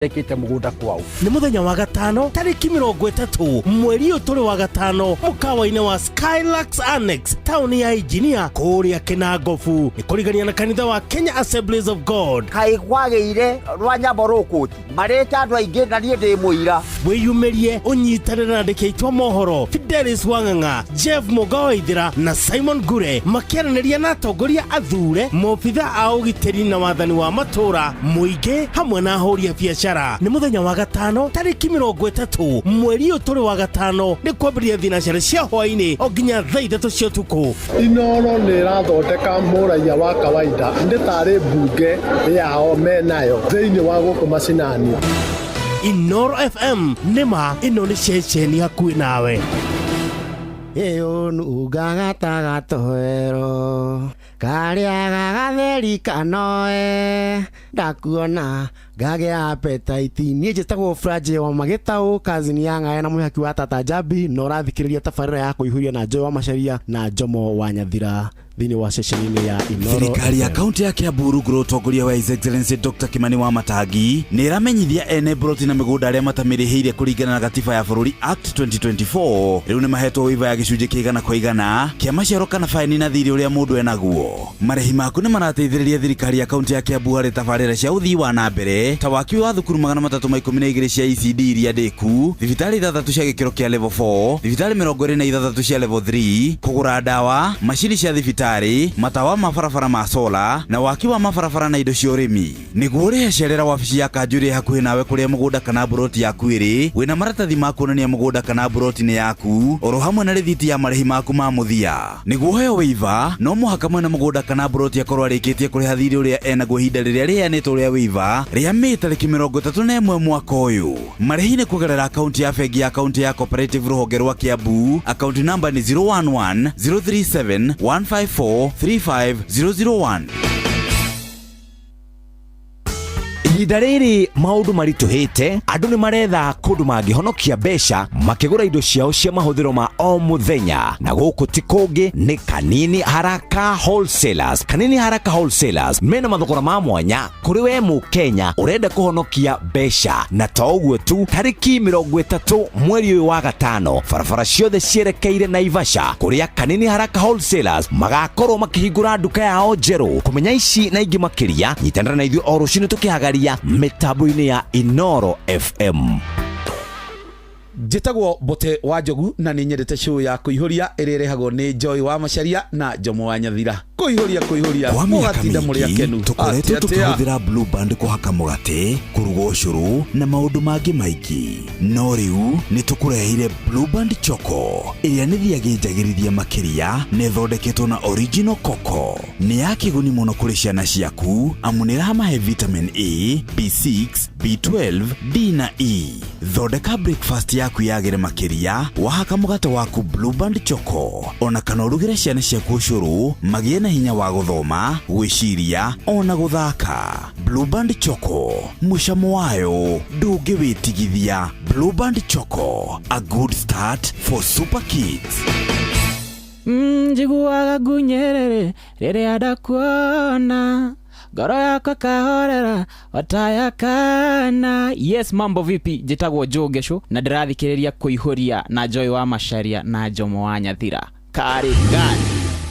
Ekite mugunda kwao. Ni muthenya wa gatano tariki 30 mweri uturi wa gatano mukawa-ini wa Skylax Annex tauni ya Engineer kuria Kinangofu ni kurigania na kanitha wa Kenya Assemblies of God. Kai kwageire rwa nyambo rukuti mareta andu aingi na nie ndi muira wiyumirie unyitanire na ndikitwa mohoro Fidelis Wanganga, Jeff Mugawaithira na Simon Gure makiaraniria na atongoria athure mobitha a ugitiri na wathani wa matura muingi hamwe na ahuri a biacara. Ni muthenya wa gatano tariki 30 mweri uturi wa gatano ni kwambiria thinacara cia hwaini o nginya thaa 3 cia utuku. Inoro ni rathondeka muraia wa kawaida nditari bunge yao menayo thiini wa guku macinani. Inoro FM nima ino ni ceceni hakuhi nawe. Eyo nuga gatagatoero karia gagatheri kanoe ndakuona gage appetite nie jetagwo Fragile wa magitao kazini ya ngaya na muhaki wa Tata Jabi no rathikiriria tafarira ya kuihuria na Joy wa Macharia na Jomo wa Nyathira thini wa sesheni ya Inoro. Thirikari ya kaunti ya Kiambu gutongoria wa His Excellency Dr. Kimani wa Matangi ni ramenyithia ene broti na migunda aria matamirihire kuringana na gatiba ya bururi Act 2024 riu ni mahetwo wiva ya gicunje kigana kwa igana kia maciaro kana faini na thiri uria mundu enaguo. Marehi maku ni marateithiriria thirikari ya kaunti ya Kiambu hari tabarira cia uthii wa na mbere ta waki wa thukuru 312 cia ECD iria ndiku, thibitari 3 cia gikiro kia level 4, thibitari 23 cia level 3, kugura dawa, mashini cia thibitari, matawa mabarabara ma sola na waki wa mabarabara na indo cia urimi. Niguo ri cerera wabici ya Kanjuri hakuhi nawe kuria mugunda kana buroti yaku iri wina maratathi ma kuonania mugunda kana buroti ni yaku oro hamwe na rithiti ya marehi maku ma muthia. Niguo heo wiva no muhaka mwena mugunda kana buroti akorwo arikitie kuriha thiri uria enaguo ihinda riria rianitwo uria wiva ria Mei tariki 31 mwaka uyu. Marehi ni kugerera akaunti ya bengi ya akaunti ya Cooperative ruhonge rwa Kiambu. Akaunti namba ni 011 037 154 35001. Ihinda riri maundu marituhite andu ni maretha kundu mangihonokia besha makigura indo ciao cia mahuthiro ma o muthenya na guku ti kungi ni Kanini Haraka Wholesalers. Kanini Haraka Wholesalers mena mathogora ma mwanya kuri we mu Kenya urenda kuhonokia besha na ta uguo tu tariki 30 mweri uyu wa gatano barabara ciothe cierekeire Naivasha kuria Kanini Haraka Wholesalers magakorwo makihingura nduka yao njeru. Kumenya ici na ingi makiria nyitanira na ithuĩ o rucini tukihagaria metaboini ya Inoro FM. Jetagwo Bote wa Njogu na ni nyendete show ya kuihuria irerehagwo ni Joy wa Macharia na Jomo wa Nyathira. Kuihuria mugatinda muri akenu tukoretwo tukihuthira Blue Band kuhaka mugate kuruga ucuru na maundu mangi maiki. No riu ni tukurehire Blue Band Choco iria ni thiagijagirithia makiria ne thondeketwo na original cocoa. Ni ya kiguni muno kuri ciana ciaku amu ni ramahe vitamin A, B6, B12, D na E. Thondeka breakfast yaku yagire makiria wahaka mugate waku Blue Band Choco ona kana urugire ciana ciaku ucuru magie na hinya wa guthoma gwiciria ona guthaka. Blue Band Choco mucamo wayo ndungiwitigithia. Blue Band Choco, a good start for super kids. Njiguaga ngunyerere riria ndakuona ngoro yako kahorera watayakana. Yes, mambo vipi? Jetagwo Jogesho na ndirathikiriria kuihuria na Joy wa Macharia na Jomo wa Nyathira. Karigani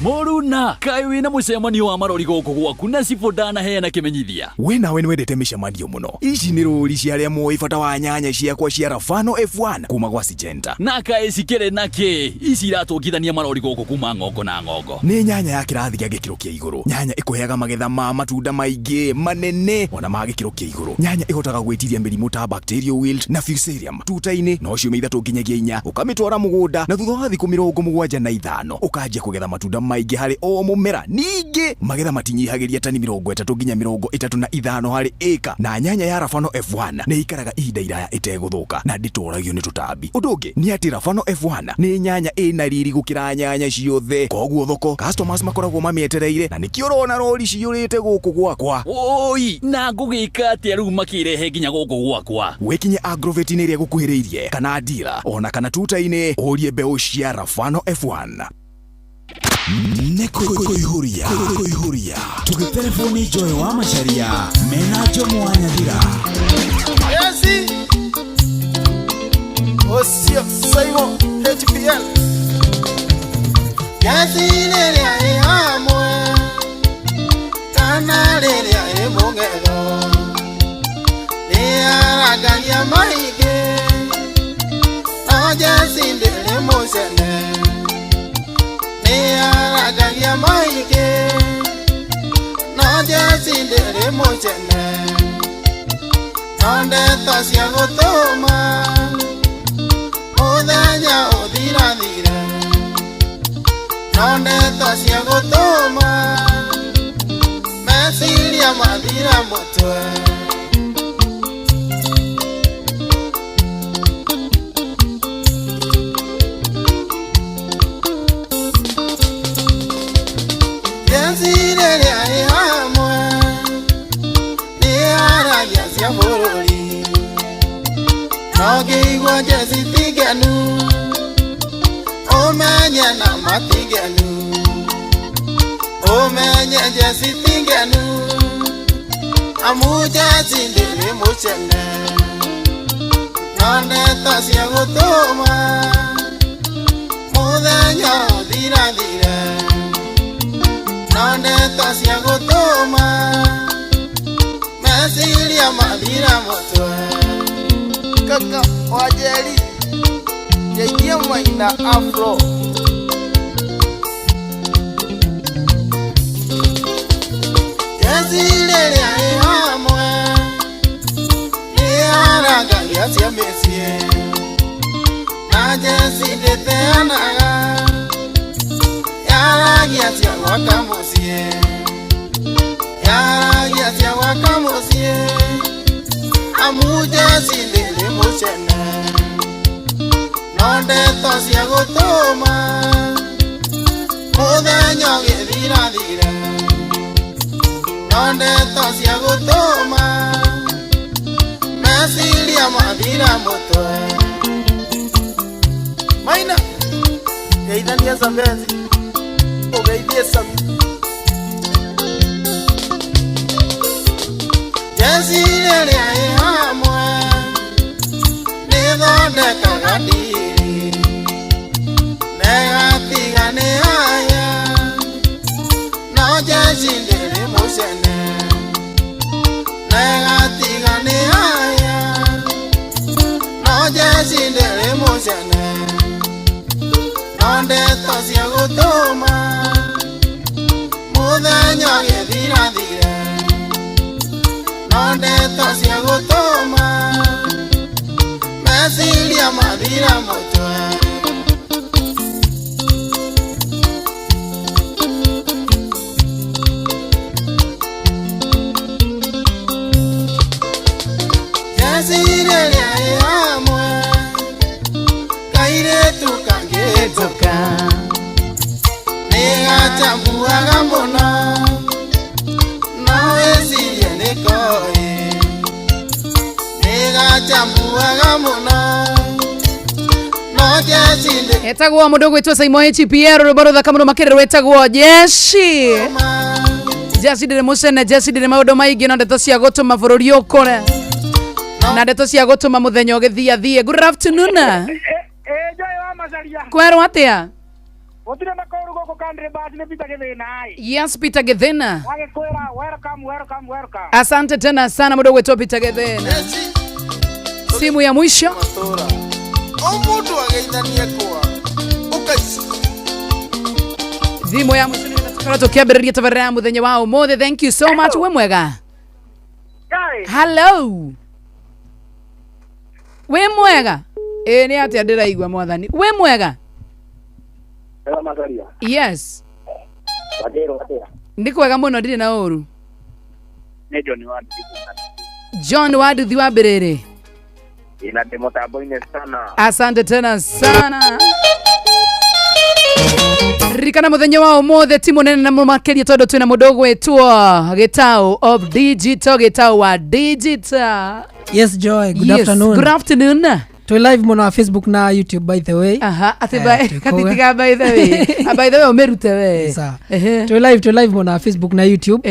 Moruna kai wina mucemanio wa marori goko gwaku na sifodana heana kimenyithia. We nawe ni wendete micemanio muno. Ici ni ruri cia aria moi bata wa nyanya ciakwa cia Rafano F1 kuma gwa Syngenta. Na kai cikere nake ici iratongithania marori goko kuma ng'ongo na ng'ongo. Ni nyanya ya kirathi gia gikiro kia iguru. Nyanya ikuheaga magetha ma matunda maingi manene ona ma gikiro kia iguru. Nyanya ihotaga gwitiria mirimu ta bacterial wilt na fusarium tuta-ini no ciumia 3 nginyagia 4 ukamitwara mugunda na thutha wa thiku 75 ukanjia kugetha matunda maingi hari o mumera. Ningi magetha matinyihagiria tani 30 nginya 35 hari eka. Na nyanya ya Rafano F1 ni ikaraga ihinda iraya iteguthuka na nditoragio ni tutambi. Undu ungi ni ati Rafano F1 ni nyanya ina riri gukira nyanya ciothe. Koguo thoko customers makoragwo mamietereire na nikio rona rori ciurite guku gwakwa. Oi na ngugika ati riu makirehe nginya guku gwakwa. Wekinye Agrovet ni ria gukuhiriirie kana dealer ona kana tuta-ini urie mbeu cia Rafano F1. kuihuria tugitelefoni Joy wa Macharia mena Jomo wa Nyathira. Yesi Osio Saimo HPL Yesi lele amwe Kana lele mongelo Nia ganya maike Yesi lele mosene Nia ganya maike Yesi lele mosene Nonde tasia gotoma Odanya odira dire Nonde tasia gotoma Mesilia madira motwe Yesire ya hamwe Niara yasia boroli Nogi gwaje sitiganu Omenye na matiganu Omenye je sitiganu Amuje sindele mochene Nane tasia gotoma Modenya odira dire Nane tasia gotoma Mesilia madira motwe Kaka wajeri Yeye maina afro Yazile ya hamwe Yara galia sia mesie Na jesi de teanaga Yara gia sia wakamosie Yara gia sia wakamosie Amuje sindele mochene Nonde tosia gotoma Modeño gedira dire Nonde tosia gotoma Mesilia madira motwe Maina Yeidania zambezi Ogeidie sami Jesile le hamwe Nidonde kagadiri Negatiga ne haya No jesile le moshene Negatiga ne haya No jesile le moshene Nonde tosia gotoma Mudeño gedira dire Nonde tosia gotoma Mesilia madira motwe Yesire ya hamwe Kaire tukangetoka Nega chambuaga mona Nawe sirie nekoe Nega chambuaga mona No jesinde Etagwo mundu gwitwa Saimo HPR rubarutha kamuno makiriro etagwo Jeshi Jeshi dire musene Jeshi dire maundu maingi na ndeto cia gutuma bururi ukore na ndeto cia gutuma muthenya ugithia good afternoon Joy wa Macharia kwero atia Otire na koru goko kandre basi ne Peter Githina ai Yes Peter Githina wage kwera welcome Asante tena sana mundu gwitwa Peter Githina Simu ya mwisho Omudu ageithania kwa Ukaisi Simu ya mwisho Tukara tukiambiriria tabarira ya muthenya wa umuthi. Thank you so much. We mwega? Hello. We mwega? Ni atia ndiraigua mwathani. We mwega? Yes. Ndikwega muno ndiri na uru. Ni John Wadu. John Wadu thiwa mbiriri. Ina demo taboine sana. Asante tena sana. Rikana muthenya wa umothe timu nene na mumakeria todo twina mudogo wetwa Gitau of Digital Gitau wa Digital. Yes Joy, good afternoon. Good afternoon. Twi live muno wa Facebook na YouTube by the way. Aha, ati katitiga by the way. By the way umerute we. Twi live muno wa Facebook na YouTube.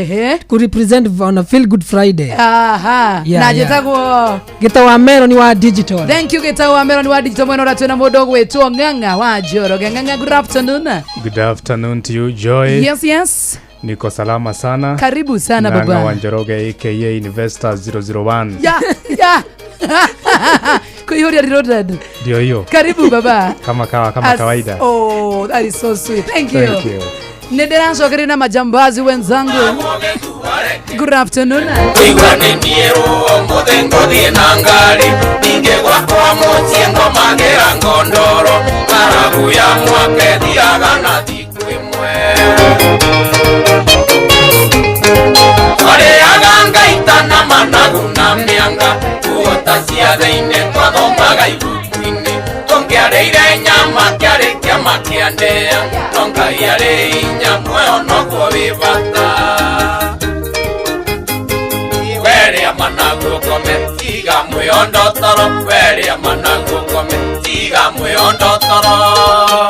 Ku represent on a Feel Good Friday. Aha. Na jetagwo Gitawa Mero ni wa digital. Thank you Gitawa Mero ni wa digital mwena ratwena mudogo wetu Nganga wa Njoroge. Nganga, good afternoon. Good afternoon to you, Joy. Yes. Niko salama sana. Karibu sana baba. Nganga wa Njoroge aka Investor 001. Yeah. Kuihoria reloaded. Ndio hiyo. Karibu baba. Kama kawaida. Oh, that is so sweet. Thank you. Nederanzo karina majambazi wenzangu. Good afternoon. Igwane niero ngodengo dienangari ninge kwa motiengo magera ngondoro marabu ya mwake diagana dikwemwe Ore aganga itana managu na mianga uotasia deine kwa domaga ibukwini Tongeareire nyama kiare kiama kiandea Tongaiare inyamwe onoko vivata Were amanagu kome tiga muyondo toro Were amanagu kome tiga muyondo toro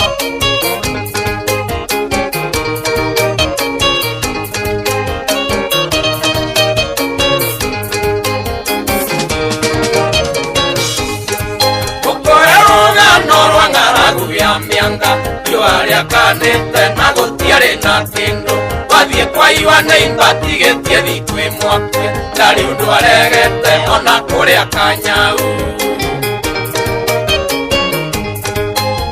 Mianga, yuaria kanete na gutiare na tindo Wathie kwa iwana imbatigetie thikwe mwake Dari undu aregete ona kuria kanyau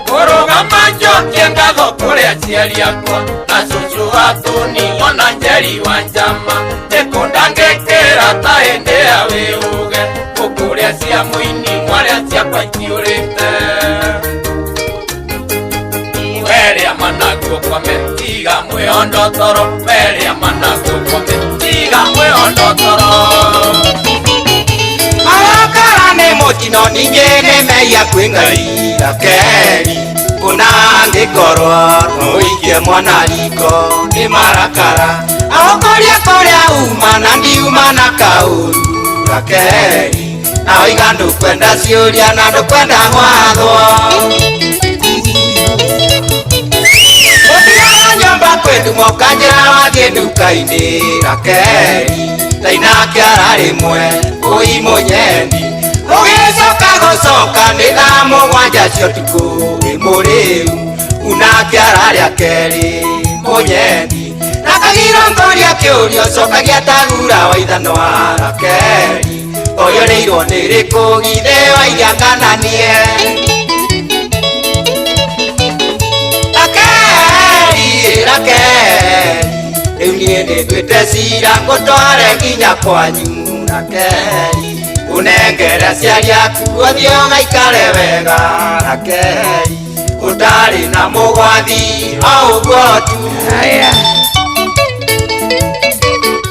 Kurugama njokie ngatho kuria ciari akwa Na cucu atuni ona njeri wa njama Nikundangikira ta hindi ya wiuge Kukuria cia muini mwaria ciakwa itiurite Were amanagu kome tiga muyondo toro Were amanagu kome tiga muyondo toro Marakara ne motino ningene meya kwingarira keri Unangikorwa noikie mwana liko ni marakara Aokoria umana ndi umana kauru rakeri Na oigandu kwenda siuria na ndo kwenda mwathwa Kwetu mokanjira wathie nduka-ini rakeri Tainake ararimwe ui munyendi Ugicoka gucoka ni thaa mugwanja cia utuku wi muriu Unake araria keri munyendi Nakagirongoria kiurio cokagia tagura wa ithano wa rakeri Oyo neirwo ni riku githe wa iria ngananie Rakeri Riu nie nituite cira ngutware nginya kwanyu Rakeri Unengere ciari aku othie ugaikare wega Rakeri Utari na mugwathi o uguo tu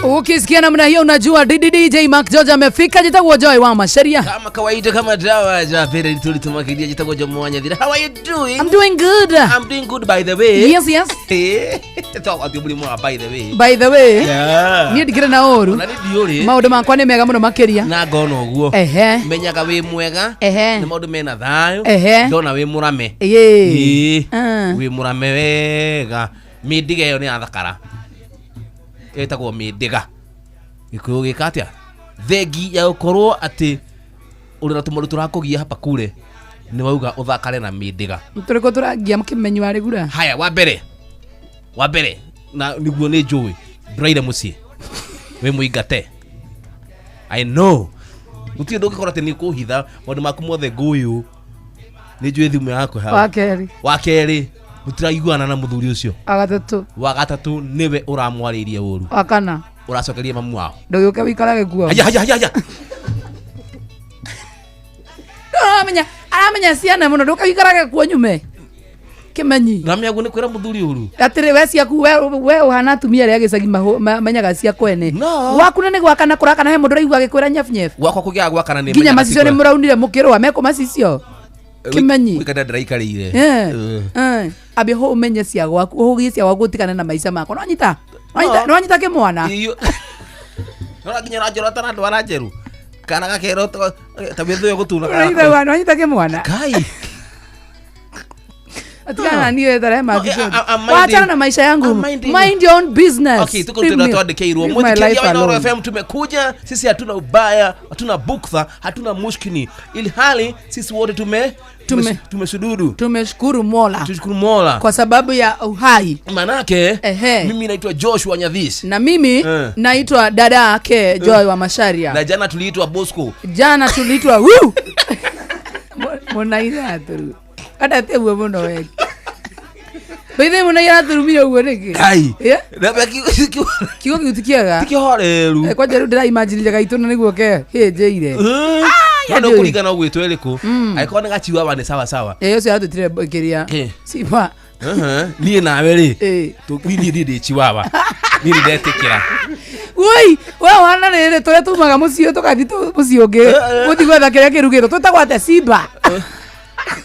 Ukisikia namna hiyo unajua DJ Mark George amefika. Jitagwo Joy wa Masharia. Kama kawaida kama dawa za pere tulitumakilia jitagwo Jomo wa Nyathira. How are you doing? I'm doing good. I'm doing good by the way. Yes. Talk about you more by the way. By the way. Yeah. Ni digire na oru. Na ndiuri. Maundu makwa ni mega muno makiria. Na ngono guo. Menyaga wi mwega. Ni maundu mena thayo. Ndona wi murame. Wi murame wega. Midiga yo ni athakara. Etagwo midiga gikuyu gikatia thegi ya ukorwo ati uri na tumoru turakugia hapa kure ni wauga uthakare na midiga turiko turagia mkimenyu ari gura haya wa mbere na niguo ni njui nduraire muci we muingate I know uti ndoke kora ati ni kuhitha maundu maku mothe nguyu ni njui thimu yako hawa wa keri mutiraiguana na muthuri ucio wa gatatu niwe uramwaririe uru akana uracokeria mamu wao ndogiuke wikarage guo haya aramenya ciana muno ndoka wikarage kuo nyume kimenyi ramya gune kwira muthuri uru atire we ciaku we uhana atumia ria gicagi manyaga cia kwene waku ni gwakana kurakana he mundu raigua gikwira nyefnyef gwakwa kugia gwakana ni nginya macicio ni muraunire mukirwa meko macicio kimenyi wikada ndiraikareire abi ho umenye cia gwaku ho gicia gwaku tikana na maica mako no nyita kimwana Nora nginya ranjora tana ndwara njeru kana gakero tabetho yo gutuna Unaita wana unaita ke mwana kai atikana niwe tare magizo wacha na maisha yangu mind your own business. Okay, tuko tunatoandika hilo mwekelia wa Nuru FM tumekuja sisi, hatuna ubaya, hatuna buktha, hatuna mushkini, ili hali sisi wote tumesududu. Tumeshukuru Mola kwa sababu ya uhai. Manake mimi naitwa Joshua Nyadhisi na mimi naitwa dada yake Joy wa Masharia, na jana tuliitwa Bosco, woo mona ina turu ada tewe mono we bide mona ina turu mi uwe niki kai na kigo gutikiaga tikihoreru kwa jeru ndira imagine jaga ituna niguo ke jeire yana kurika na gwitwe liko aikona gachiwa bane sawa yo se atutire kiria sipa ni nawe ri tukwini chiwawa ni ndetikira woi wana rere tore tumaga mucio tukathi mucionge mutigwa kiria kirugiro tutagwate Simba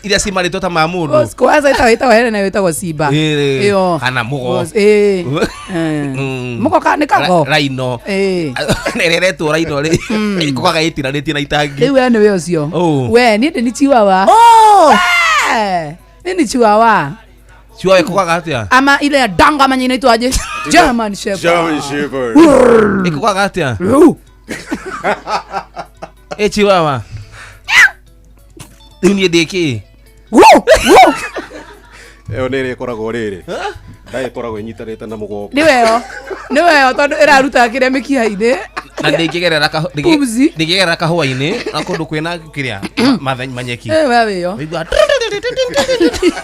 ila Simba ni tota mamuru kwanza ita hele na ita Simba iyo kana mugo mugo kana kago raino nerere tu raino ri ikoga itira riti na itangi we ane we ucio we ni ndi chiwawa ni chiwawa chiwawa ikoga atia ama ile ya danga manyina itwaje German Shepherd ikoga atia chiwawa ni deki nere koragwo riri dai koragwo nyitarite na mugongo ni weo tondu iraruta kiria mikiha-ini na ndikigerera kahua-ini na kundu kwina kiria manyeki wewe yo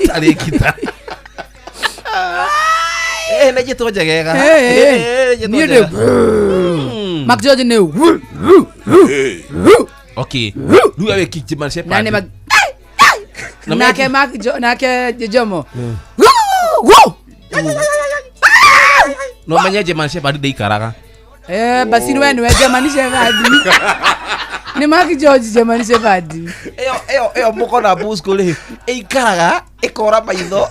tarikita na jeto jagega ni de Mac George ne okay lu awe kick German Shepherd nake Mac nake Jomo no manya German Shepherd dei karaga basi ni German Shepherd ni Mac George German Shepherd eyo moko na Bosco le karaga ikora maitho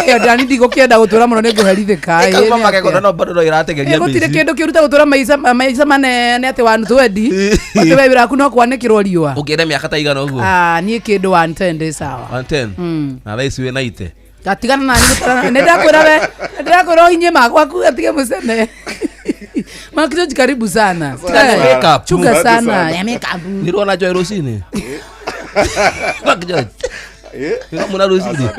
dani digo kienda gutura muno ninguherithika mama kegona no bado irategeria bici gutire kindu kiruta gutura maisa manene ati wanu twendi ati wewe biraku no kwanekirwo riwa ugenda miaka ta igana uguo nie kindu 110 sawa 110 na raisi we naite gatigana na ni gutara ndakwira inye makwaku atige musene Makizo karibu sana chunga sana ya makeup niliona Joy Rosini Makizo muna Rosini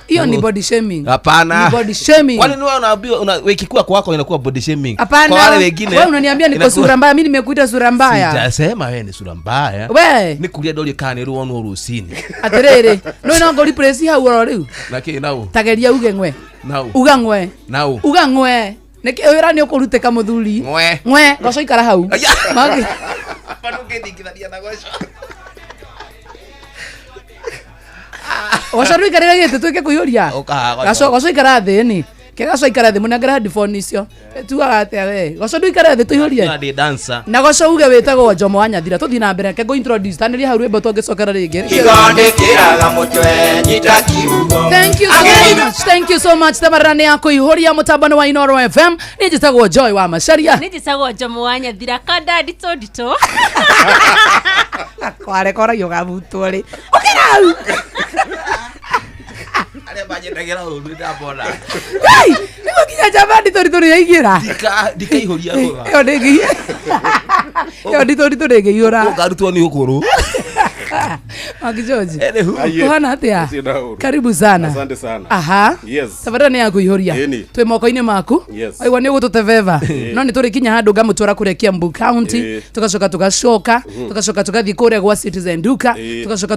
hiyo ni body shaming. Hapana, ni body shaming. Kwani wewe unaambiwa wekikua kwako inakuwa body shaming? Kwa wale wengine wewe unaniambia niko sura mbaya, mimi nimekuita sura mbaya. Sijasema wewe ni sura mbaya. Wewe nikulia doli kane ruo no Rosini aterere no no ngoli press hau ro naki nau tageria uge ngwe nau uga ngwe nau uga ngwe niki wira ni ukurute ka muthuri ngwe goco ikara hau magi panuke ndikitharia na goco Washaru ikarira gete tuke kuyuria goco ikara thini kega so ikara thi munangera headphone icio tuaga atia we goco ikara thi tuyurie ndi dancer na goco uge witagwo Jomo wa Nyathira tuthi na mbere kego introduce taniria hau rwimbo tungicokera ringi igondekiraga mutwe nyita kiugo. Thank you so much tabarani yako ihuria mutabano wa Inoro FM nijitagwo Joy wa Masharia nijitagwo Jomo wa Nyathira kada dito kware kora yoga butore okira ale baje ndagera uru ndabona hey niko kinya jamani tori yaigira dikaihoria gora yo ndigi yo tori ngiura ukarutwo ni ukuru Makijoji kuhana atia karibu sana. Asante sana. Aha yes tabarani yako ihoria twe moko-ini maku aigwa ni gututeveva no ni turi kinya handu ngamutwara kuria Kiambu County tugacoka tugathi kuria gwa Citizen Duka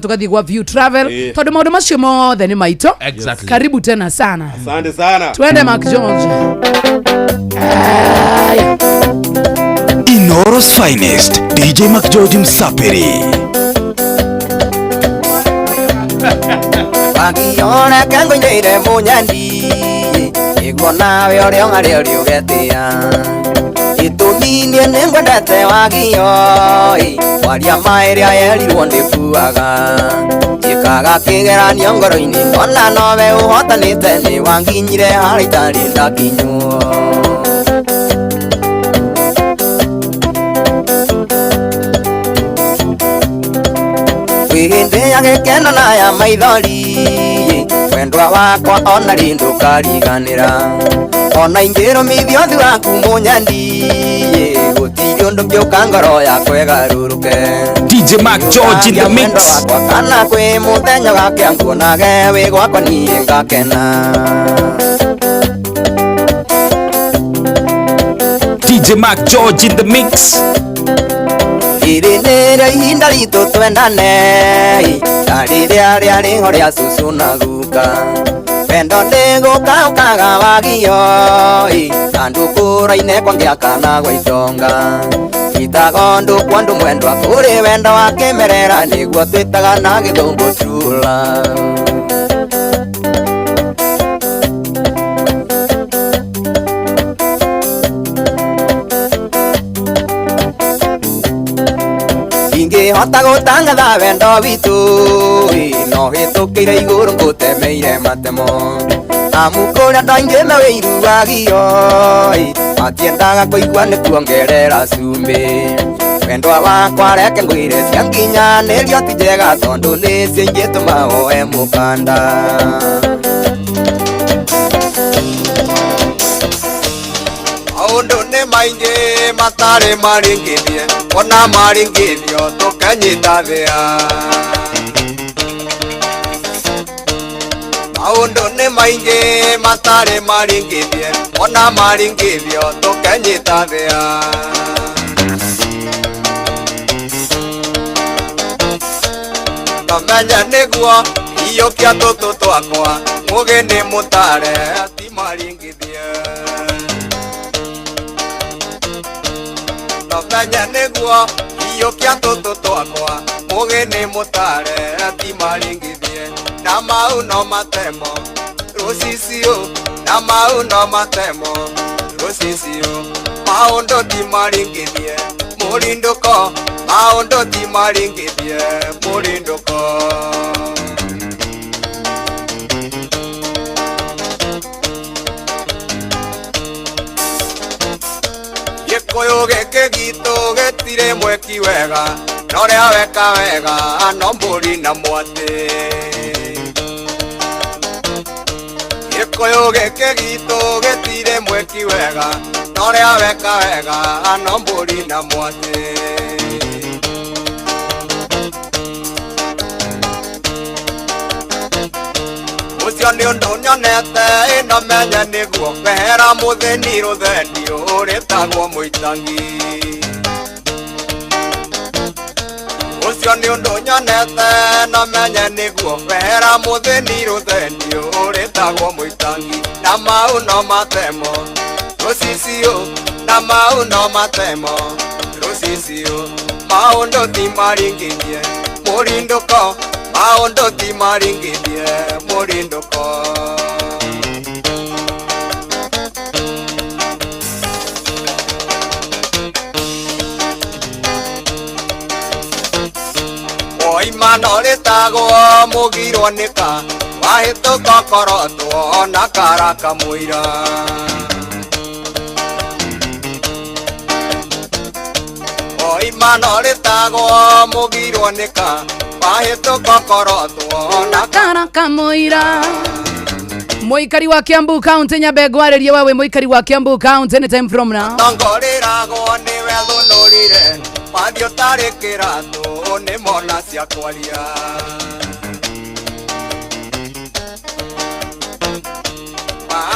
tugathi gwa View Travel tondu maundu macio mothe ni maito karibu tena sana. Asante sana. Twende Makijoji. Inoro's finest DJ Makijoji Msapiri Wagiona kango nyeire munyandi igwo nawe uri ngari uri ugetia ituminie ningwendete wagio waria mairia yerirwo ndibuaga jikaga kigeranio ngoro-ini ona nowe uhotanite ni wanginyire hari tari ndakinywo ya gekeno na ya maithori wendwa wakwa ona rindu kariganira ona ingiro mithio thi waku munyandi gutiri undu ngioka ngoro yakwa igaruruke DJ Mark George in the mix kana kwi muthenya gake nguonage wi gwakwa nie ngakena DJ Mark George in the mix irinira ihinda ritu twendane rĩrĩa rĩarĩ ho rĩa cucu na guka wendo ndĩgũka ũkaga wagio na ndũkũra-inĩ kwa ngĩakana gwa itonga itago ndũkwa ndũ mwendwa kũrĩ wendo wa kĩmerera nĩguo twĩtaga na gĩthũngũ true love ingĩhota gũtangatha wendo witũ no hĩtũkĩire igũrũ ngũtemeire matemo amu kũrĩa andũ aingĩ mawĩiruagio matiendaga kũigua nĩ kuongerera cumbĩ wendwa wakwa reke ngwĩre cia nginyanĩrio ti njega tondũ nĩcio ingĩtũma woe mũkanda maũndũ nĩ maingĩ matarĩ maringithie ona maringithio tũkanyita thĩa maũndũ nĩ maingĩ matarĩ maringithie ona maringithio tũkanyita thĩa nomenya nĩguo iyũkia tũtũ twakwa mũgĩ nĩ mũtare ti maringithie nomenya nĩguo iyũkia tũtũ twakwa mũgĩ nĩ mũtare ti maringithie na mau no matemo rũcicio na mau no matemo rũcicio maũndũ ti maringithie mũrindũko maũndũ ti maringithie mũrindũko gĩkũyũ gĩkĩ gitũ gĩtirĩ mweki wega norĩa weka wega no mbũri na mwatĩ gĩkũyũ gĩkĩ gitũ gĩtirĩ mweki wega norĩa weka wega no mbũri na mwatĩ ũcio nĩ ũndũ nyonete ĩnomenya nĩguo kwehera mũthĩni rũthendio rĩtagwo mũitangi ũcio nĩ ũndũ nyonete nomenye nĩguo kwehera mũthĩni rũthendio rĩtagwo mũitangi na mau no matemo rũcicio na mau no matemo rũcicio maũndũ ti maringithie mũrindũko maũndũ ti maringithie mũrindũko oimano rĩtagwo mũgirwo nĩka wahĩtũka korotwo na karaka mũira oimano rĩtagwo mũgirwo nĩka wahĩtũka korotwo na karaka mũira Muikari wa Kiambu County nyabegwarerie wawe muikari wa Kiambu County any time from now tongorĩragwo nĩwe thũnũrire mathio tarĩ kĩratũ nĩ mona cia kwaria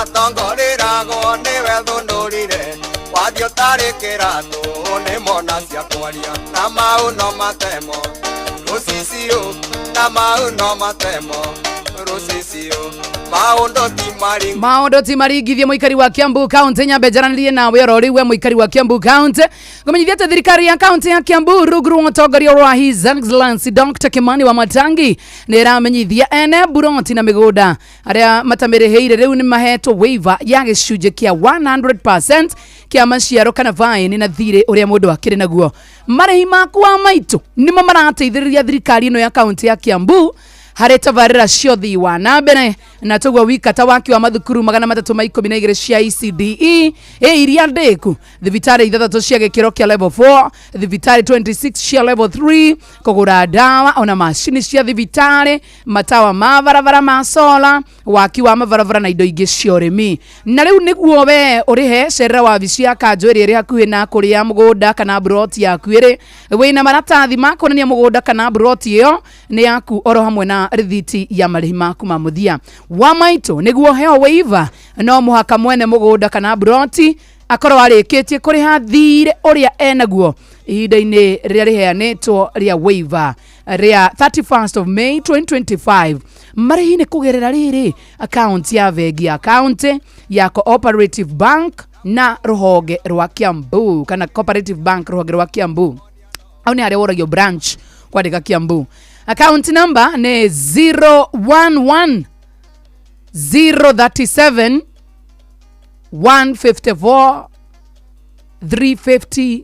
matongorĩragwo nĩwe thũnũrire mathio tarĩ kĩratũ nĩ mona cia kwaria na mau no matemo rũcicio na mau no matemo rũcicio maũndũ ti maringithie muikari wa Kiambu County nyabejaranirie nawe orori we muikari wa Kiambu County gumenyithia ate thirikari ya county ya Kiambu ruguru mũtongoria wa His Excellency Dr. Kimani wa Matangi nĩramenyithia ene buroti na mĩgũnda arĩa matamirĩhĩire rĩu nĩ mahetwo waiver ya gĩcunjĩ kĩa 100% kĩa maciaro kana fine na thirĩ ũrĩa mũndũ akĩrĩ naguo marĩhi makwa maitũ nĩmo marateithĩrĩria thirikari ĩno ya county ya Kiambu harĩ tabarĩra ciothe wa nambere na togwa wikata waki wa mathukuru 312 cia ECDE iria ndeku thibitari ithathatũ cia gĩkĩro kĩa level 4 thibitari 26 cia level 3 kũgũra dawa ona macini cia thibitari matawa ma barabara ma sola waki wa mabarabara na indo ingĩ cia ũrĩmi na rĩu nĩguo we ũrĩhe cerera wabici ya kanjũ ĩrĩa ĩrĩ hakuhĩ na kũrĩa mũgũnda kana broti yaku ĩrĩ wĩna maratathi ma kuonania mũgũnda kana broti ĩyo nĩ yaku oro hamwe na rithiti ya marĩhi maku ma mũthia wa maitũ nĩguo heo waiver no mũhaka mwene mũgũnda kana broti akorwo arĩkĩtie kũrĩha thirĩ ũrĩa enaguo ihinda-inĩ rĩrĩa rĩheanĩtwo rĩa waiver rĩa 31st of May 2025 marĩhi nĩ kũgerera rĩrĩ account ya bengi ya county ya Cooperative Bank na rũhonge rwa Kiambu kana Cooperative Bank rũhonge rwa Kiambu au nĩ harĩa woragio branch kwandĩka Kiambu. Account number nĩ 011 037 154 350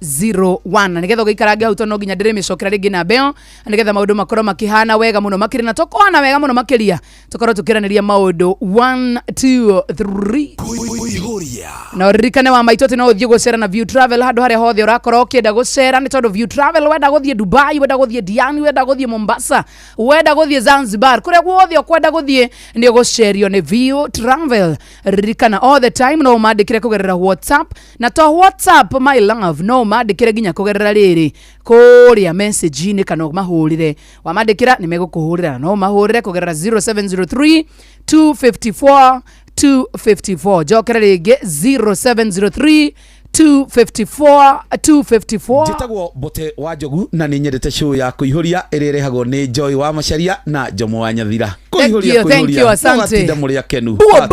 01 na nigetha gĩikarange hau no nginya ndĩrĩmĩcokera rĩngĩ na mbeo nigetha maũndũ makorwo makihana wega mũno makĩrĩ na tũkona wega mũno makĩria tũkorwo tũkĩranĩria maũndũ 1 2 3 na ririkane wa maitũ atĩ no ũthiĩ gũcera na View Travel handũ harĩa hothe ũrakorwo ũkĩenda gũcera nĩ tondũ View Travel wenda gũthiĩ Dubai wenda gũthiĩ Diani wenda gũthiĩ Mombasa wenda gũthiĩ Zanzibar kũrĩa guothe ũkwenda gũthiĩ nĩ ũgũcerio nĩ View Travel ririkana all the time no mandĩkire kũgerera WhatsApp na to WhatsApp my love no mandĩkire nginya kũgerera rĩrĩ kũrĩa message-inĩ kana mahũrĩre wa mandĩkira nĩ megũkũhũrĩra no mahũrĩre kũgerera 0703 254 254 jokera rĩngĩ 0703 254 Njĩtagwo Bote wa Njogu na nĩ nyendete show ya kũihũria ĩrĩa ĩrehagwo nĩ Joy wa Macharia na Njomo wa Nyathira. Kũihũria asante mũrĩa kenu buo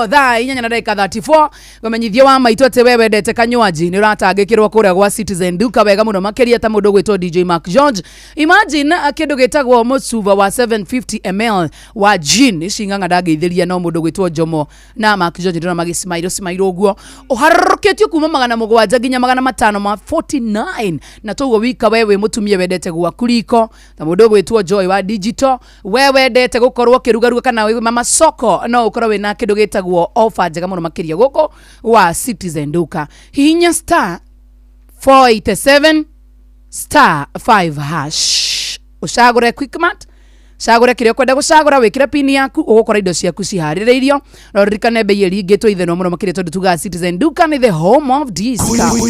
thaa 4:34 wamenyithio wa maitũ atĩ wewe wendete kanywaji nĩ ũratangĩkĩrwo kũrĩa gwa Citizen Duka wega mũno makĩria ta mũndũ gwĩtwo DJ Mark George. Imagine kĩndũ gĩtagwo mũcuba wa 750 ml wa gin icinganga ndangĩithĩria no mũndũ gwĩtwo Njomo na Mark George ndĩrona magĩsmairo ũguo ũharũrũkĩtio kuma 700 nginya 549 na toguo wika wewe mũtumia wendete gwaku riko na mũndũ gwĩtwo Joy wa Digital wewe wendete gũkorwo kĩrugaruga kana wewe mama soko no ũkorwo wĩna kĩndũ gĩtagwo offer njega mũno makĩria gũkũ wa Citizen Duka hihinya star 487 star 5 hash ucagũre Quickmart cagũre kĩrĩa ũkwenda gũcagũra wĩkĩre pin yaku ũgũkora indo ciaku ciharĩrĩirio na ririkane bei ĩringĩtwo ithe mũno makĩria tondũ tuga Citizen Duka nĩ the home of discount.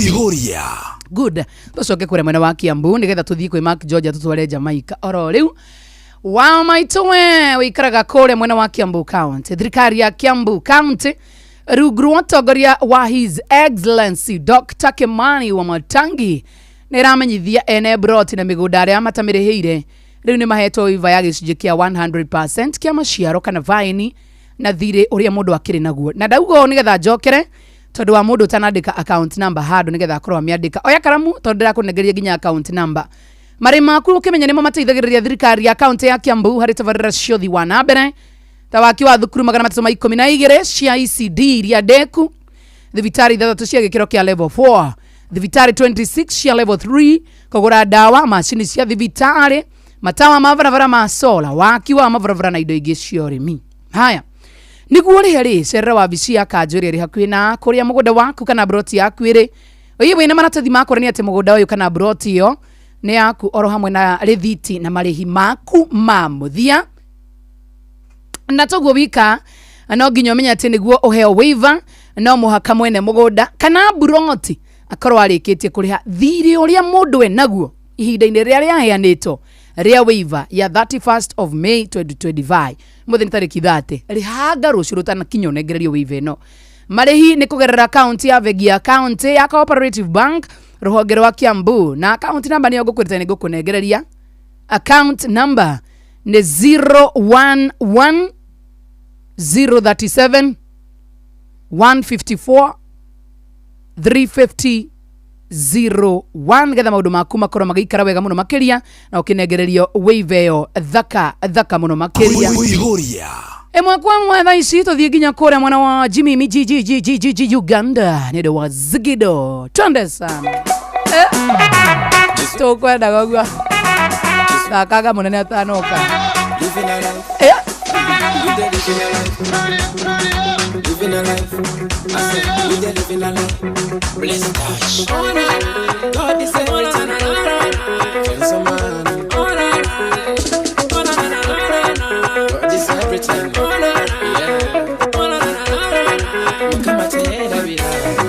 Good tũcoke kũrĩa mwena wa Kiambu nĩgetha tũthiĩ kwĩ Mark George tutware Jamaica oro rĩu wa maitũ we wĩikaraga kũrĩa mwena wa Kiambu County thirikari ya Kiambu County rungu rwa ũtongoria wa His Excellency Dr. Kimani Wamatangi nĩ ĩramenyithia ene broti na mĩgũnda arĩa matamĩrĩhĩire rĩu nĩ mahetwo iva ya gĩcunjĩ kĩa 100% kĩa maciaro kana vaini na thirĩ ũrĩa mũndũ akĩrĩ naguo na ndaugo nĩgetha njokere tondũ wa mũndũ ũtanandĩka account number handũ nĩgetha akorwo amĩandĩka oya karamu tondũ ndĩrakũnengeria nginya account number marĩ maku ũkĩmenya nĩmo mateithagĩrĩria thirikari ya county ya Kiambu harĩ tabarĩra cia ũthii wa nambere ta waki wa thukuru 312 cia ECD iria ndeku thibitari ithathatũ cia gĩkĩro kĩa level 4 thibitari 26 cia level 3 kũgũra dawa macini cia thibitari matawa ma barabara ma sola waki wa mabarabara na indo ingĩ cia ũrĩmi. Haya nĩguo rĩrĩ cerera wabici ya kanjũ ĩrĩa ĩrĩ hakuhĩ na kũrĩa mũgũnda waku kana broti yaku ĩrĩ ũyũ wĩna maratathi ma kuonania atĩ mũgũnda ũyũ kana broti ĩyo nĩ yaku oro hamwe na rithiti na marĩhi maku ma mũthia na toguo wika no nginya ũmenye atĩ nĩguo ũheo waiver no mũhaka mwene mũgũnda kana broti akorwo arĩkĩtie kũrĩha thirĩ ũrĩa mũndũ enaguo ihinda-inĩ rĩrĩa rĩaheanĩtwo rĩa waiver ya 31st of May 2025 mũthenya tarĩki 30 rĩhanga rũciũ rũtanakinya ũnengererio waiver ĩno marĩhi nĩ kũgerera account ya bengi ya county ya Cooperative Bank rũhonge rwa Kiambu na account number nĩ ngũkwĩrĩte nĩ ngũkũnengereria account number nĩ 011 037 154 350 01 getha maũndũ maku makorwo magĩikara wega mũno makĩria na ũkĩnengererio waiver ĩyo thaka mũno makĩria ĩmwe kwa ĩmwe thaa ici tũthiĩ nginya kũrĩa mwena wa Jimmy Miji Uganda nĩ ũndũ wa Zigido twende sana tũkwenda gũgua thakaga mũnene atanoka living a life. I said, we dey living a life. Bless touch. God is everything. Tell some man. God is everything. Yeah. Come at the head of it.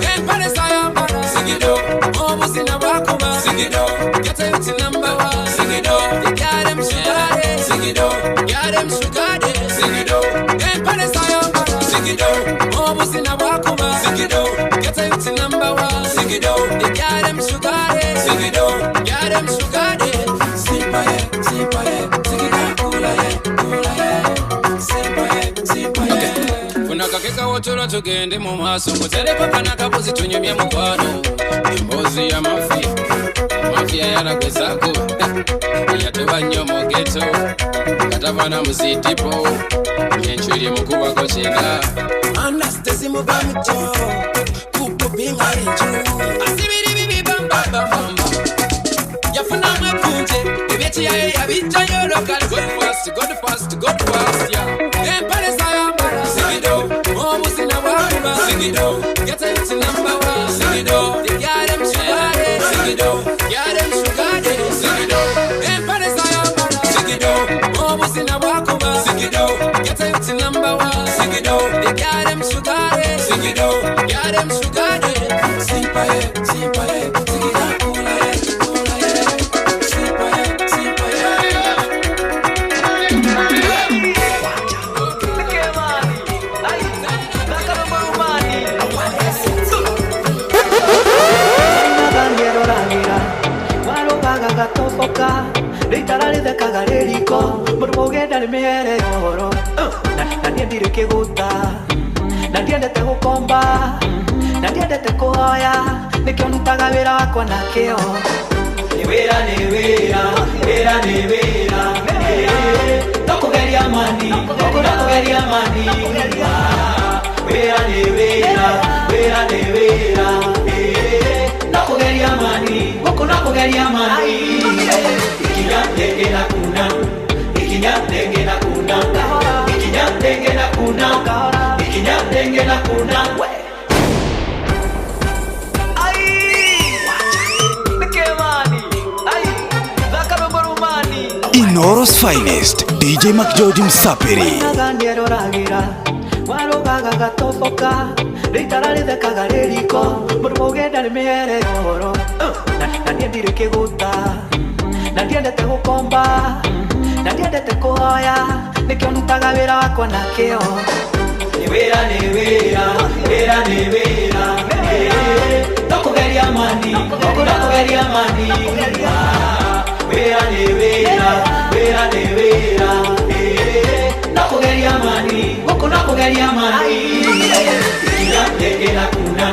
Hey, Palestine, sing it up. Almost in a Wakuma, sing it up. Get it to number one, sing it up. They got them sugar, sing it up. Got them sugar, sing it up. Hey, Palestine, sing it up. Almost in a Wakuma, sing it up. Get it to number one, sing it up. They got them sugar, sing it up. Got them sugar, sing by it, sing by it, sing it up, cool it, sing by it, sing by it. Funakakeka wotoro tugende mu maso mutereko kanaka pozi tunyumye mukwano embozi ya mafia yarakwesako yatuba nnyo mu ghetto katavana mu sitipo nyenchwiri mukubako kyenda anastesi mubamuto kukupinga enju asibiri bibi bambabamba yafuna mwepunje ebyekiyaye yabijjayo lokal God fast yeah empale sayambala sing it up omusina bwakuma sing it up get it to number one sing it up they got them sugar sing it up got them sugar sing it up empale sayambala sing it up omusina bwakuma sing it up get it to number one sing it up they got them sugar sing it up got them sugar sing by it sing it up cool it sing by it gatofoka ritara rithekaga ririko mũndũ mũgenda nĩ mĩhere ũhoro na ndiendire kĩgũta na ndiendete gũkomba na ndiendete kũhoya nĩkĩo ndutaga wĩra wakwa na kĩo nĩ wĩra no kũgeria mani wĩra nĩ wĩra no kũgeria mani gũkũ no kũgeria mani ikinya ndenge na kuna ikinya ndenge na kuna ikinya ndenge na kuna ikinya ndenge na kuna ai nikemani ai zakaromani Inoros finest DJ McGeorge Msapiri warogaga gatofoka ritara rithekaga ririko mũndũ mũgenda nĩ mĩhere ũhoro na ndiendire kĩgũta na ndiendete gũkomba na ndiendete kũhoya nĩkĩo ndutaga wĩra wakwa na kĩo nĩ wĩra no kũgeria mani wĩra nĩ wĩra no kũgeria mani gũkũ no kũgeria mani ikinya ndenge na kuna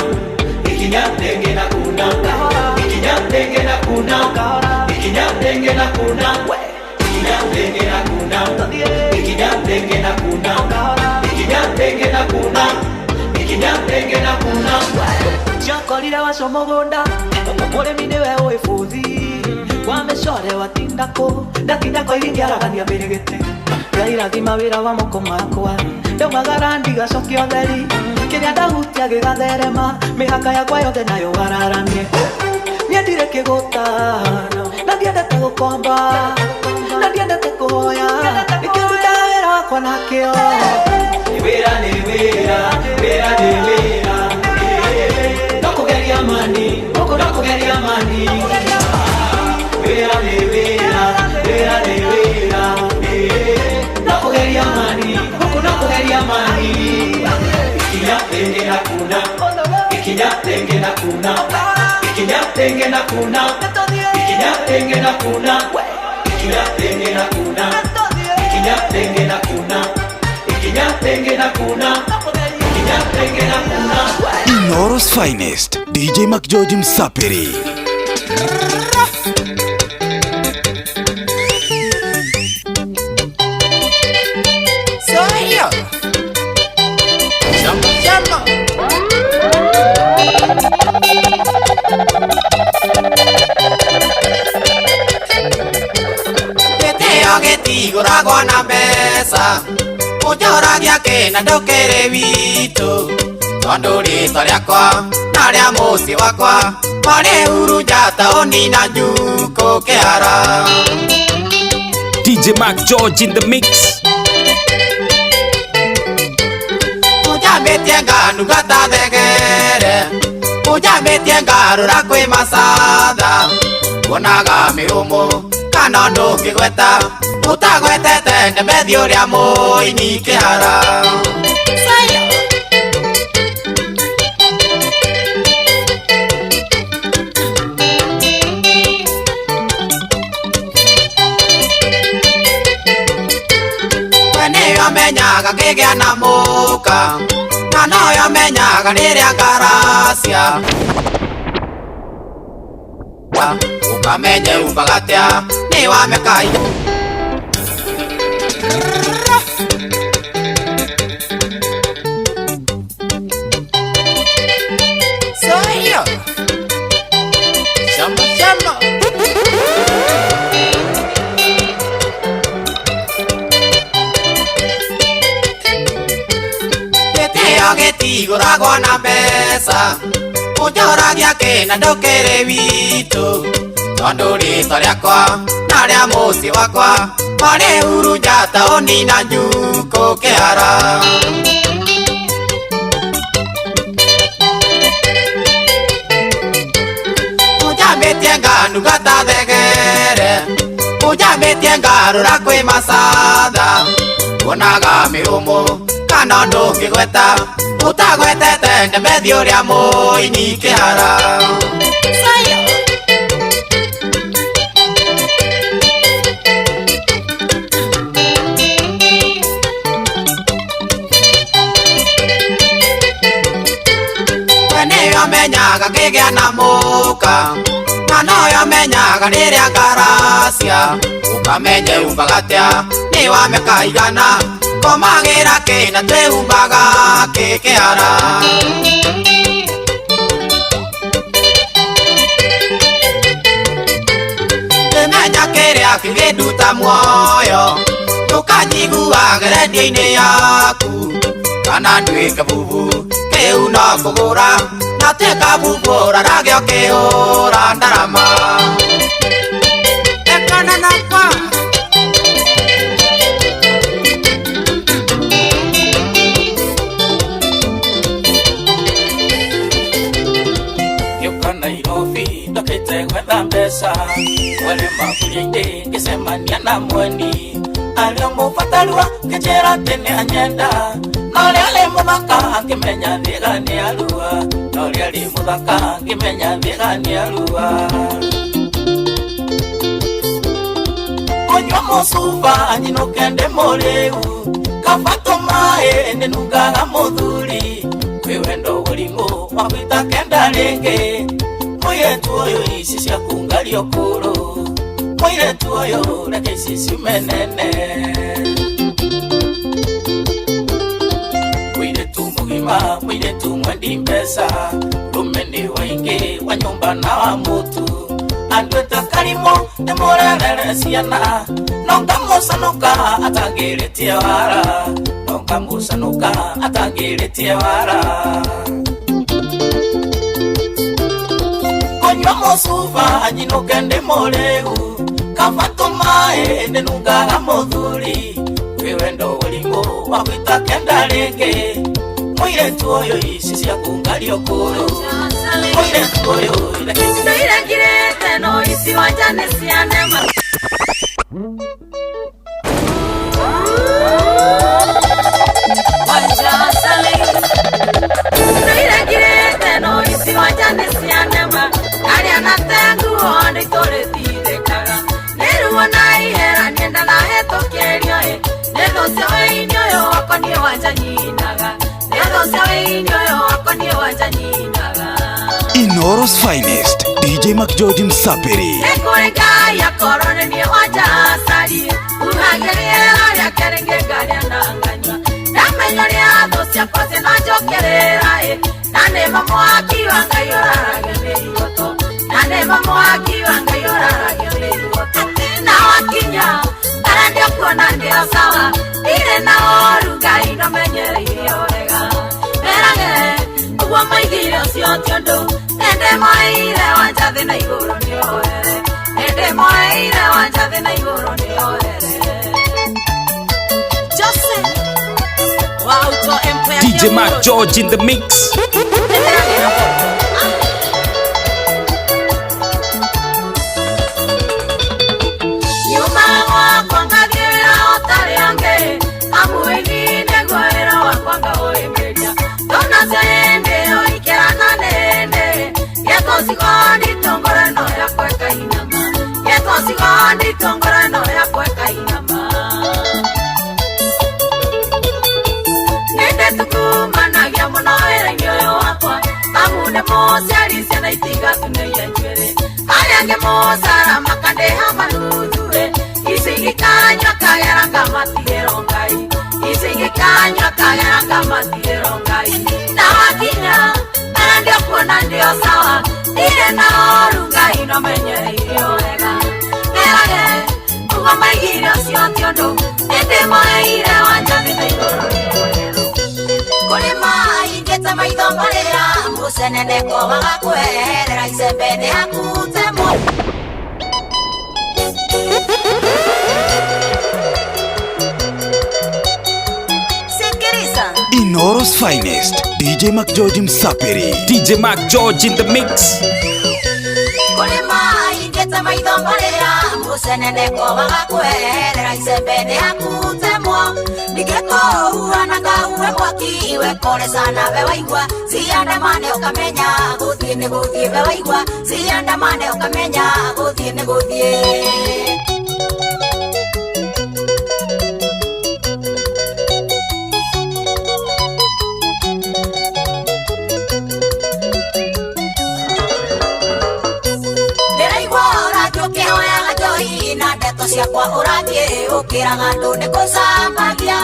ikinya ndenge na kuna ikinya ndenge na kuna ikinya ndenge na kuna ikinya ndenge na kuna ikinya ndenge na kuna ikinya ndenge na kuna ikinya ndenge na kuna Chakolira waco mũgũnda mũrĩmi nĩwe ũĩ bũthi wa mĩcore watindako ndakindako iringiaragania mĩrĩgĩte ngairathima wĩra wa moko makwa ndaumagara ndigacokia ũtheri kĩrĩa ndahutia gĩgatherema mĩhaka yakwa yothe nayo wararamie niendire kĩgũta na ndiendete gũkomba na ndiendete kũhoya nĩkĩo ndutaga wĩra wakwa na kĩo nĩ wĩra no kũgeria mani gũkũ no kũgeria mani wĩra nĩ wĩra no kũgeria mani gũkũ no kũgeria mani ikinya ndenge na kuna ikinya ndenge na kuna ikinya ndenge na kuna ikinya ndenge na kuna ikinya ndenge na kuna ikinya ndenge na kuna ikinya ndenge na kuna ikinya ndenge na kuna Inoros finest DJ McGeorge Msapiri Gĩtĩo gĩtigũragwo na mbeca Ujoragia kena ndokere witũ tondũ rĩtwa rĩakwa na rĩa mũciĩ wakwa marĩ huru njata ũnina njukũ kĩhara. DJ Mac George in the mix. Ujambĩtie nganugata thegere ujambĩtie ngarũra kwĩ macatha kuonaga mĩrũmũ kana ndũngĩgweta utagwetete ndemethi ũrĩa mũini kĩhara. Nĩyo menyaga ngĩgĩa na mũka na noyo menyaga rĩrĩa ngaracia ukamenye umbaga atĩa nĩ wameka Soyo Shamba shamba Gĩtigũragwo na mbeca ũnjoragia kĩna ndũkĩrĩ witũ tondũ rĩtwa rĩakwa na rĩa mũciĩ wakwa marĩ huru njata ũnina njukũ kĩhara. Ũnjambĩtie nganugata thegere ũnjambĩtie ngarũra kwĩ macatha kuonaga mĩrũmũ kana ndũngĩgweta utagwetete ndemethi ũrĩa mũini kĩhara. We nĩyo menyaga ngĩgĩa na mũka na noyo menyaga rĩrĩa ngaracia ukamenye umbaga atĩa nĩ wameka igana komagĩra kĩna twĩhumbaga kĩkĩhara. Ndĩmenya kĩrĩa kĩngĩnduta muoyo tũkanyiguaga redio-inĩ yaku kana nduĩke bubu kĩu no kũgũra na tuĩka bubu ũraragio kĩhũra ndarama. Ekana nakwa Nairobi ndokite gwetha mbeca wale mabũrĩ-inĩ ngĩcemania na mweni arĩa mũbatarua ngĩnjĩra atĩ nĩ anyenda na ũrĩa arĩ mũthaka ngĩmenya thĩga nĩ arua na ũrĩa arĩ mũthaka ngĩmenya thĩga nĩ arua. Kũnyua mũcuba nyinũke ndĩ mũrĩu kaba tũmaĩ nĩnungaga mũthuri kwĩ wendo ũrimũ wa gwĩta kenda rĩngĩ mũirĩtu ũyũ ici cia kungario kũrũ mũirĩtu ũyũ reke ici ciumenene mũirĩtu mũgima mũirĩtu mwendi mbeca rũmeni waingĩ wa nyũmba na wa mũtu andwĩte karimũ nĩ mũrerere ciana no ngamũcanũka atangĩrĩtie wara no ngamũcanũka atangĩrĩtie wara. Kũnyua mũcuba nyinũke ndĩ mũrĩu kaba tũmaĩ nĩnungaga mũthuri kwĩ wendo ũrimũ wa gwĩta kenda rĩngĩ mũirĩtu ũyũ ici cia kungario kũrũ mũirĩtu ũyũ irekirĩte no ici wanja nĩ cianema. Irekirĩte no ici wanja nĩ cianema arĩa na tenguo nĩ tũrĩtithĩkaga nĩruo na ihera nienda na hetũkĩrio nĩ thũcio wĩini ũyũ wakoniĩ wanja nyinaga nĩ thũcio wĩini ũyũ wakoniĩ wanja nyinaga. Inoro's finest DJ Mac George Msapiri ekũrĩ Ngai akorwo nĩ niĩ wanja acari uhagĩrĩra rĩa kerenge ngarĩa na nganyua ndamenyoria thũ ciakwa ciĩna njokerera na nĩ mamwaki wa Ngai ũraragio nĩ igoto na nĩ mamwaki wa Ngai ũraragio nĩ igoto na wakinya arandio kuona ndio sawa ndire na oru Ngai no menyereirie wega merage uguo maigire ucio ti undu ende moire wanjathi na iguru ni oere ende moire wanjathi na iguru ni oere Joseph Wauto Empire DJ Mac George in the mix. Mosara makande hamanudue Isingi kanywa kayaranga matihero Ngai Isingi kanywa kayaranga matihero Ngai Na wakinya ndio kuona ndio sawa Nire na oru Ngai no menyereirie wega Merage ugo maigire ucio ti undu Ende moire wanjathi na iguru Kuri mai ngete maitho maria Musenene kwa wagakwerera Icembe ni hakutemo Inoro's finest, DJ Mac George Msapiri. DJ Mac George in the mix. Kulima ingete maitho maria musenene ko bagakwera Icembe ni hakutemwo Nigeko huanaga uwe mwaki iwe kore sana bewaigwa Siandamane ukamenya guthie ni guthie bewaigwa Siandamane ukamenya guthie ni guthie Siapa urathie ukiraga andu ni gucambagia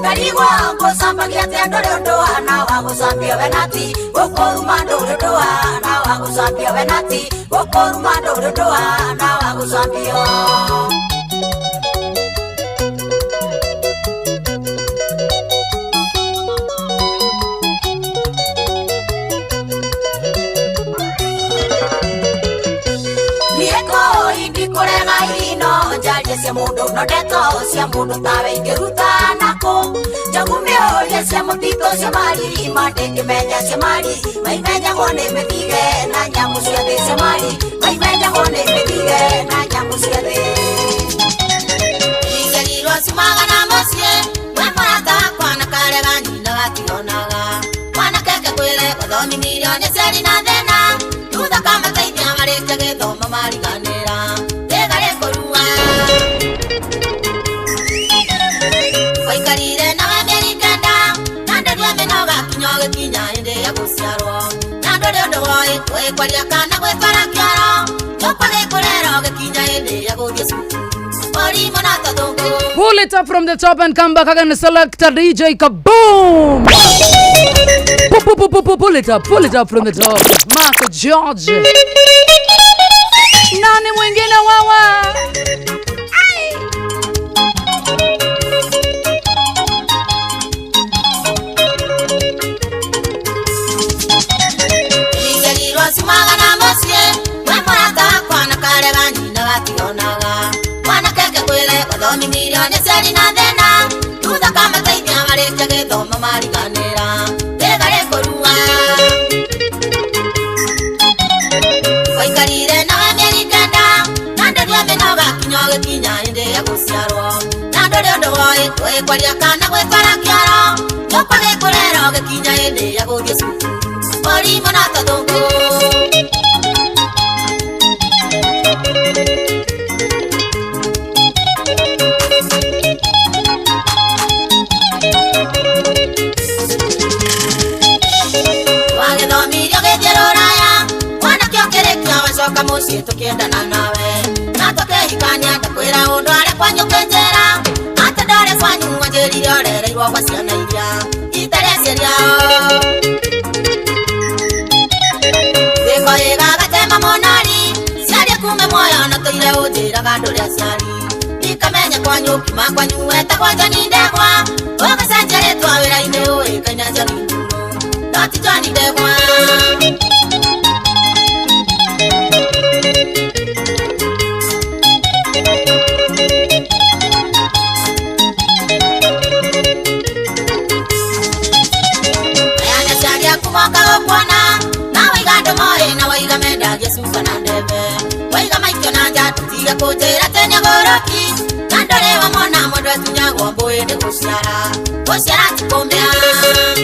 ngarigwa gucambagia ti andu ri undu wana wa gucambia wenati gukuruma andu ri undu wana wa gucambia wenati gukuruma andu ri undu wana wa gucambia Cia mundu no ndeto cia mundu tawe ingiruta nako njagumio cia mutito cia mari mandengimenya cia mari maimenyagwo ni mithige na nyamu ciothe cia mari maimenyagwo ni mithige na nyamu ciothe igerirwo cimagana mucie we murata wakwa na karega nyina gationaga mwana keke kwire guthomi milioni ciari na thina thutha kamateithia marikia githomo mariganira tigari kurua Waikarire na wemeri kenda Nande dwe menoga kinyoge kinya ende ya guciarwo Nando leo ndowoi kwe kwaria kana kwe twara kiaro Nyopage kurero ge kinya ende ya guthie suku Ori mona tadongo Pull it up from the top and come back again. Select a DJ Kaboom. Pull it up from the top. Mac George. Nani mwingine wawa? Simagana mosie Wemorata kwa na karega nyina gationaga Mwana keke kwire guthomi milioni ciari na thina Thutha kamateithia marikia githomo mariganira Tigari kurua Waikarire na wemeri kenda Nande dwe menoga kinyoge kinya ende ya guciarwo Nando leo ndowoi kwe kwaria kana gwe twara kiaro Nyopage kurero ge kinya ende ya guthie suku Ori mona tadongo Musie tukiendana nawe na tukehikania ndakwira undu aria kwanyu kenjera ata ndare kwanyu wanjirire orereirwo kwa ciana iria itare ciariao wiko igagatema monari ciaria kume moyo na tuire unjiraga nduria ciari ikame Kenya kwanyu kima kwanyu eta kwanja ni ndegwa Ogasanjere twawira ine oe kanyaza ni nduru Doti Johnny ndegwa Ayanya sharia kumoka okwana Na waigando moe na waiga menda Yesufa na ndebe Waiga maikyo na njatu tiga kujera tenya goroki Kandorewa mona mwendwe tunyago mboe ni kusiara Kusiara tikombea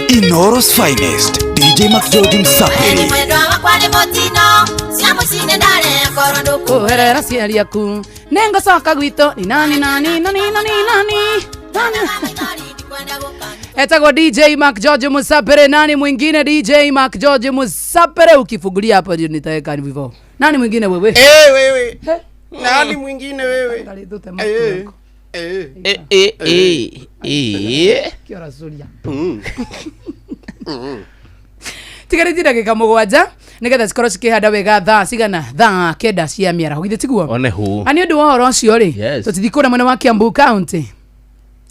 Inoros Finest, DJ McGeorge Msapiri. Eni mwendwa wakwale motino Siamu sine ndare koronduku Kuherera siari yaku Nengo soka gwito ni nani Etagwa DJ McGeorge Msapiri. Nani mwingine DJ McGeorge Msapiri? Ukifungulia hapo ndio nitaweka ni hivyo. Nani mwingine wewe? Wewe. Nani mwingine wewe? Kiora Zulia. Tigariti ndagika mugwanja nigetha cikorwo cikihanda wega thaa cigana thaa kenda cia miaraho githĩ tiguo one hu ani ũndũ wa ũhoro ũcio rĩ tũtithikũra mwena wa Kiambu County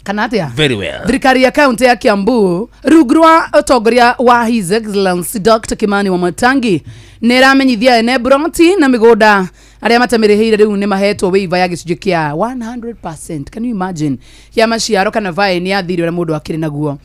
kana atĩa very well thirikari ya county ya Kiambu rungu rwa ũtongoria wa His Excellency Dr. Kimani Wamatangi nĩ ĩramenyithia ene Broti na mĩgũnda arĩa matamĩrĩhĩire rĩu nĩ mahetwo waiver ya gĩcunjĩ kĩa 100%. Can you imagine ya maciaro kana vaini ya thirĩ ũrĩa mũndũ akĩrĩ naguo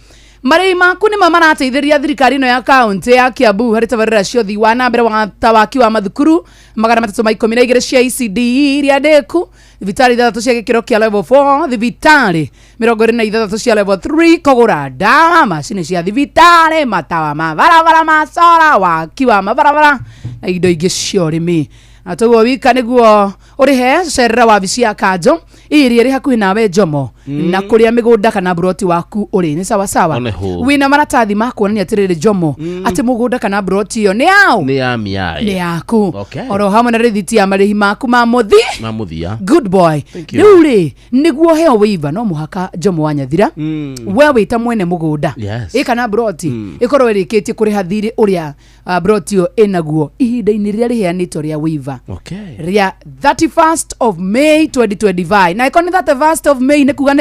marei maku nĩ marateithĩria thirikari ino ya county ya Kiambu harĩ tabarĩra cia ũthii wa na mbere wa tawaki wa mathukuru 312 cia ECD iria ndĩku thibitari 3 cia gĩkĩro kĩa level 4 thibitari 23 cia level 3 kũgũra ndawa macini cia thibitari matawa ma barabara ma sola waki wa mabarabara na indo ingĩ cia ũrĩmi Atogo wika niguo urihe cerera wabici ya kanjo iri iri hakuhi nawe Jomo na kuria migunda kana broti waku uri ni sawa sawa wina maratathi makuonania atiriri Jomo ati mugunda kana broti yo ni yao ni ya miae ni yaku oro hamwe na rithiti ya marihi maku mamuthia good boy ruri niguo heo waiver no muhaka Jomo wa Nyathira we wita mwene mugunda kana broti ikorwo irikitie kuriha thiri uria broti yo enaguo ihinda-ini riria riheanitwo ria waiver ria 31st of May 2025 na ikoni 31st of May nikuga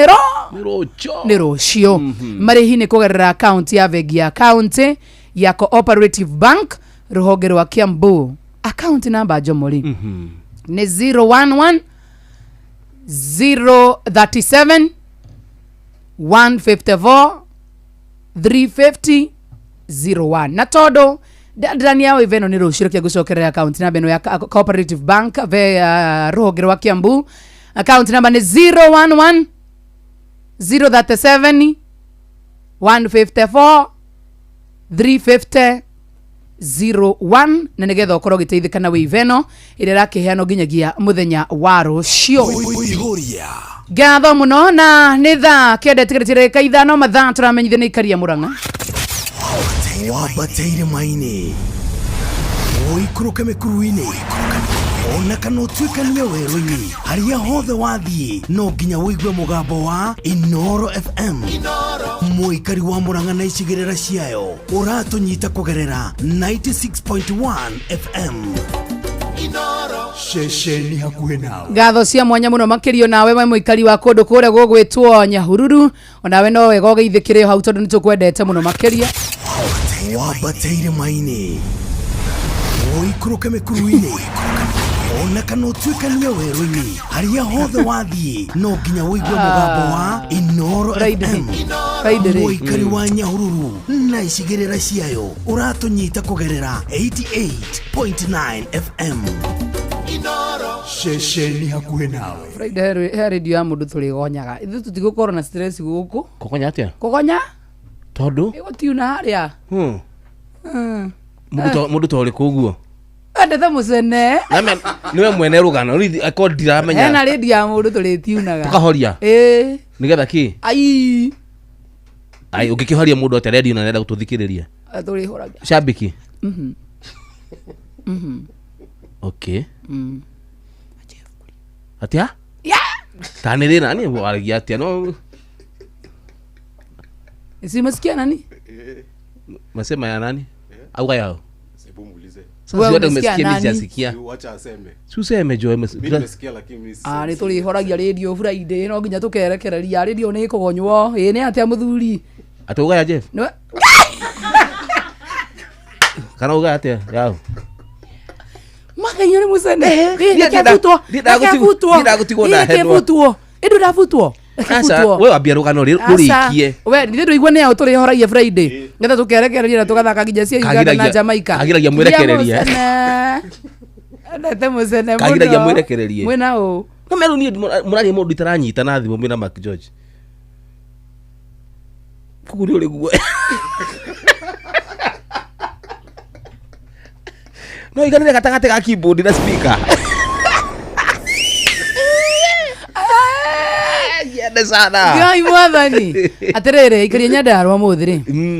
ni rocio marihi ni kugerera account ya bengi ya county ya Cooperative Bank ruhonge rwa Kiambu account number Jomoli ni 011 037 154 350 01 na todo ndani yao iveno ni rushiro kia gucokerera account number no ya Cooperative Bank ve ruhonge rwa Kiambu account number ni 011 037 154 350 01 na nigetha ukorwo giteithikana wi iveno ire rakiheano nginyagia muthenya wa rucio gatho muno na ni thaa kende tigiritire kaithano mathaa turamenyithia ni ikaria Murang'a wabateire maini oikuruke mikuruini ona kana utuikania werũ-inĩ harĩa hothe wathiĩ no nginya wĩigue mũgambo wa Inoro FM mũikari wa Murang'a na icigĩrĩra ciayo ũratũnyita kũgerera 96.1 FM Shesheni hakuhĩ nawe gatho cia mwanya muno makirio nawe we mũikari wa kũndũ kũrĩa gũgwĩtwo Nyahururu onawe no wega ũgeithĩkĩre hau tondũ nĩtũkwendete muno makiria wabateire maini oikuruke mikuruini ona kana utuikania werũ-inĩ harĩa hothe wathiĩ no nginya wĩigue mũgambo wa Inoro FM mũikari wa Nyahururu na icigĩrĩra ciayo ũratũnyita kũgerera 88.9 FM Shesheni hakuhĩ nawe Friday he radio ya mũndũ tũrĩgonyaga ithu tũtigũkorwo na stress gũkũ kugonya atia kugonya tondu igutiuna haria mundu tole kuguo ndetha mucene niwe mwene rugano akor ndiramenya hena radio ya mundu turitiunaga tukahoria nigetha ki ai ukikihoria mundu ate radio na nenda gututhikiriria turihoraga shabiki okay atia tanire nani waragia atia no isi masikia nani masema ya nani au yao sebu muulize Wewe umesikia mimi sijasikia. Wacha aseme. Suseme jo mimi nimesikia lakini mimi. Ni tuli horagia radio Friday no nginya tukerekereria radio ni ikugonywo ni atia muthuri. Atuga ya Jeff. Kana uga atia yao. Makanyo ni musene. Ndakavutwo na headwa. Edu ndavutwo. Sasa wewe ambia rugano rurikie. We ndiro igwa ne tuli horagia Friday. Ngetha tukerekereria na tugathaka nginya cia Uganda na Jamaica. Agiragia mwerekereria. Ndete musene muno. Agiragia mwerekereria. Mwena u. Kamero ni murari mundu itaranyita na thimu mwina Mark George. Kuguri uri guo. No iganire gatagate ga keyboard na speaker. Yende sana. Ngai mwathani. Aterere ikaria Nyandarua muthiri.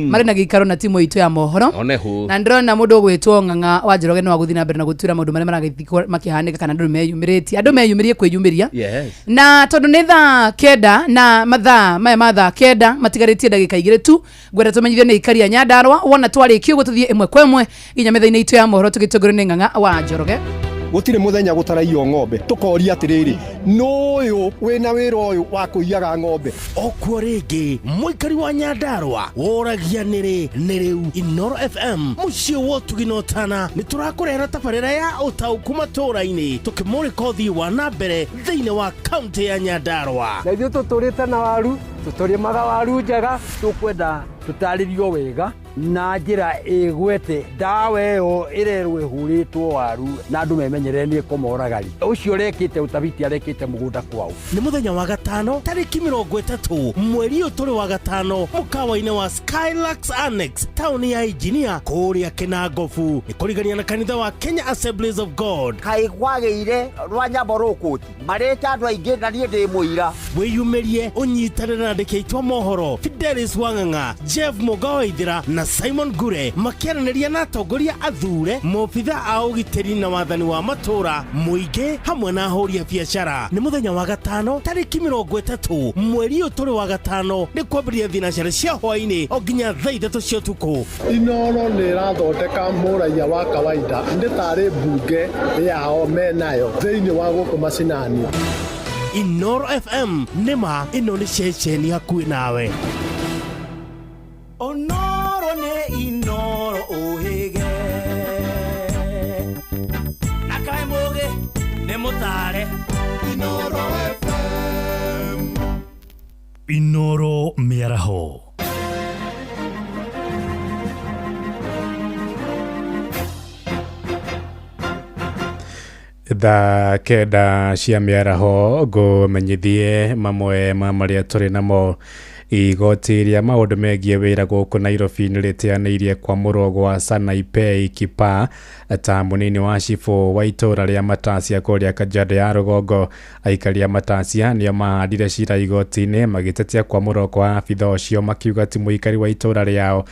Mari na gikaro na timu itu ya mohoro. Onehu. Na ndrona mundu gwitwo Ng'ang'a wa Njoroge no aguthina mbere na gutura maundu mari maragithiko makihanika kana ndu meyumiriti. Andu meyumirie kwiyumiria. Yes. Na tondu ni thaa kenda na mathaa kenda matigaritie ndagika igire tu gwera tumenyithie ni ikaria Nyandarua wona twarikio gututhie imwe kwa imwe inya methaini itu ya mohoro tugitogoro ni Ng'ang'a wa Njoroge. Gutire muthenya gutaraio ng'ombe tukoria atiriri nuyu wina wira uyu wa kuiyaga ng'ombe okwo ringi muikari wa Nyandarua woragia niri niriu Inoro FM mucio wotuginotana ni turakurehera tabarira ya utauku matura-ini tukimurika uthii wa nambere thiini wa kaunti ya Nyandarua na ithuĩ tũtũrĩte na waru tũtũrĩmaga waru njega tũkwenda tũtarĩrio wega na njĩra ĩgwete ndawa ĩyo ĩrerwo ĩhũrĩtwo waru na andũ memenyerere nĩ kũmoragari ũcio ũrekĩte ũtabiti arekĩte mũgũnda kwao nĩ mũthenya wa gatano tarĩki 30 mweri ũyũ tũrĩ wa gatano mũkawa-inĩ wa Skylax Annex taũni ya Engineer kũrĩa Kĩnangobu nĩ kũrigania na kanitha wa Kenya Assemblies of God kaĩ kwagĩire rwa nyambo rũkũti marĩta andũ aingĩ na niĩ ndĩ mũira wĩyumĩrie ũnyitanĩre na andĩki aitũ a mohoro Fidelis Wang'ang'a Jeff Mugawaithira na Simon Gure makiaranĩria na atongoria athure mobitha a ũgitĩri na wathani wa matũra mũingĩ hamwe na ahũri a biacara nĩ mũthenya wa gatano tarĩki 30 mweri ũyũ tũrĩ wa gatano nĩ kwambĩrĩria thinacara cia hwaĩ-inĩ o nginya thaa 3 cia ũtukũ Inoro nĩ ĩrathondeka mũraia wa kawaida ndĩ tarĩ mbunge yao menayo thĩinĩ wa gũkũ macinani Inoro FM nĩma ĩno nĩ ceceni hakuhĩ nawe Onoro ne inoro ohege Nakai moge ne motare Inoro FM Inoro miaraho Thaa kenda cia mĩaraho ngũmenyithie mamwe ma marĩa tũrĩ namo igoti rĩa maũndũ megiĩ wĩra gũkũ Nairobi nĩ rĩteanĩirie kwamũrwo gwa Sanaipei Kipa ta mũnini wa cibũ wa itũra rĩa Matasia kũrĩa Kajiado ya rũgongo. Aikari a Matasia nĩo mahandire cira igoti-inĩ magĩtetia kwamũrwo kwa abitha ũcio makiuga ti mũikari wa itũra rĩao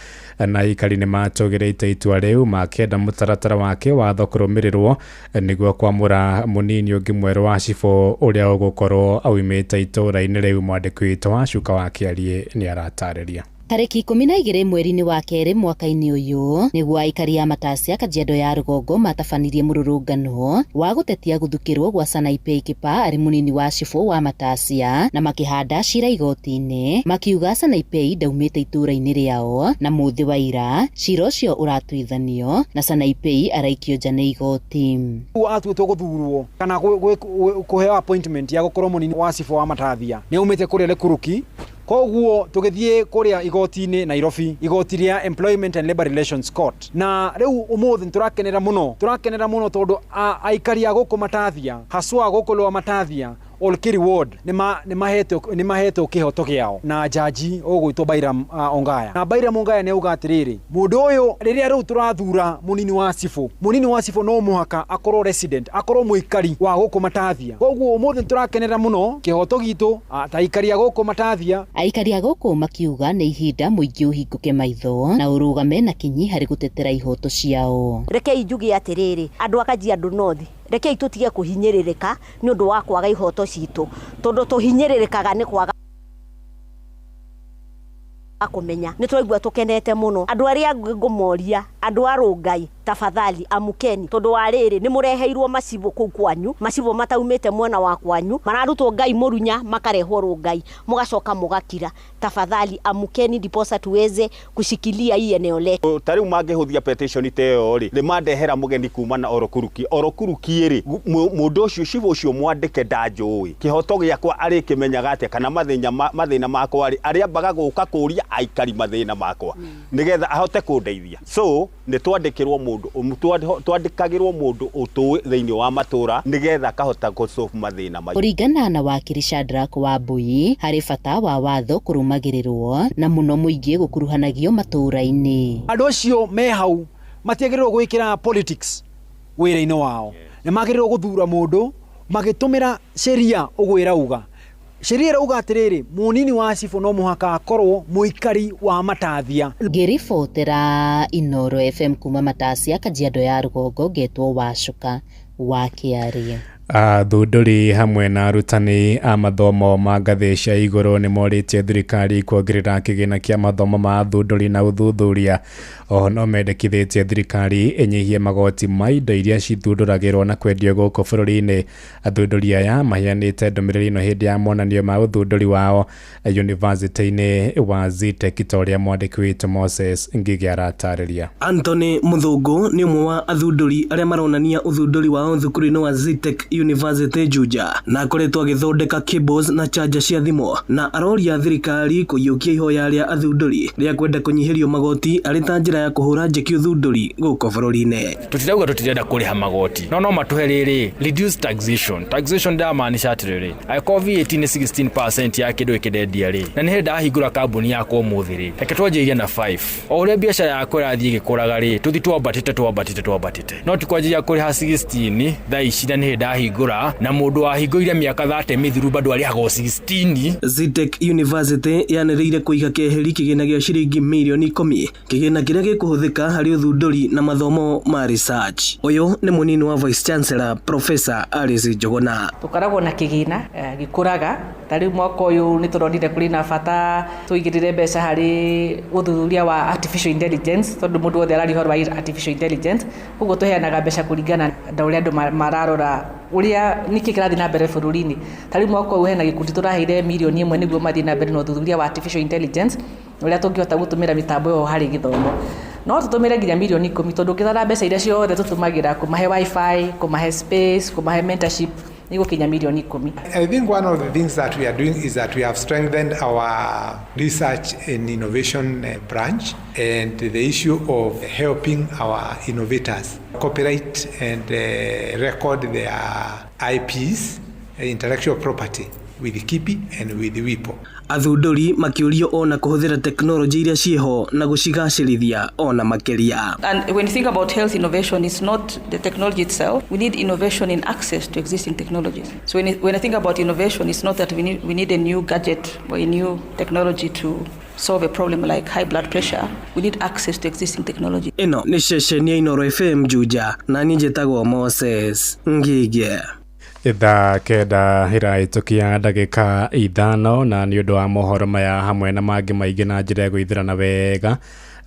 na aikari nĩ matũgĩrĩte itua rĩu makĩenda mũtaratara wake watho kũrũmĩrĩrwo nĩguo kwamũra mũnini ũngĩ mwerũ wa cibũ ũrĩa ũgũkorwo aumĩte itũra-inĩ rĩu. Mwandĩki witũ wa Cuka wa Kĩarie nĩ aratarĩria. Tariki 12 mweri-inĩ wa kerĩ mwaka-inĩ ũyũ nĩguo aikari a Matasia Kajiado ya rũgongo matabanirie mũrũrũngano wa gũtetia gũthukĩrwo gwa Sanaipei Kipa arĩ mũnini wa cibũ wa Matasia na makĩhanda cira igoti-inĩ makiuga Sanaipei ndaumĩte itũra-inĩ rĩao na mũthĩ wa ira cira ũcio ũratuithanio na Sanaipei araikio nja nĩ igoti. Atuĩtwo gũthurwo kana kũheo appointment ya gũkorwo mũnini wa cibũ wa Matasia nĩ aumĩte kũrĩa Lekuruki. Koguo tugithie kuria igoti-inĩ Nairobi, igoti rĩa Employment and Labor Relations Court. Na rĩu ũmũthĩ tũrakenera mũno tondũ aikari a gũkũ Matasia, haswa gũkũ Lower Matasia, Olkiri Ward nĩ mahetwo kĩhoto gĩao na jaji ũgwĩtwo Bairam Ongaya. Na Bairam Ongaya nĩ auga atĩrĩrĩ, mũndũ ũyũ rĩrĩa rĩu tũrathura mũnini wa cibũ no mũhaka akorwo resident, akorwo mũikari wa gũkũ Matasia. Koguo ũmũthĩ tũrakenera mũno kĩhoto gitũ ta aikari a gũkũ Matasia. Aikari a gũkũ makiuga nĩ ihinda mũingĩ ũhingũke maitho na ũrũgame na kinyi harĩ gũtetera ihoto ciao. Rekei njuge atĩrĩrĩ, andũ a Kajiado North, rekei tutige kuhinyĩrĩrĩka nĩ ũndũ wa kwaga ihoto citũ, tondũ tuhinyĩrĩrĩkaga nĩ kwaga kumenya. Nĩ twaigua tukenete mũno andũ arĩa ngũmoria, andũ a Rongai tafadhali amukeni tondu wa riri ni mureheirwo macibo kuu kwanyu, macibo mataumite mwena wa kwanyu, mararutwo Ngai murunya makarehwo Rongai, mugacoka mugakira. Tafadhali amukeni ndiposa tuweze kushikilia hii eneo letu. Tariu mangihuthia petition teo ri mandehera mugeni kuma na orokuruki ri mundu ucio cibo ucio mwandike ndanjui kihoto giakwa ari kimenyaga atia kana mathina makwa ari aria mbaga guka kuria aikari mathina makwa nigetha ahote kundeithia. So ni twandikirwo mundu twandikagirwo mundu utui thiini wa matura nigetha kahota gusolve mathina mai. Kuringana na wakiri Shadrack Wambui, hari bata wa watho kurumagirirwo na muno muingi gukuruhanagio matura-ini. Andu acio me hau matiagirwo gwikira politics wira-ini wao, ni magirwo guthura mundu magitumira sheria ugwira uga. Sheria rauga atiriri munini wa cibo no muhaka akorwo muikari wa Matathia. Ngiribotera Inoro FM kuma Matasia, Kajiado ya Rugongo, getwo Wacuka wa Kiaria. Athunduri hamwe na arutani a mathomo ma ngathĩ cia igũrũ nĩ morĩtie thirikari kuongerera kĩgĩna kĩa mathomo ma athunduri na ũthuthuria. Oho no mendekithĩtie thirikari ĩnyihie magoti ma indo iria cithundũragĩrwo na kwendio gũkũ bũrũri-inĩ. Athunduri aya maheanĩte ndũmĩrĩri ĩno hĩndĩ ya monanio ma ũthunduri wao yunivasĩtĩ-inĩ wa ZTEC, ta ũrĩa mwandĩki witũ Moses Ngigi aratarĩria. Anthony Muthungu nĩ ũmwe wa athunduri arĩa maronania ũthunduri wao thukuru-inĩ wa ZTEC University Juja, na akoretwo agĩthondeka cables na charger cia thimũ, na aroria thirikari kũiyũkia ihoya rĩa athunduri rĩa kwenda kũnyihĩrio magoti arĩ ta njĩra ya kũhũra njeki ũthunduri gũkũ bũrũri-inĩ. Tutirauga tutirenda kũrĩha magoti, no matũhe rĩrĩ reduce taxation ndamaanisha atĩrĩrĩ angĩkorwo VAT nĩ 16% ya kĩndũ kĩndendia rĩ, na nĩ ndahingũra kambuni yakwa ũmũthĩ rĩ, reke twanjĩrie na 5. O ũrĩa biacara yakwa ĩrathiĩ ĩgĩkũraga rĩ, tũthi twambatĩte no tikwanjĩria kũrĩha 16 thaa ici na nĩ ndahingũra na mũndũ wahingũire mĩaka 30 mĩthiru bado arĩhagwo 16. ZTEC University yanĩrĩire kũiga keheri kĩgĩna gĩa ciringi mirioni 10, kĩgĩna kĩrĩa gĩkũhũthĩka harĩ ũthundũri na mathomo ma research. Ũyũ nĩ mũnini wa Vice Chancellor Professor Alice Njuguna. Tũkoragwo na kĩgĩna gĩkũraga, tarĩu mwaka ũyũ nĩ tũronire kũrĩ na bata tũigĩrĩre mbeca harĩ ũthuthuria wa artificial intelligence, tondũ mũndũ wothe ararĩ ũhoro wa artificial intelligence, koguo tũheanaga mbeca kũringana na ũrĩa andũ mararora uria niki kirathi na mbere bũrũri-inĩ. Tarĩu mwaka ũyũ hena gĩkundi tũraheire mirioni 1 nĩguo mathiĩ na mbere na ũthuthuria wa artificial intelligence ũrĩa tũngĩhota gũtũmĩra mĩtambo ĩyo harĩ gĩthomo. No tũtũmĩre nginya mirioni 10 tondũ ũngĩthara mbeca iria ciothe tũtũmagĩra kũmahe wifi, kũmahe space, kũmahe mentorship igukinya mirioni 10. I think one of the things that we are doing is that we have strengthened our research and innovation branch, and the issue of helping our innovators copyright and record their IPs, intellectual property, with KIPI and with WIPO. Athunduri makĩũrio ona kũhũthĩra teknolojĩ iria ciĩho na gũcigacĩrithia ona makĩria. And when you think about health innovation, it's not the technology itself. We need innovation in access to existing technologies. So when I think about innovation, it's not that we need a new gadget or a new technology to solve a problem like high blood pressure. We need access to existing technology. Ĩno nĩ ceceni ya Inoro FM Juja, na niĩ njĩtagwo Moses Ngigi. Ithaa kenda ĩrahĩtũkia ndagĩka 5 na nĩ ũndũ wa mohoro maya hamwe na mangĩ maingĩ na njĩra ya gũithĩrana wega,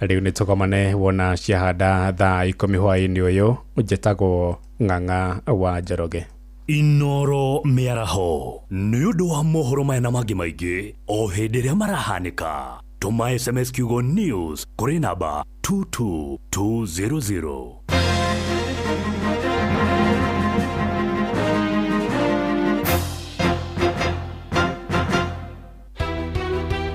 rĩu nĩ tũkomane wona ciahanda thaa 10 hwaĩ-inĩ ũyũ. Njĩtagwo Ng'ang'a wa Njoroge. Inoro mĩaraho nĩ ũndũ wa mohoro maya na mangĩ maingĩ o hĩndĩ ĩrĩa marahanĩka. Tũma SMS kiugo news kũrĩ namba 22200.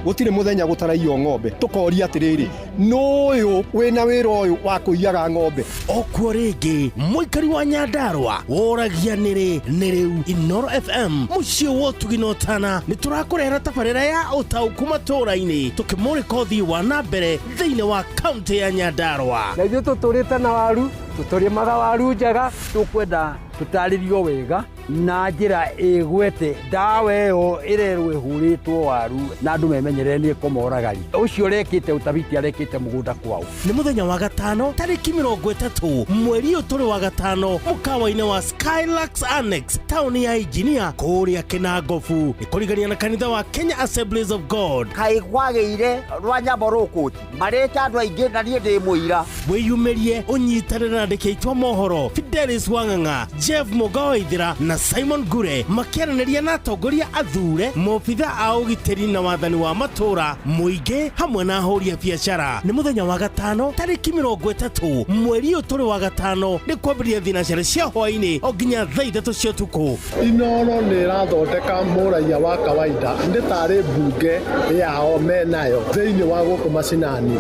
Gutire muthenya gutaraio ng'ombe tukoria atiriri nuyu wina wira uyu wa kuiyaga ng'ombe. Okwo rĩngĩ mũikari wa Nyandarua woragia nĩ rĩu Inoro FM mũciĩ wa ũtugi na ũtana nĩ tũrakũrehera tabarĩra ya ũtaũku matũũra-inĩ tũkĩmũrĩka ũthii wa na mbere thĩinĩ wa kaunti ya Nyandarua. Na ithuĩ tũtũrĩte na waru, tũtũrĩmaga waru njega, tũkwenda tũtarĩrio wega na njira igwete ndawa ĩyo ĩrerwo ĩhũrĩtwo waru na andũ memenyerere kũmoragari ũcio rekĩte utabiti arekĩte mũgũnda kwao. Nĩ mũthenya wa gatano tarĩki 30 mweri ũyũ tũrĩ wa gatano mũkawa-inĩ wa Skylax Annex taũni ya Engineer kũrĩa Kĩnangobu nĩ kũrigania na kanitha wa Kenya Assemblies of God. Kaĩ kwagĩire rwa nyambo rũkũti marĩta andũ aingĩ na niĩ ndĩ mũira. Wĩyumĩrie ũnyitanĩre na andĩki aitũ mohoro Fidelis Wang'ang'a, Jeff Mugawaithira na Simon Gure makĩaranĩria na atongoria athure, mobitha a ũgitĩri na wathani wa matũra, mũingĩ hamwe na ahũri a biacara. Nĩ mũthenya wa gatano tarĩki 30 mweri ũyũ tũrĩ wa gatano nĩ kwambĩrĩria thinacara cia hwaĩ-inĩ o nginya thaa 3 cia ũtukũ. Inoro nĩ ĩrathondeka mũraia wa kawaida nĩ tarĩ mbunge yao menayo thĩinĩ wa gũkũ macinani.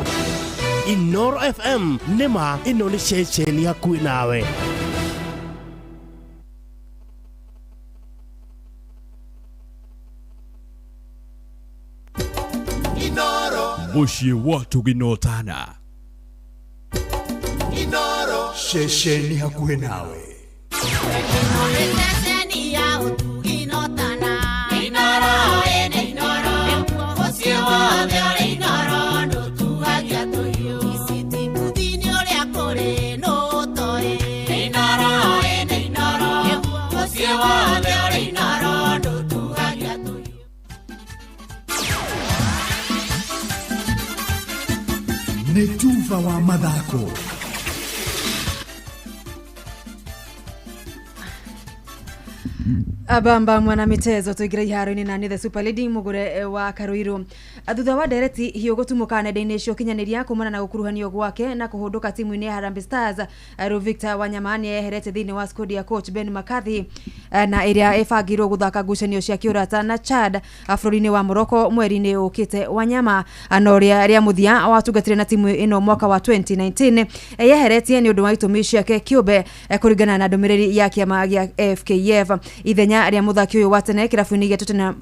Inoro FM nĩma ĩno nĩ ceceni hakuhĩ nawe. Muciĩ wa Tũginotana. Inoro ceceni hakuhĩ nawe. Nĩ Tuva wa mathako. Abamba mwana mitezo tuigira iharo-inĩ na the Super Lady Mugure wa Karuiru. Thutha wa ndereti hiyo gũtumũka nenda-inĩ cio kinyanĩria kumana na gũkuruhanio gwake na kũhũndũka timu-inĩ ya Harambee Stars, Victor Wanyama nĩ eherete thĩinĩ wa squad ya coach Ben McCarthy na ĩrĩa ĩbangirwo gũthaka ngucanio cia kĩũrata na Chad bũrũri-inĩ wa Morocco mweri-inĩ ũkĩte. Wanyama na ũrĩa rĩa mũthia watungatire na timu ĩno mwaka wa 2019 yeheretie nĩ ũndũ wa itũmi ciake kĩũmbe kũringana na ndũmĩrĩri ya kĩama gĩa FKF. Ithenya rĩa muthaki ũyũ wa tene kĩrabu-inĩ gĩa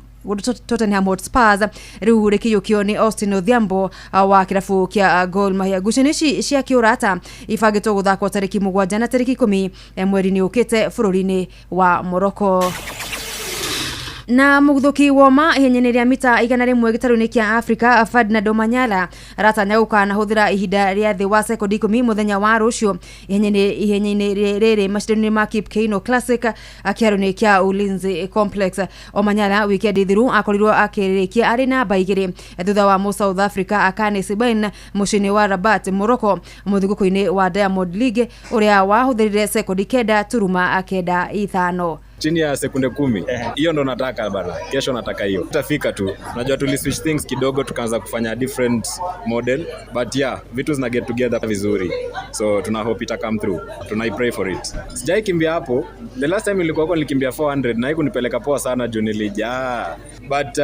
Tottenham Hotspur rĩu rĩkĩiyũkio nĩ Austin Odhiambo wa kĩrabu kĩa Gor Mahia. Ngucanio ici cia kĩũrata ibangĩtwo gũthakwo tarĩki 7 na tarĩki 10 mweri-inĩ ũkĩte bũrũri-inĩ wa Morocco. Na muguthuki woma ihenyenĩ rĩa mita 100 gĩtarũ-inĩ kĩa Africa Ferdinand Omanyala aratanya gũkana hũthĩra ihinda rĩa thĩ wa sekondi 10 mũthenya wa rũciũ ihenyenĩ rĩrĩ macindano-inĩ ma Kipkeino Classic kĩharo-inĩ kĩa Ulinzi Complex. Omanyala wikendi thiru akorirwo akĩrĩkia arĩ namba 2 thutha wa South Africa Akane Sibain mũciĩ-inĩ wa Rabat Morocco mũthugũko-inĩ wa Diamond League ũrĩa wahũthĩrire sekondi 9.95 chini ya sekunde 10. Hiyo ndo nataka bana. Kesho nataka hiyo. Tutafika tu. Unajua tuli switch things kidogo tukaanza kufanya different model, but yeah, vitu zina get together vizuri. So tuna hope ita come through. Tuna pray for it. Sijai kimbia hapo. The last time nilikuwa kwa nilikimbia 400 na haiku nipeleka poa sana juu nilijaa. But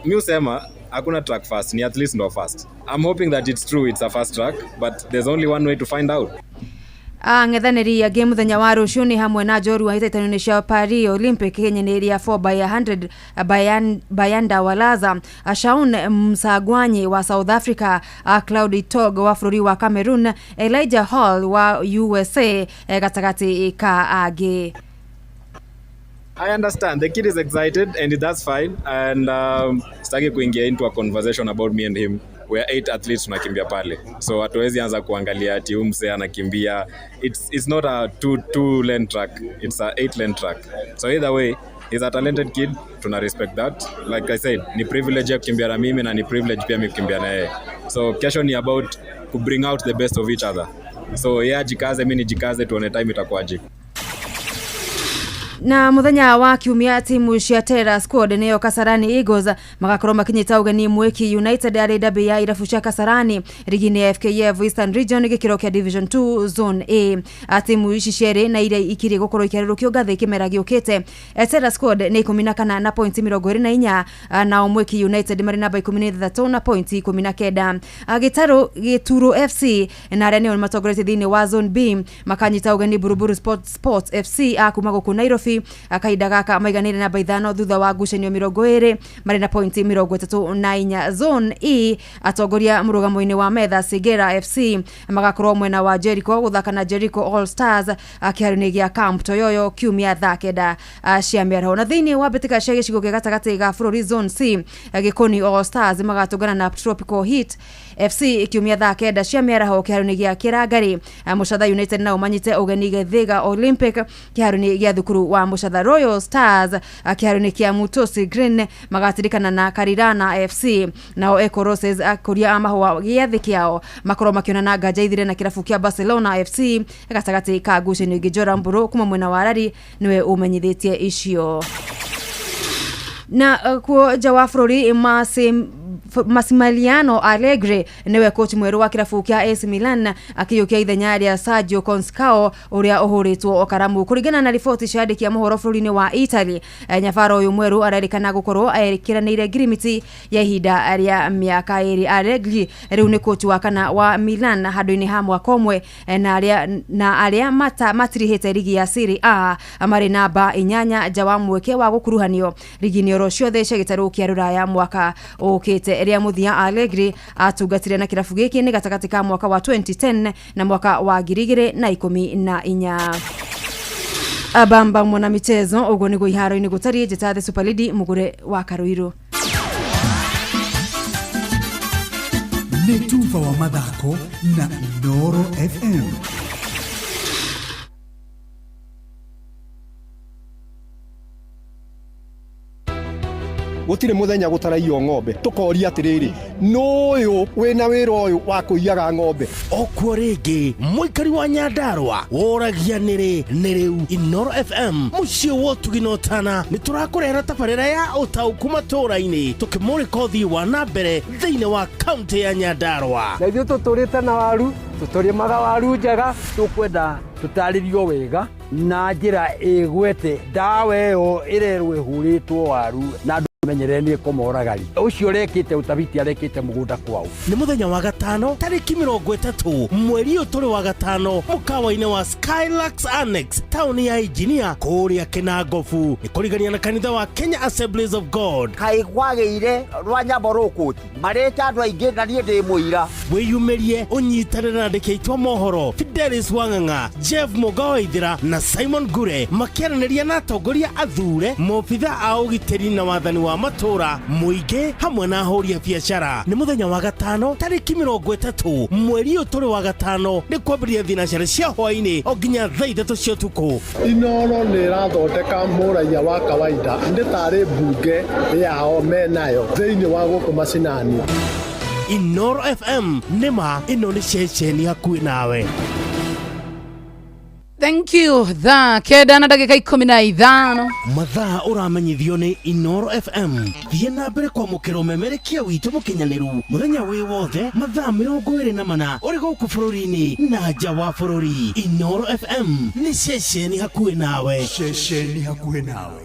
mimi usema hakuna track fast, ni at least no fast. I'm hoping that it's true, it's a fast track, but there's only one way to find out. Ng'ethanĩri ya game mũthenya wa rũciũ nĩ hamwe na Joru wa itaitano-inĩ cia Paris Olympic ihenyenĩ rĩa 4x100 Bayanda Walaza, Shaun Msagwanyi wa South Africa, Claude Tog wa bũrũri wa Cameroon, Elijah Hall wa USA gatagatĩ ka angĩ. I understand the kid is excited and that's fine, and sitaki kuingia into a conversation about me and him. We are 8 athletes tunakimbia pale, so hatuwezi anza kuangalia ati huyu msee anakimbia. It's not a 2 lane track, it's a 8 lane track. So either way, he's a talented kid, tuna respect that. Like I said, ni privilege ya kukimbia na mimi na ni privilege pia mimi kukimbia na yeye. So kesho ni about to bring out the best of each other. So yeye jikaze, mimi nijikaze, tuone time itakuwaje. Na muthenya wa kiumia timu cia Terra Squad nĩyo Kasarani Eagles magakorwo makinyita ũgeni Mweki United arĩ dabi ya irabu cia Kasarani rigi-inĩ ya FKF Eastern Region gĩkĩro kĩa Division 2 Zone A. Timu ici cierĩ na iria ikiri gũkorwo ikerũrũkio ngathĩ kĩmera gĩũkĩte. Terra Squad nĩ 14 na point 24 na Mweki United marĩ namba 13 na point 19. Gĩturo FC na arĩa nĩo matongoretie thĩinĩ wa Zone B makanyita ũgeni Buruburu Sports FC kuma gũkũ Nairobi FC akaida gaka maiganire namba 5 thutha wa ngucanio 20 marĩ na pointi 34. Zone E atongoria mũrũgamo-inĩ wa metha Segera FC magakorwo mwena wa Jericho guthaka na Jericho All Stars kĩharo-inĩ gĩa Camp Toyoyo kiumia thakenda cia mĩaraho. Na thĩinĩ wa mbĩtĩka cia gĩcigo gĩa gatagatĩ ga bũrũri Zone C Gĩkoni All Stars magatũngana na Tropical Heat FC kiumia thakenda cia mĩaraho kĩharo-inĩ gĩa Kĩrangari. Mũchatha United nao manyite ũgeni Gĩthĩga Olympic kĩharo-inĩ gĩa thukuru wa Mũchatha. Royal Stars kĩharo-inĩ kĩa Mutosi Green magatirikana na Karirana FC. Nao Eco Roses kuria amahwa gĩathĩ kĩao makorwo makĩonana nganja ithire na kĩrabu kĩa Barcelona FC gatagatĩ ka ngucanio ingĩ. Joram Mburu kuma mwena wa Rari niwe umenyithĩtie icio. Na kwa nja wa bũrũri Massimiliano Allegri niwe coach mweru wa kirabu kia AC Milan akiyukia ithenya rĩa Sergio Conceição uria uhuritwo okaramu. Kuringana na riboti cia andĩki a mohoro bũrũri-inĩ wa Italy, nyabaro uyu mweru arerikana gukorwo ekiranĩire ngirimiti ya ihinda rĩa mĩaka 2. Allegri riu ni coach wa kana wa Milan handũ-inĩ ha mwaka ũmwe na aria matirihĩte ligi ya Serie A marĩ namba 8 nja wa mweke wa gukuruhanio ligi-inĩ oro ciothe cia gĩtarũ kĩa Rũraya mwaka ũkĩte. Eria muthia Allegri atungatire na kirabu gĩkĩ nĩ gatagatĩ ka mwaka wa 2010 na mwaka wa 2014. Abamba mwana michezo ugo ni iharo-inĩ gũtariĩ njĩta the Super League mugure wa Karuiru. Nĩ tuva wa mathako na Inooro FM. Gutire muthenya gutaraio ng'ombe tukoria atiriri nuyu wina wira uyu wa kuiyaga ng'ombe okwo ringi muikari wa Nyandarua woragia niri riu Inooro FM muciĩ wa tuginotana ni turakurehera tabarĩra ya utauku matũra-inĩ tukimurika uthii wa na mbere thĩinĩ wa kaunti ya Nyandarua. Na ithuĩ tũtũrĩte na waru tũtũrĩmaga waru njega tukwenda tutarĩrio wega na njĩra ĩgwete ndawa ĩyo ĩrerwo ĩhũrĩtwo waru na menyereni komoragari ucio rekite utabiti arekite mugunda kwao. Ni muthenya wa gatano tariki 30 mweri uturi wa gatano mukawa-inĩ wa Skylux Annex town ya Engineer kuria Kinangofu ni kurigania na kanitha wa Kenya Assemblies of God. Kai kwageire rwa Nyamborokoti mareta andu aingi na nie ndi muira wiyumerie unyitanire na ndikitwa mohoro Fidelis Wang'ang'a, Jeff Mugawaithira na Simon Gure makiaraniria na atongoria athure mobitha a ugitiri na wathani wa matura muingi hamwe na ahuri a biacara. Ni muthenya wa gatano tariki 30 mweri uturi wa gatano ni kwambĩrĩria thinacara cia hwaĩ-inĩ o nginya thaa 3 cia ũtukũ. Inooro nĩ ĩrathondeka mũraia wa kawaida nĩ tarĩ mbunge yao menayo thĩinĩ wa gũkũ macinani. Inooro FM nĩma ĩno nĩ ceceni hakuhĩ nawe. Thank you. Tha kenda na ndagĩka 15 mathaa ũramenyithio nĩ Inooro FM. Thiĩ na mbere kwamũkĩra ũmemerekia witũ mũkinyanĩru mũthenya wĩ wothe mathaa 24 ũrĩ gũkũ bũrũri-inĩ na nja wa bũrũri. Inooro FM nĩ ceceni hakuhĩ nawe. Ceceni hakuhĩ nawe.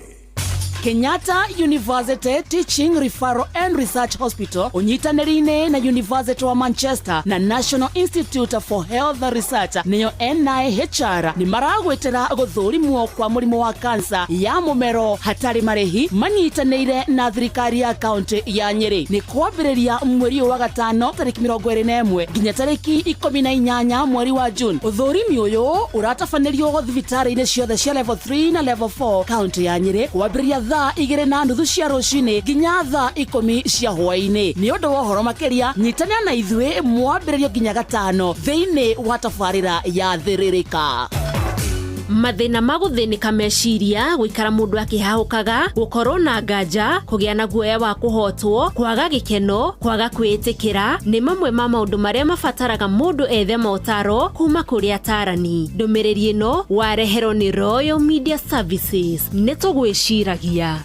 Kenyatta University Teaching Referral and Research Hospital unyitanĩri-inĩ na University wa Manchester na National Institute for Health Research niyo NIHR ni maragwetera gũthũrimwo kwa mũrimũ wa kansa ya mũmero hatarĩ marĩhi manyitanĩire na thirikari ya kaunti ya Nyeri. Ni kwambĩrĩria mweri wa gatano tariki 21 nginya tariki 18 mweri wa June. Ũthũrimi ũyũ ũratabanĩrio thibitarĩ-inĩ ciothe cia level 3 na level 4 kaunti ya Nyeri kwambĩrĩria thaa 2:30 cia rũcinĩ nginya thaa 10 cia hwaĩ-inĩ. Nĩ ũndũ wa ũhoro makĩria nyitanĩra na ithuĩ mwambĩrĩrio nginya gatano thĩinĩ wa tabarĩra ya thĩrĩrĩka. Mathĩna ma gũthĩnĩka meciria, gũikara mũndũ akĩhahũkaga, gũkorwo na nganja, kũgĩa na guoya wa kũhotwo, kwaga gĩkeno, kwaga kwĩĩtĩkĩra nĩ mamwe ma maũndũ marĩa mabataraga mũndũ ethe maũtaro kuma kũrĩ atarani. Ndũmĩrĩri ĩno wareherwo nĩ Royal Media Services. Nĩ tũgwĩciragia.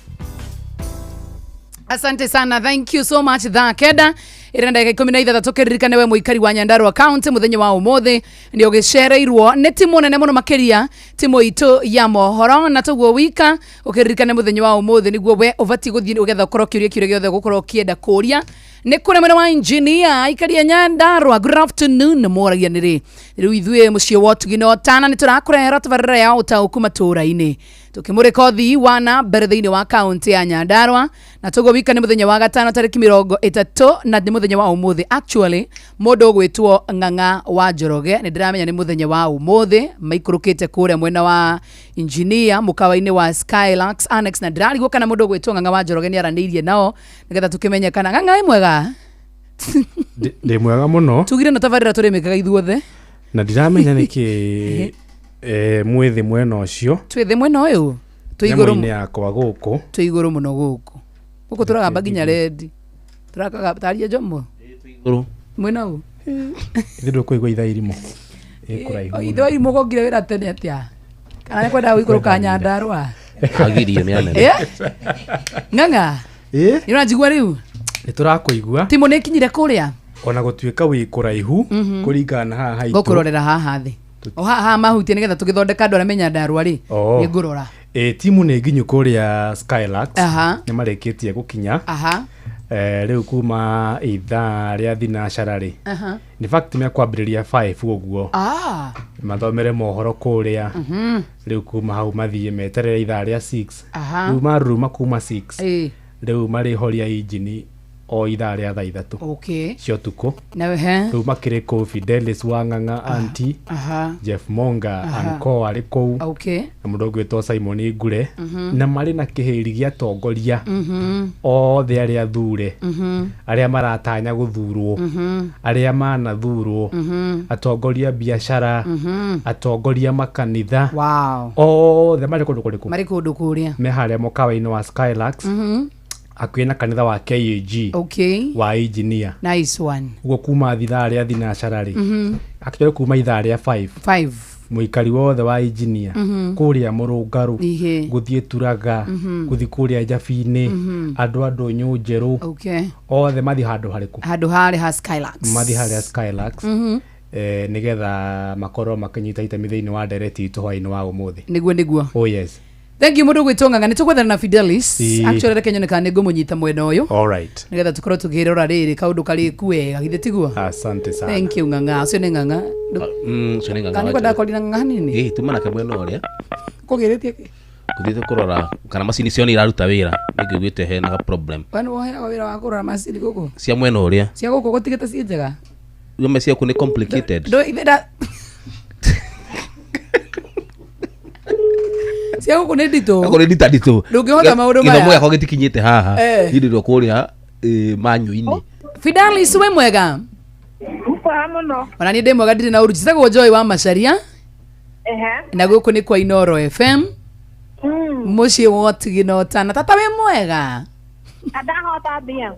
Asante sana, thank you so much Tha kenda ĩrĩ ndagĩka 13 kĩririkane we mũikari wa Nyandarua County mũthenya wa ũmũthĩ nĩ ũgĩcereirwo nĩ timu nene mũno makĩria timu itũ ya mohoro na toguo wika ũkĩririkane mũthenya wa ũmũthĩ nĩguo we ũbatiĩ gũthiĩ ũgetha ũkorwo kĩũria gĩothe gũkorwo kĩenda kũria nĩ kũrĩ mwena wa engineer ikaria Nyandarua. Good afternoon moragia nĩrĩ rĩu ithuĩ mũciĩ wa Tugino tana nĩ tũrakũrehera tabarĩra ya ũtaũku matũra-inĩ tukimurikothi wana mbere thiini wa kaunti ya Nyandarua na tugowika ni muthenya wa gatano tariki 30 na ni muthenya wa umuthi. Actually mundu gwitwo Ng'ang'a wa Njoroge ni ndiramenya ni muthenya wa umuthi maikurukite kuria mwena wa engineer mukawaini wa Skylax Annex na ndirarigwo kana mundu gwitwo Ng'ang'a wa Njoroge ni aranirie nao nigetha tukimenya kana Ng'ang'a mwega ndi mwega muno tugire na tabarira turimikaga ithuothe na ndiramenya niki mwithi mwena ucio twithi mwena uyu tuiguru ni yakwa guku tuiguru muno guku turagamba ginya red turakaga taria jomo tuiguru mwena uyu ithu kuigwa ithairimo ikuraihu ithairimo gogire wira tene atia kana kwenda guikuruka Nyandarua agirio ni anene Ng'ang'a nirajigwa riu niturakuigua timo nikinyire kuria ona gutuika wi kuraihu kuringana haha haitu gokurorera haha thi o haha mahuti nigetha tugithondeka andu aria Nyandarua ri ni ngurora timu ni nginyu kuria Skylax ni mareketie gukinya riu kuma ithaa ria thinacara ri in fact me kwambiriria 5 uguo mathomere mohoro kuria riu kuma hau mathie meterera ithaa ria 6 riu maruma kuma 6 riu mari horia engine o ithaa ria 3 cio tuko na we riu makire ko Fidelis wa Ng'ang'a anti Jeff Monga anko ari kou na mundu gwitwo Simon Ngure na mari na kihiri gia tongoria othe aria thure aria maratanya guthurwo aria manathurwo atongoria biashara atongoria makanitha othe mari kundu kuria me haria mukawa-ini wa Skylax akwina kanitha wa KAG wa engineer nice one ugo kuma thitha ria thinacara ri akitore kuma ithaa ria 5 muikari wothe wa engineer kuria murungaru guthie turaga guthi kuria Njabini andu nyunjeru othe mathi handu hari ha Skylax mathi hari Skylax nigetha makoro makanyita itemi thiini wa ndereti itu hwaini wa umuthi niguo oh yes. Thank you mundu gwitwo Ng'ang'a nitukwethana na Fidelis actually reke nyoneka ni ngumunyita mwena uyu alright nigetha tukorwo tukirora riri kaundu kari kuega githe tiguo asante sana thank you Ng'ang'a ucio ni Ng'ang'a ucio ni Ng'ang'a kana kwenda kolina Ng'ang'a nini tumana ka mwena uria kugiritie ki kuthite kurora kana macini cio ni iraruta wira ngigwite he na problem wani woheaga wira wa kurora macini guku cia mwena uria cia guku gutigite cie njega yome cia ku ni complicated do itheda cia guku ni ndito ako ni ndito ndungihota maundu maya githomo yako gitikinyite haha ndiriro kuria manyu-ini Fidelis we mwega upa muno ona ni ndimwega ndiri na uruti sagwo Joy wa Macharia na guku ni kwa Inoro FM muci wotigino na tata we mwega adahota bia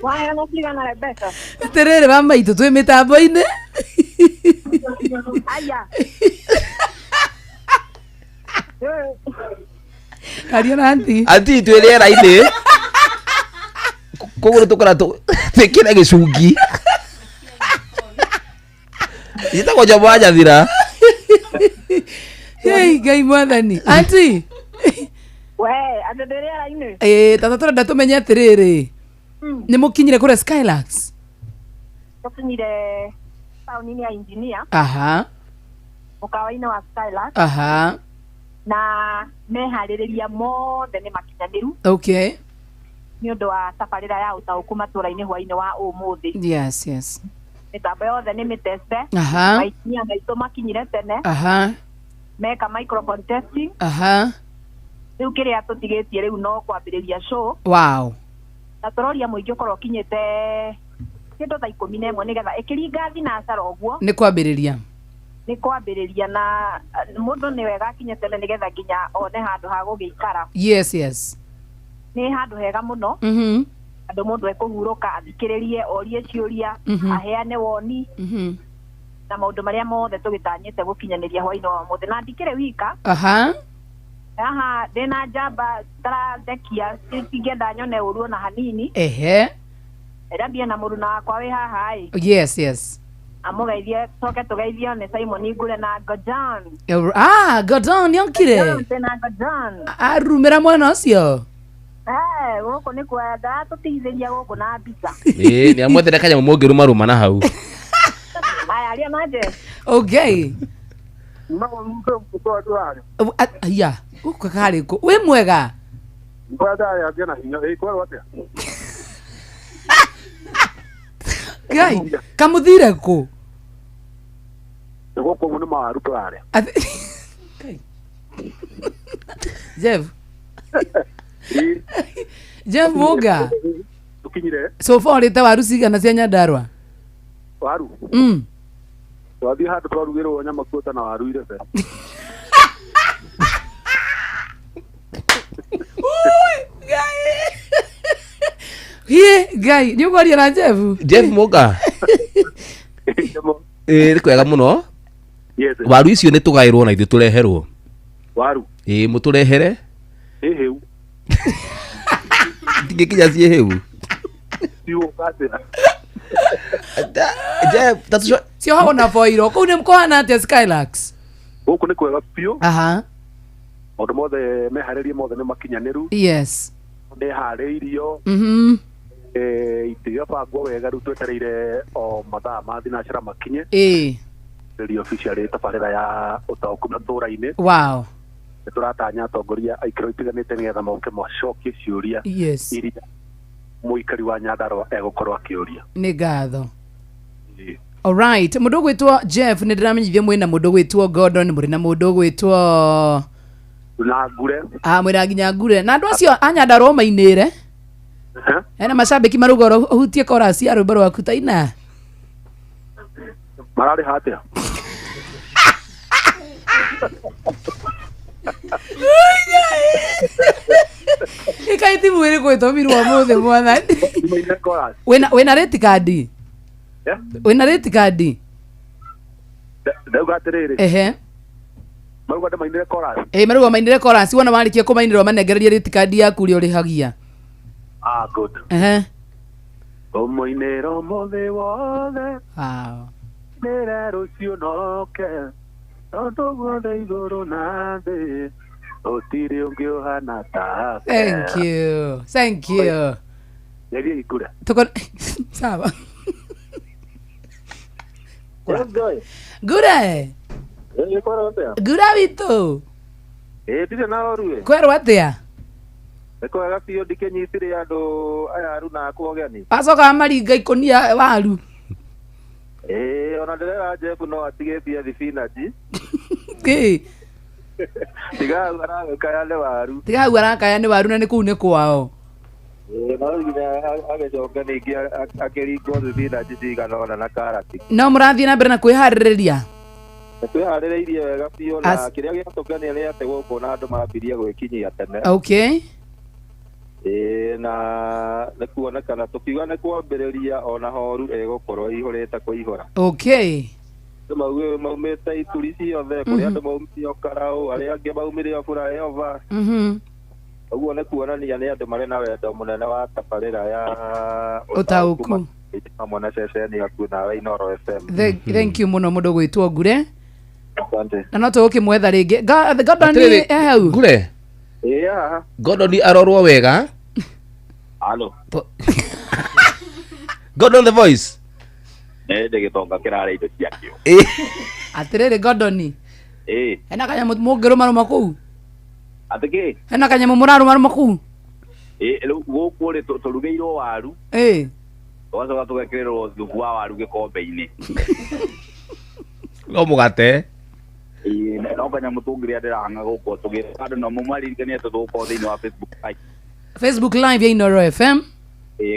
waya no siga na Rebecca terere mama itu twe mitambo-ini aya kariona anti twirera-ini kogoro tukora twikire gicungi itagwo Jomo wa Nyathira hey Ngai mwathani anti we athethera-ini tata turenda tumenye atiriri ni mukinyire kuria Skylax tukinyire tauni-ini ya engineer mukawa-ini wa Skylax na mehaririria mothe ni makinyaniru ni undu wa safarira ya utauku matura-ini hwa-ini wa umuthi yes mitambo yothe ni miteste maikinya maitu makinyire tene meka microphone testing riu kiria tutigitie riu no kwambiriria show na turoria muingi ukorwo kinyite kindu thaa 11 nigetha ikiringa thinacara uguo ni kwambiriria na mundu ni wega kinye tene nigetha nginya one handu ha gugiikara yes ni handu hega muno andu mundu ekuhuruka athikiririe orie ciuria aheane woni na maundu maria mothe tugitanyite gukinyaniria hwaini wa muthi na ndikire wika ndina njamba tarathekia tingenda nyone uru na hanini erambia na muruna wakwa wi haha yes amugeithie toke tugeithio ni Simon Ngure na Gojan Gojan yonkire na Gojan arumira mwana ucio guku ni kwenda tutithiria guku na mbica ni amwethere kanyamu mungiru maruma na hau aya aria maje Aya, ukakari ko. We mwega. Gai, kamuthire ku. Jeff. Jeff Moga. So far ita waru cigana cia Nyandarua? Waru. Twathi handu twarugirwo nyama kuota na waru ire be. Gai, ni ukoria na Jeff? Jeff Moga. Ni kwega muno. Yes. Waru icio ni tugairwo na ithu tureherwo. Waru. Muturehere. Heu. Ndikinya cie heu. Jeff, that's what. Sio hapo na foiro. Kune mkoana ate Skylax. Huko ni kwega pio. Aha. Maundu mothe meharĩrie mothe nĩ makinyanĩru. Yes. Nĩharĩirio. Itio bangwo wega rĩu twetereire o mathaa ma thinacara makinye. Nĩ officially tabarĩra ya ũtaũku matũũra-inĩ. Wow. Nĩtũratanya atongoria aikaro itiganĩte nĩgetha moke macokie ciũria iria mũikari wa Nyandarua egũkorwo akĩũria. Nĩ ngatho. Alright, mundu gwitwo Jeff ni ndiramenyithie mwina mundu gwitwo Gordon, muri na mundu gwitwo na Ngure. Mwira nginya Ngure. Na andu acio Anyandarua mainire. Ena macambiki marugoro hutie chorus ya rwimbo rwaku taina. Marari hatia. Ikaiti mwiri gwitwo mirwa mothe mwathani. Wena rate card? Wena rate card? Ndauga atiriri. Maruga mainire chorus. Maruga mainire chorus. Wona marikia kumainirwo manengererie rate card yaku uri urihagia. Good. Omoinero mothe wothe. Nera rucio noke. Tondu guothe iguru na thi. Otiri ungiohana ta. Thank you. Thank you. Yari ikura. Tuko sawa. Gure. Gura wito. Tire na oruwe. Kwerwo atia? Eko agapio ndikenyitire andu aya aruna kuogeni. Acoka maringa ikonia waru. Ona ndirera Jeff no atigetie thibinaji. Tiga arakaya ne waru. Tiga arakaya ne waru na ni kuu ni kwao. No nginya agecoka ningi akiringo thibinaji cigana na karati. No murathie na mbere na kwihariria. Twiharireirie wega biũ na kĩrĩa gĩatũngania nĩ atĩ gũkũ na andũ mambirie gwĩkinyia tene. Okay. Na nĩ kuonekana tũkiuga nĩ kwambĩrĩria ona horu egũkorwo ihũrĩte kũihũra. Okay. Maumĩte ituri ciothe kũrĩ andũ maumire o Karaũ, arĩa angĩ maumire o Flyover. Ũguo nĩ kuonania nĩ andũ marĩ na wendo mũnene wa tabarĩra ya ũtaũku hamwe na ceceni yaku nawe Inoro FM. Thank you muno mundu gwitwo Ngure. Asante. Na no tũgũkĩmwetha rĩngĩ. Gordon ehau. Ngure. Gordon arorwo wega. Hello. Gordon the voice. Ndĩgĩtonga kĩrarĩ indo ciakĩo. Atĩrĩrĩ Gordon. Hena kanyamũ mũngĩrũmarũma kũu. Atĩkĩ? Hena kanyamũ mũrarũmarũma kũu. Rĩu gũkũ rĩ tũrugĩirwo waru. Twacoka tũgekĩrĩrwo thubu wa waru gĩkombe-inĩ. No mũgate. No kanyamũ tũngĩrĩa ndĩrahanga gũkũ tũgĩra andũ no mũmaririkanie tũgũkorwo thĩinĩ wa Facebook live ya Inoro FM.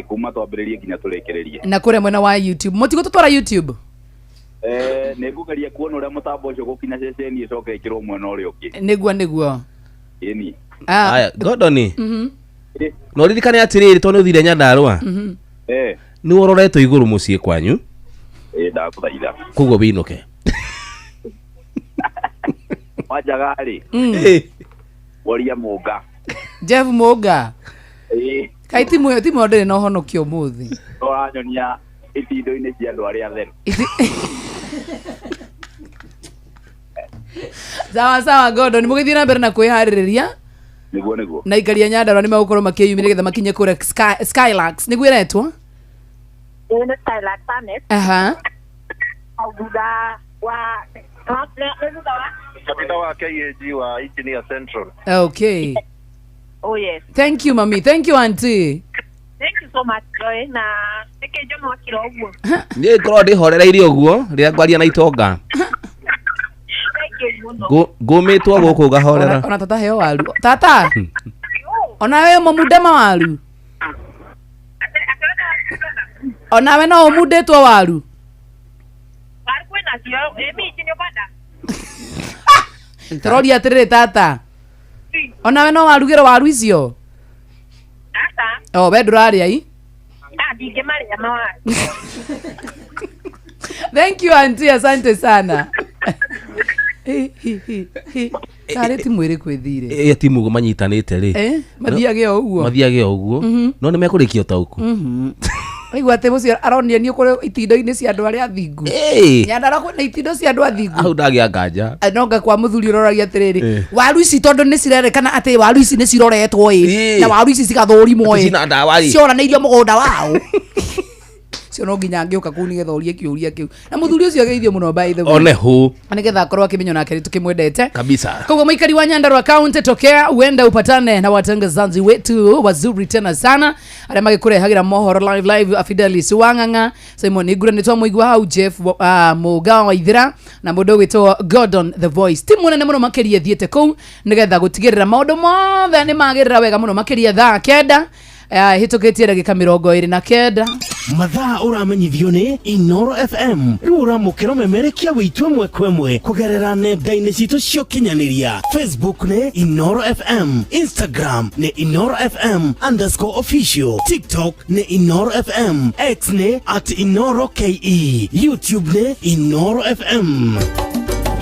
Kuma twambĩrĩrie nginya tũrĩkĩrĩrie. Na kũrĩa mwena wa YouTube. Mũtigo tũtwara YouTube. Nĩ ngũgeria kuona ũrĩa mũtambo ũcio gũkinya ceceni ĩcoke ĩkĩrwo mwena ũrĩa ũngĩ. Nĩguo. Aya, Gordon. No ririkane atĩrĩrĩ tondũ ũthire Nyandarua. Nĩ wororetwo igũrũ mũciĩ kwanyu. Ndakũthaitha. Koguo wĩinũke. Wanjagarĩ. Woria Mũnga. Jeff Mũnga. Kaiti mwe ndĩrĩ na ũhonokio ũmũthĩ. Ũranyonia itindiĩ-inĩ cia andũ arĩa atheru. Sawa Gordon, mũgĩthiĩ na mbere na kwĩharĩrĩria. Nĩguo. Na ikaria Nyandarua nĩ magũkorwo makĩyumĩria getha makinye kũrĩa Skylax. Nĩguo ĩretwo? Nĩ Skylax Annex. Thutha wa Kapita wa KAG wa Engineer Central. Okay. Oh yes. Thank you, mami. Thank you, auntie. Thank you so much, Joy. Na nike jo no kiro uguo. Ni ngoro ndi horereire uguo rira ngwaria na itonga. Ngumitwo guku gahorera. Ona tata heo waru. Tata. Ona wewe mumudema waru. Ona wewe no umudetwo waru. Waru kwena cio emi chinyo bada. Troria atiriri tata. Ona wewe no warugire waru icio. Tata. We nduraria i? Ndinge maria mawaru. Thank you auntie, asante sana. Tare timu iri kwithire. Timu manyitanite ri. Mathiage o uguo. No ni mekurikia tauku. Aigua te mucio aronia ni ukore itindo-ini cia andu aria athingu. Nyandara kwina itindo cia andu athingu. Au ndagia nganja. Nonga kwa muthuri uroragia atiriri. Waru ici tondu ni cirerekana ati waru ici ni ciroretwo na waru ici cigathũrimwo cina ndawa cionanĩirio mũgũnda wao. Cio no nginya angĩũka kũu nĩgetha ũrie kĩũria kĩu. Na mũthuri ũcio ageithio mũno by the way. One hu. Nĩgetha akorwo akĩmenya nake tukimwendete. Kabisa. Kwa maikari wa Nyandarua County tokea uenda upatane na watangazaji wetu wazuri tena sana. Arĩa magĩkũrehagira mohoro live Fidelis Wang'ang'a, Simon Igura nĩ twamũigua hau, Jeff Mũga wa Ithira na mũndũ wĩtwo Gordon the Voice. Timu nene mũno makĩria thiĩte kũu nĩgetha gũtigĩrĩra maũndũ mothe nĩ magĩrĩra wega mũno makĩria thaa 9. Hitukitie ndagika 29 mathaa uramenyithio ni Inoro FM riu uramukira memerekia witwe mwe kwemwe kugerera nenda-ini citu cio kinyaniria. Facebook ni Inoro FM, Instagram ni Inoro FM_official, TikTok ni Inoro FM, X ni @InoroKE, YouTube ni Inoro FM.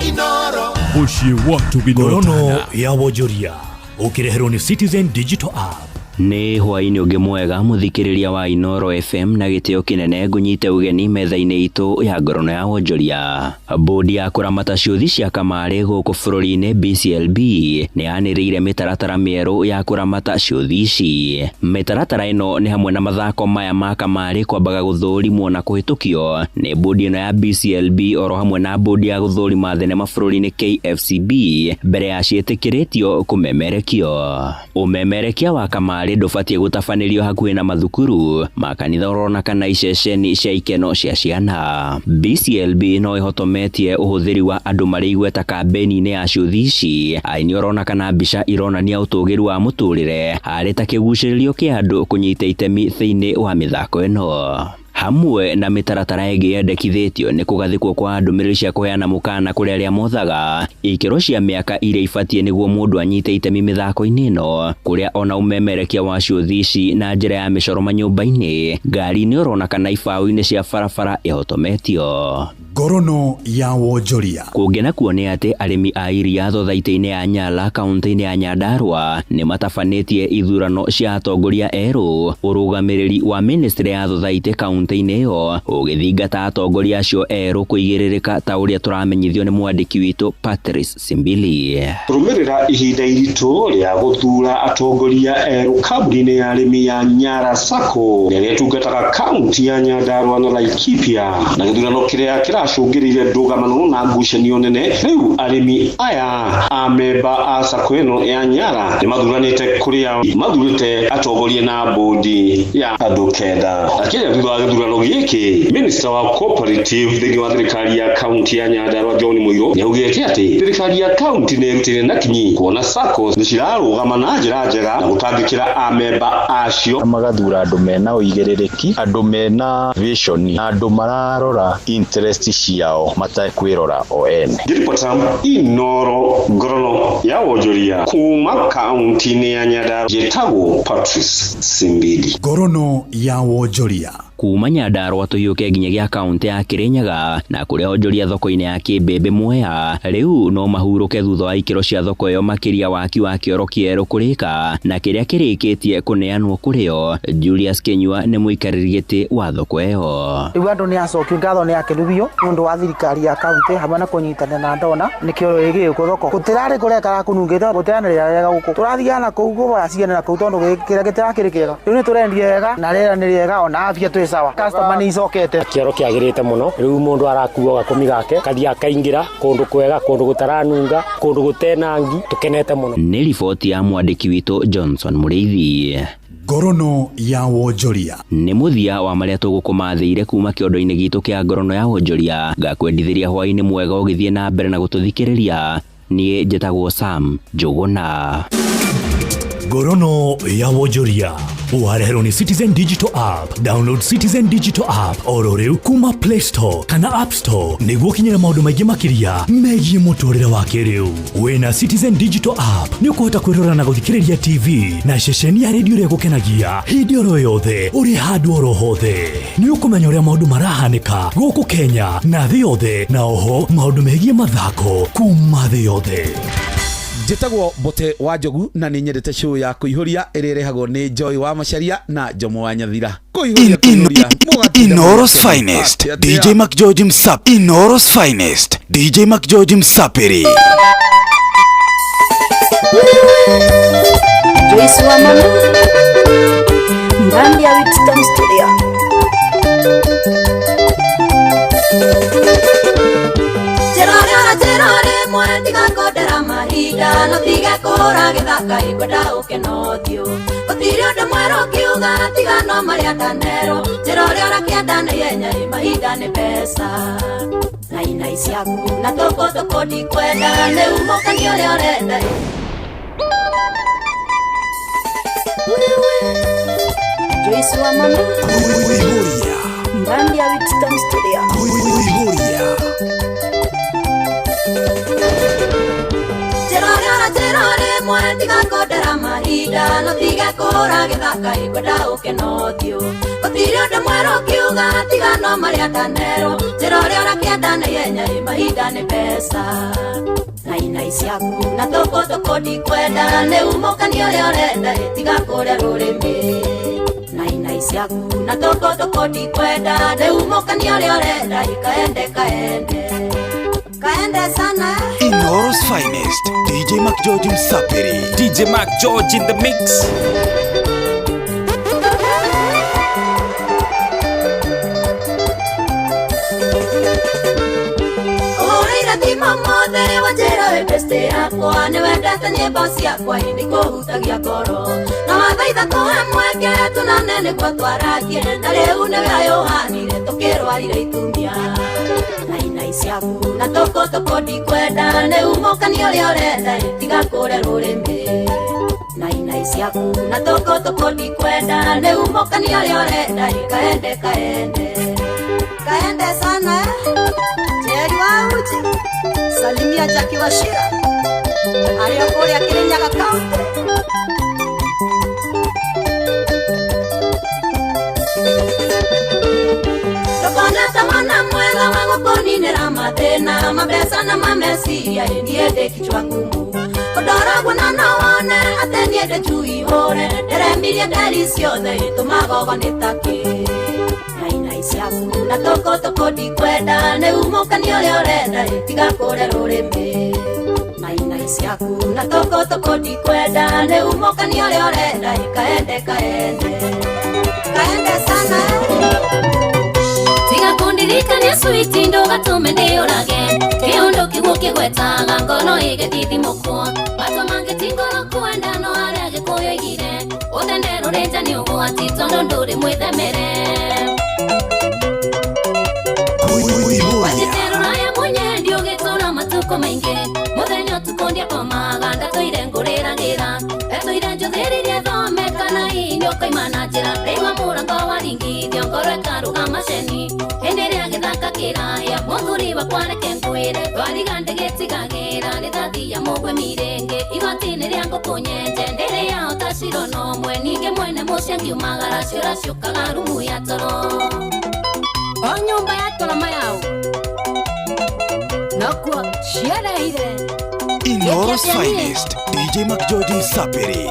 Inoro Bushie watu binotana ya wojoria ukireherwo ni Citizen Digital App. Ni hwaini ungi mwega muthikiriria wa Inoro FM na gitio kinene ngunyite ugeni metha-ini itu ya ngorono ya wonjoria. Bodi ya kuramata ciuthi cia kamari guku bururi-ini BCLB ni yaniriire mitaratara mieru ya kuramata ciuthi ici. Mitaratara ino ni hamwe na mathako maya ma kamari kwambaga guthurimwo na kuhitukio ni bodi ino ya BCLB oro hamwe na bodi ya guthurima thenema bururi-ini KFCB mbere ya ciitikiritio kumemerekio. Umemerekia wa kamari ndubatie gutabanĩrio hakuhĩ na mathukuru, makanitha orona kana iceceni cia ikeno cia ciana. BCLB no ihotometie ũhũthĩri wa andũ marĩ igweta kambeni-inĩ ya ciuthi ici. Aini orona kana mbica ironania ũtũgĩru wa mũtũrĩre harĩ ta kĩgucĩrĩrio kĩa andũ kũnyita itemi thĩinĩ wa mĩthako ĩno. Hamwe na mitaratara ĩngĩ yendekithĩtio nĩ kũgathĩkwo kwa ndũmĩrĩri cia kũheana mũkana kũrĩ arĩa mothaga, ikĩro cia mĩaka iria ibatie nĩguo mũndũ anyite itemi mĩthako-inĩ ĩno, kũrĩa ona umemerekia wa ciuthi ici na njĩra ya mĩcoro manyũmba-inĩ, ngari-inĩ orona kana ibaũ-inĩ cia barabara ihotometio. Ngorono ya wonjoria. Kũngena kuo nĩ atĩ arĩmi a iria thothaitĩ-inĩ ya Nyala kaunti-inĩ ya Nyandarua nĩ matabanĩtie ithurano cia atongoria erũ. Ũrũgamĩrĩri wa ministry ya thothaitĩ kaunti-inĩ ĩyo ũgĩthingata atongoria acio erũ kũigĩrĩrĩka ta ũrĩa tũramenyithio nĩ mwandĩki witũ Patrice Simbili. Kũrũmĩrĩra ihinda iritũ rĩa gũthura atongoria erũ kambuni-inĩ ya arĩmi ya Nyara Sacco rĩrĩa ĩtungataga kaunti ya Nyandarua na Laikipia, na gĩthurano kĩrĩa kiracũngĩrĩire ndũgamano na ngucanio nene, rĩu arĩmi aya a memba a Sacco ĩno ya Nyara nĩ mathuranĩte kũrĩa mathurĩte atongoria na bodi ya andũ kenda. Akĩaria thutha wa gĩthurano gĩkĩ, Minister wa Cooperative thĩinĩ wa thirikari ya kaunti ya Nyandarua John Mũirũ nĩaugĩte atĩ thirikari ya kaunti nĩ ĩrutĩire na kinyi kuona Saccos nĩ cirarũgama na njĩra njega na gũtangĩkĩra a memba acio, magathura andũ mena ũigĩrĩrĩki, andũ mena vision, andũ mararora interest ciao matakwĩrora o ene. Ngiripota Inoro ngorono ya wonjoria kuma kaunti-inĩ ya Nyandarua, njĩtagwo Patrice Simbili. Ngorono ya wonjoria. Kuma Nyandarua tũhiũke nginyagia kaunti ya Kirinyaga na kũrĩa onjoria thoko-inĩ ya Kĩmbĩmbĩ Mwea rĩu no mahurũke thutha wa ikĩro cia thoko ĩyo makĩria waki wa kĩoro kĩerũ kũrĩka na kĩrĩa kĩrĩkĩtie kũneanwo kũrĩo. Julius Kenyua nĩ mũikarĩri gĩtĩ wa thoko ĩyo. Rĩu andũ nĩ acokio ngatho nĩ akenubio nĩ ũndũ wa thirikari ya kaunti hamwe na kũnyitana na ndona nĩkĩo gĩgĩũkũ thoko gũtirarĩ kũreka kũnungĩte gũteanĩrĩra wega gũkũ tũrathiana kũu gũbaya ciana na kũu tondũ kĩrĩa gĩtirakĩrĩ kĩega. Rĩu nĩ tũrendia wega na rĩera nĩ rĩega ona afya twĩ sawa customer ni icokete kiaro kiagirite muno riu mundu arakuo gakumi gake kathia kaingira kundu kwega kundu gutaranunga kundu gutenangi tukenete muno. Ni riboti ya mwandiki witu Johnson Muriithi. Ngorono ya Wonjoria nĩ mũthia wa marĩa tũgũkũmathĩire kuma kĩondo-inĩ gitũ kĩa Ngorono ya Wonjoria. Ngakwendithĩria hwaĩ-inĩ mwega ũgĩthiĩ na mbere na gũtũthikĩrĩria. Niĩ njĩtagwo Sam Njũgũna. Ngorono ya Wonjoria wareherwo nĩ Citizen Digital App. Download Citizen Digital App oro rĩu kuma Play Store kana App Store nĩguo kinyĩra maũndũ maingĩ makĩria megiĩ mũtũrĩre wa kĩrĩu. Wĩna Citizen Digital App nĩ ũkũhota kwĩrora na gũthikĩrĩria TV na ceceni ya redio ĩrĩa gũkenagia hĩndĩ oro yothe ũrĩ handũ oro hothe. Nĩ ũkũmenya ũrĩa maũndũ marahanĩka gũkũ Kenya na thĩ yothe, na oho maũndũ megiĩ mathako kuma thĩ yothe. Njĩtagwo Bote wa Njogu na nĩ nyendete show ya kũihũria ĩrĩa ĩrehagwo nĩ Joy wa Macharia na Jomo wa Nyathira. Inoros Finest DJ Mac George Msap. Inoros Finest DJ Mac George Msapiri. Joyce wa mama ndani ya Witstone Studio. Terore mwetiga kodera mahinda no tiga kora githaka igwenda ukenothio gutiri undu mwero kiuga tiga no maria tanero terore arakienda na yenya mahinda ni pesa na isiaku na toko di kwenda ne umoka ni ole orenda Joyce wa mama ndani ya Witstone Studio. Terore mwetiga kodera mahinda no tiga kora githaka igwenda ukenothio gutiri undu mwero kiuga tiga no maria tanero terore arakienda na yenya mahinda ni pesa na isiaku na toko di kwenda ne umoka ni ole orenda tiga kora rurimi na isiaku na toko di kwenda ne umoka ni ole orenda kaende sana. Inoros Finest DJ Mac George Msapiri. DJ Mac George in the mix. Oira ti mamothe wajero beste yakwa ni wendete nyimbo ciakwa hindi kuhutagia ngoro na wathaitha tuhe mweke tunanene kwa twaragie na riu niwe yohanire tukirwarire itumia isiaku na toko di kwenda ne umoka ni ole orenda tiga kore rurimi na isiaku na toko di kwenda ne umoka ni ole orenda kaende sana Jerry wa uchi salimia Jackie Washira aliyokuwa Kirinyaga County. Tamana mwega wangu koninera mathina mabesa na mamesiria ndiende kichwa ngumu odoragwo na nawone ateniende chui hore nderemirie nderi ciothe tumagogo nitaki na isiaku na toko di kwenda ne umoka ni ole orenda tiga kore rurimi na isiaku na toko di kwenda ne umoka ni ole orenda kaende sana. Tiga kundirikania sweet ndo gatume ndiurage kiondo kiguo kigwetaga ngono igithithimukwo watu mangitingoro kwenda no arage kuyoigire uthendero renja ni ugwati tondo nduri mwithemere wajiterora ya mwenye ndio gitura matuko maingi muthenya tukondia komaga ndatoire nguriragira etoire njuthiririe thome kana inyo kaimana njira rewa murango wa ringithio ngoro ikaruga maceni henderea githaka kiraya muthuri wakwareke ngwire twarigande getigagira nithathi ya mugwe mirenge igoti-ini ria ngukunyenje ndere yao taciro nomwe ninge mwene mucia ngiumagara ciura ciukaga rumu ya toro o nyumba ya toro mayau nakuo ciareire Inoros Finest DJ Mac George Msapiri.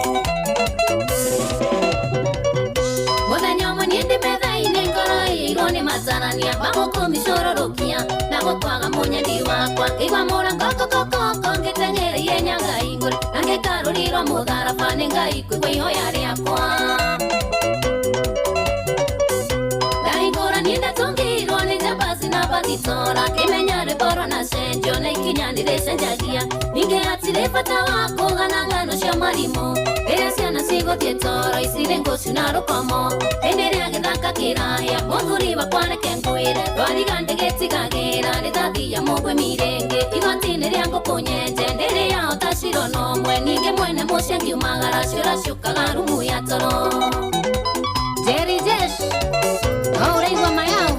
muthenya umwe nie ndimetha-ini ngoro igoni mazanania magukumicurũrũkia na gũtwaga mũnyendi wakwa ngĩigua mũrango kokokoko ngĩtenyereire nyaga igũrũ na ngĩkarũrirwo mũtharaba nĩ Ngai kũigua ihoya rĩakwa ritora kimenya riboro na senjo na ikinyanire senjagia ninge atire bata wako gana ngano cia marimo ere ciana cigotie toro icire ngocu na rukomo endere agithaka kiraya muthuri bakwaneke ngwire twarigande getigagira rithathia mugwe mirenge igotine ria ngukunyenje ndere yao taciro nomwe ninge mwene mucia ngiumagara ciora ciukaga rumu ya toro Jerry Jesh Auraigua mayao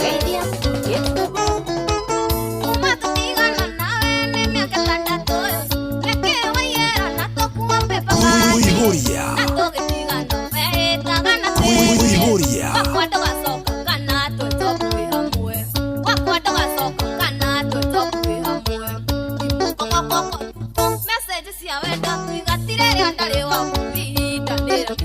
Keidia Umatukigana nawe ni miaka tandatu Leke waiera natokuwa pepa Kuihuria Natogetiga wehetaga na Kuihuria Wakwado gacoka kana twetokwi hamwe Wakwado gacoka kana twetokwi hamwe Imukokokoko Message cia wenda twigatire ria ndari wa kuvinda ndira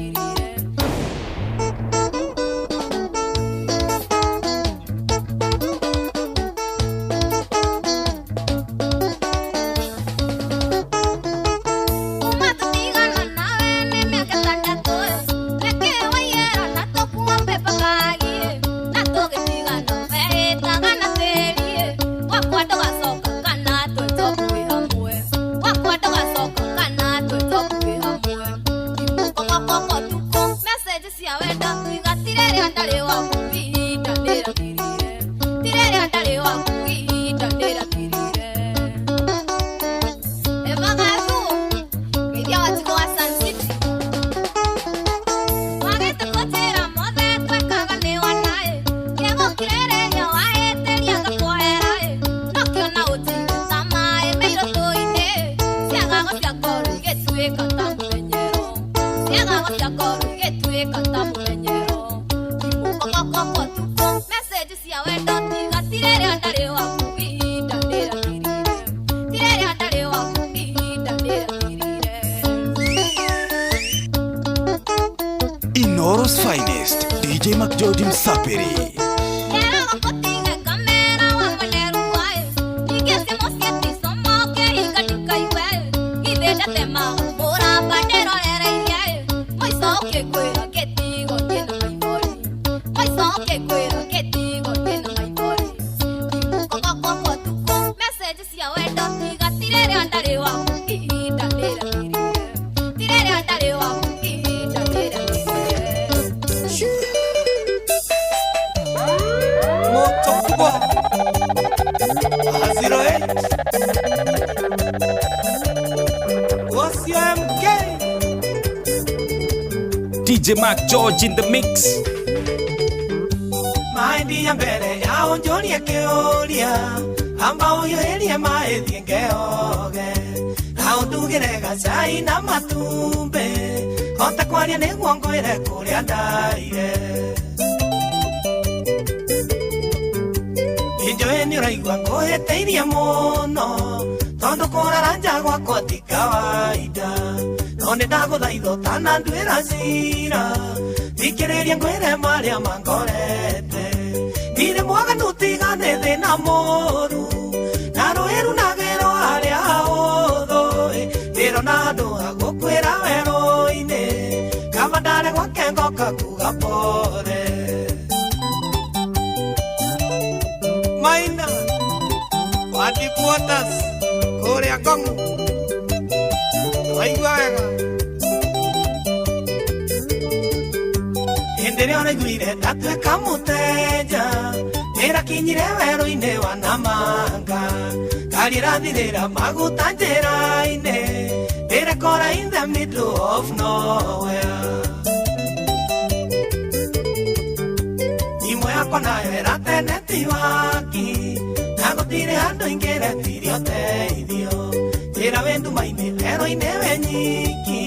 Inoros Finest, DJ McGeorge Msapiri. DJ McGeorge in the mix. Maindi ya mbere ya onjoria kiuria ambao yo elia maethi ngeoge na undugire gacai na matumbe ota kwaria niguo ngwire kuria ndaire injoe ni uraigua nguhiteirie muno tondu kurara nja gwakwa ti kawaida no nĩ ndagũthaitha ũtananduĩra cira thikĩrĩria ngwĩre marĩa mangorete ndirĩ mwaganu tigane thĩna mũru na rũĩ runagĩrwo harĩa hahũthũ ndĩrona andũ agũkwĩra werũ-inĩ kaba ndarĩ gwake ngoka kuga pore Maina wa Deep Waters kũrĩa Ngong'u waigua wega hĩndĩ ĩrĩa ũraiguire ndatuĩka mũteja ndĩrakinyire werũ-inĩ wa Namanga ngari ĩrathirĩra maguta njĩra-inĩ ndĩrekora in the middle of nowhere imwe yakwa nayo ĩrateneti waki na gũtirĩ andũ aingĩ retirio teithio njĩra wĩ nduma-inĩ werũ-inĩ wĩ nyiki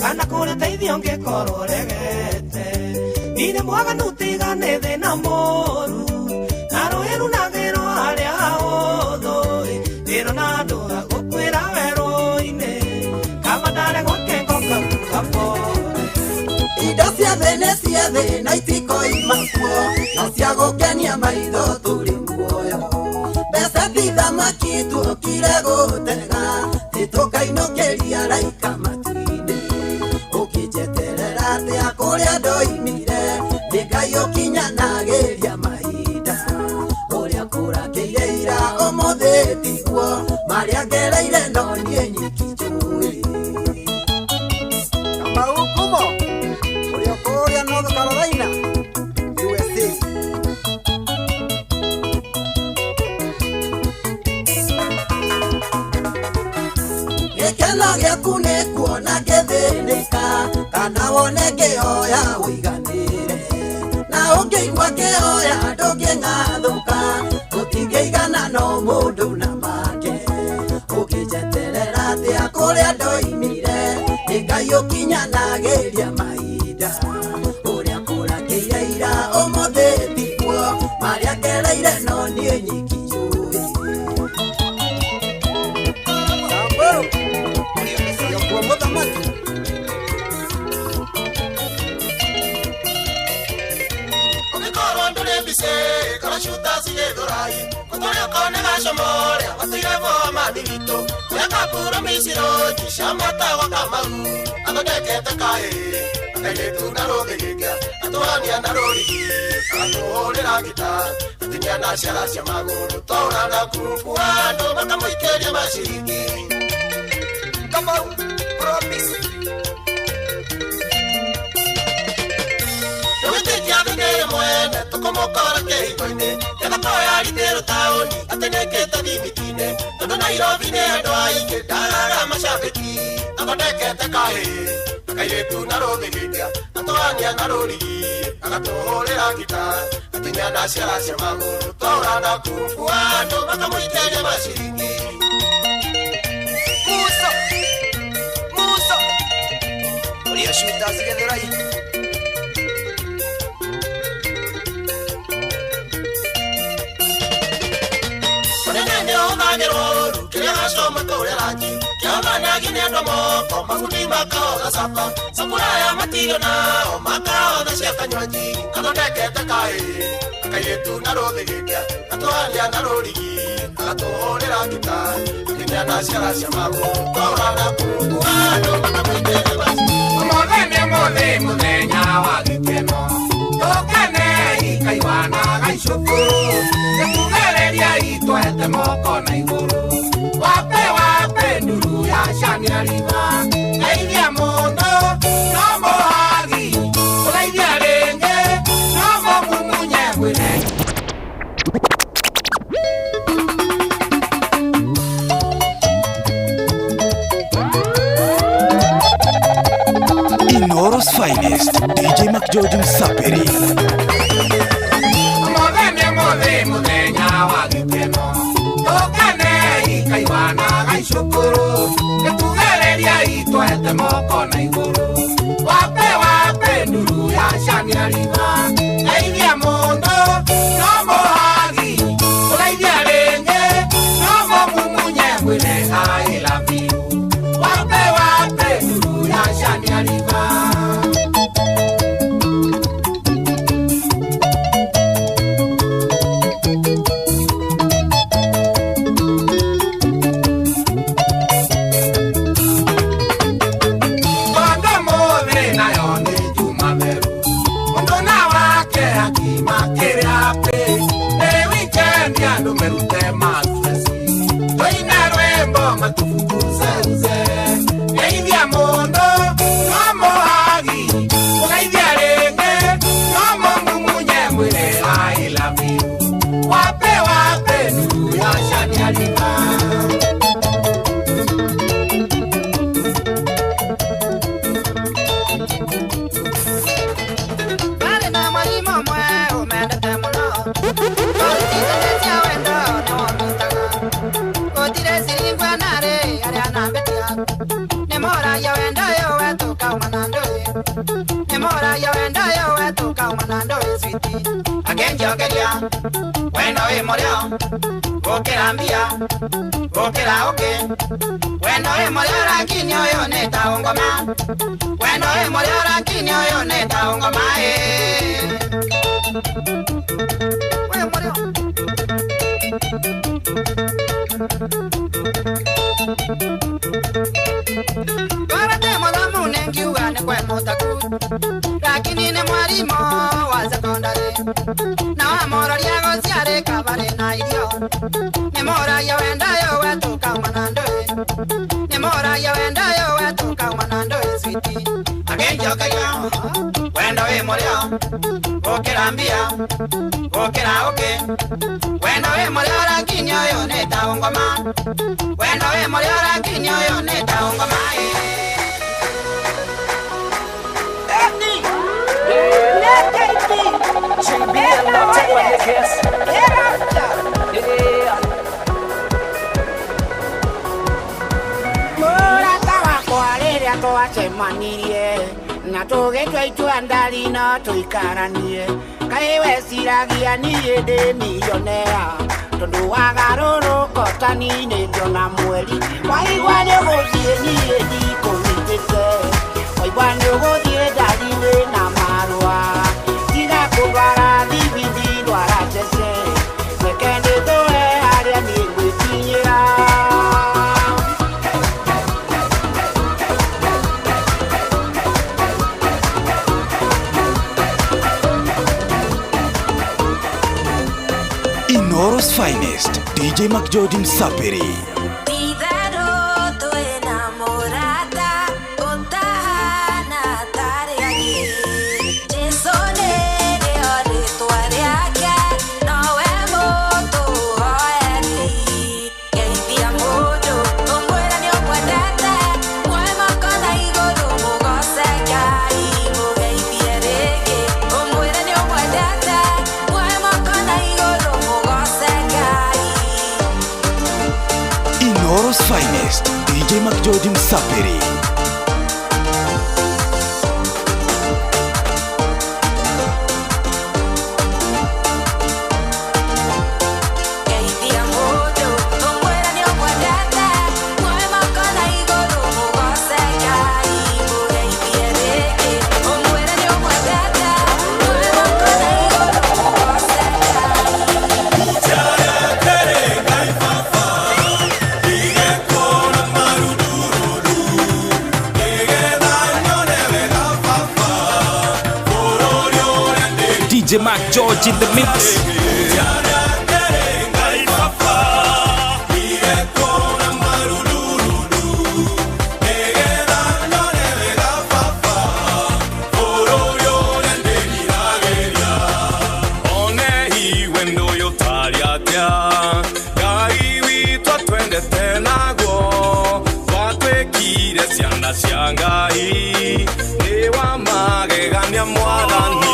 kana kũrĩa teithio ngĩkorwo regete ndirĩ mwaganu tigane thĩna mũru na rũĩ runagĩrwo harĩa hahũthũ ndĩrona andũ agũkwĩra werũ-inĩ kaba ndarĩ gwake ngoka kuga pore indo cia thĩnĩ cia thĩ na itikoima kuo na cia gũkenia maitho tũrĩ muoyo mbeca ti thamaki tuokire gũtega tũkainũkĩria raika matu-inĩ ũkĩnjeterera atĩa kũrĩa ndoimire nĩ Ngai ũkinyanagĩria mahinda kana wone kĩhoya ũiganĩre na ũngĩigua kĩhoya ndũngĩng'athũka gũtingĩigana no mũndũ na make ũkĩnjeterera atĩa kũrĩa ndoimire nĩ Ngai ũkinyanagĩria mahinda ũrĩa kũrakĩire ira ũmũthĩ tiguo marĩa ngereire no niĩ nyiki njũĩ ũngĩkorwo ndũrĩ mbice kana cuta cirĩ thũrai gũtũrĩ ũkone gacomorĩa watuire voa mathirito ũrĩa kapuro miciroji cia matagwa kamau athondekete kaĩ akairĩtu na rũthĩgĩkia atũrania na rũrigi agatũhũrĩra ngita atinia na ciara cia magũrũ twaũra na kurubu andũ makamũikĩria maciringi Kamau promise Wĩtĩkia thĩinĩ mwene tũkũmũkora kĩhiko-inĩ getha koya ritĩrũ taũni atĩnĩkĩte thimiti-inĩ tondũ Nairobi nĩ andũ aingĩ ndaraga macambĩki athondekete kahĩ akairĩtu na rũthĩgĩkia atũrania na rũrigi agatũhũrĩra ngita atinia na ciara cia magũrũ twaũra na kurubu andũ makamũikĩria maciringi Musa ũrĩa cuta cigĩthũrai Kĩrĩa gacoma kũrĩa rangi kĩamanagi nĩ andũ moko maguni makaotha capa Sakuraya matirio nao makaotha cia kanywanji athondekete kaĩ akairĩtu na rũthĩgĩkia atũrania na rũrigi agatũhũrĩra ngita atinia na ciara cia magũrũ twaũra na kurubu andũ makamũikĩria maciringi ũmũthĩ nĩ mũthenya wa gĩkeno tũkenei kaimana gaicũkũrũ gĩkuhĩrĩria itwete moko na igũrũ wape nduru ya canĩra riva geithia mũndũ no mũhagi ũgeithia rĩngĩ no mũmunye mwĩre Inoros Finest, DJ Mac George Msapiri. Mũthenya wa gĩkeno tũkenei kaimana gaicũkũrũ gĩkuhĩrĩria itwete moko na igũrũ wape nduru ya canĩra riva geithia mũndũ no mũhagi ũgeithia rĩngĩ no mũmunye mwĩre I love you wape nduru ya canĩra riva Bueno, murió, porque la mía, porque la oque. Bueno, murió la quinio y honesta un goma. Bueno, murió la quinio y honesta un goma. Bueno, murió. Ahora te molamos en Cuba, ne cuerpo tacu. La quinine muarimo, wa secondary. Now I'm already going to see a cabaret night. Nemora, you and I went to come and do it. Nemora, you and I went to come and do it, sweetie. Again, you can when I am okay, I'm here. Okay, okay. When I am Moria, Kinyo, you need down, come on. When I am Moria, Kinyo, you need down, come on. tũmanirie na tũgĩtua itua ndari no tũikaranie kaĩ weciragia niĩ ndĩ milionea tondũ wagarũrũka tani nĩ ngĩona mweri waigua nĩũgũthiĩ niĩ ndikũnyitĩte waigua nĩũgũthiĩ ndari wĩna marũa tiga kũndwara thibindi ndwara cece reke ndĩthũe harĩa niĩ ngwĩkinyĩra. Inoros Finest, DJ McGeorge Msapiri. Inoros Finest, DJ McGeorge Msapiri. DJ McGeorge in the mix. Siangai ni wa magegania mwathani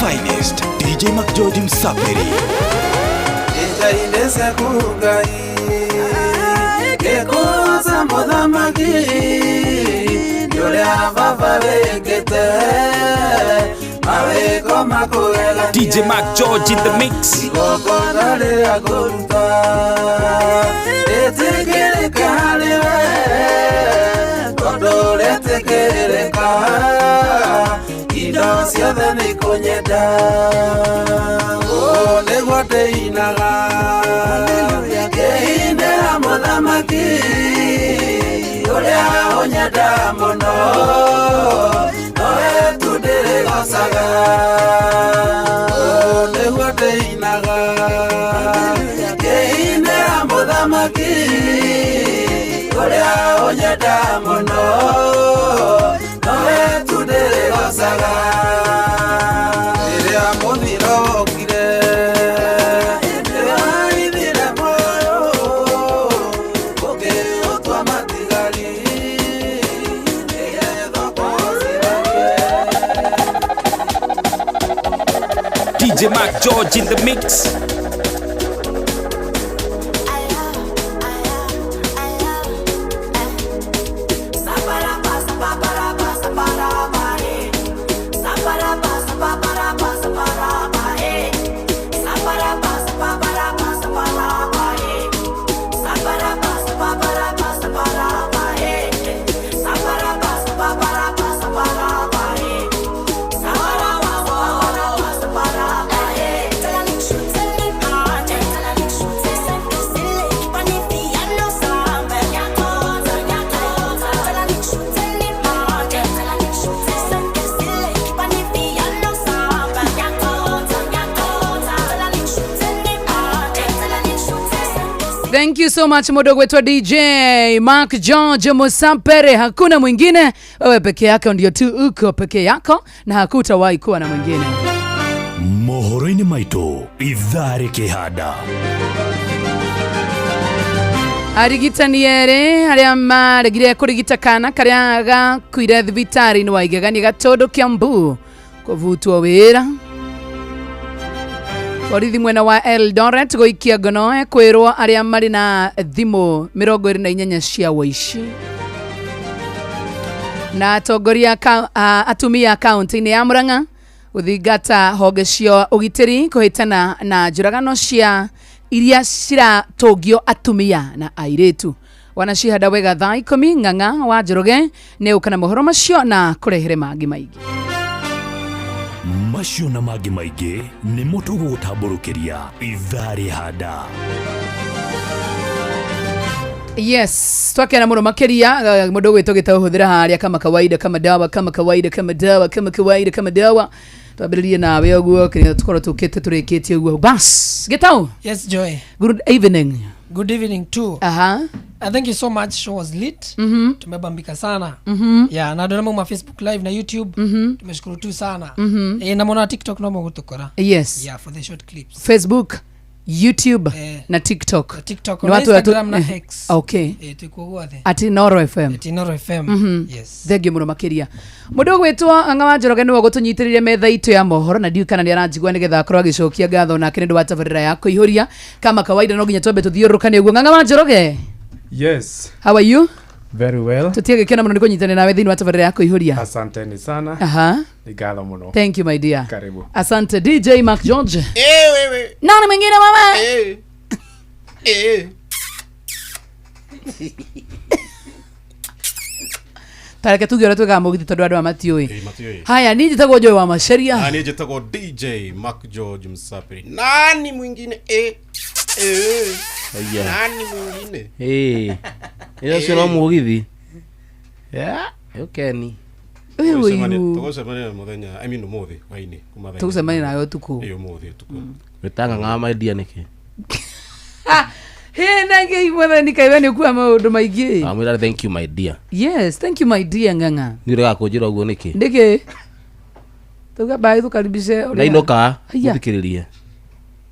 Finest, DJ McGeorge Msapiri. Ija inese kugai Kekuza mudhamaki Yule ababa vekete Maweko makuela DJ McGeorge in the mix. Ikokondale akunta Letekeleka haliwe Kondo letekeleka Indo siathe ni kunyenda O negwate inaga Keindera muthamaki Uria unyenda muno Noe tudere gosaga O negwate inaga Keindera muthamaki Uria unyenda muno Noe tudere gosaga Mac George in the mix. Thank you so much mudogo wetu DJ Mark George Musapere. Hakuna mwingine, wewe peke yako ndio tu uko peke yako na hakutawahi kuwa na mwingine. Mohoro-ini maitu ithare kihanda. Arigitani ere aria maregire kurigita kana karia gakuire thibitari-ini wa Igegania Gatondo Kiambu kuvutwo wira. Borithi mwena wa Eldoret goikia ngono kwirwo aria mari na thimu 28 cia waici. Na atongoria atumia kaunti-ini ya Murang'a uthingata honge cio ugitiri kuhitana na njuragano cia iria ciratongio atumia na airitu. Wanacihanda wega thaa 10 Ng'ang'a wa Njoroge ne ukana mohoro macio na kurehere mangi maingi. Macio na mangi maingi ni mutugo gutamburukiria ithari handa. Yes, twakena muno makeria mudogo wetu gitauhuthira haria kama kawaida kama dawa twabiririe nawe uguo kini tukoro tukite turikitie uguo bas gitau. Yes Joy, good evening. Good evening too. Thank you so much. Show was lit. Tumebambika sana. Yeah, na dona mu Facebook live na YouTube. Tumeshukuru tu sana. Na mona TikTok no mugutukora. Yes. Yeah, for the short clips. Facebook, YouTube na TikTok. TikTok na Instagram na X. Okay. Tuko guothe. Ati Noro FM. Ati Noro FM. Yes. Thengio muno makiria. Mudogo wetu Ng'ang'a wa Njoroge niwe gutunyitirire metha itu ya mohoro na ndiu kana ni aranjigwa nigetha akorwo agicokia ngatho na kindu wa tabarira ya kuihuria kama kawaida no nginya twambe tuthiurukane uguo. Ng'ang'a wa Njoroge. Yes. How are you? Very well. Tutiege kena muno nikunyitane nawe thini wa tabarira ya kuihuria. Asanteni sana. Ngatho muno. Thank you my dear. Karibu. Asante DJ Mark George. Wewe. Nani mwingine mama? Tareke tugiora tuga mugithi tondu andu amatiui. Haya ni njitagwo Joy wa Macharia. Ni njitagwo DJ Mark George Musapere. Nani mwingine? Nani mwingine? Ila sio mugithi. Yeah, okay ni. Tugosemania muthenya, I mean umuthi waini kumathenya. Tugosemania nayo tuku. Umuthi tuku. Wetanga ngama dia niki. Hey, nange imwe ni kaiwe ni kwa maundu maingi. Amwira thank you my dear. Yes, thank you my dear Ng'ang'a. Ndirega kunjira uguo niki. Ndiki. Tuga bai tukaribishe. Ndainoka muthikiririe.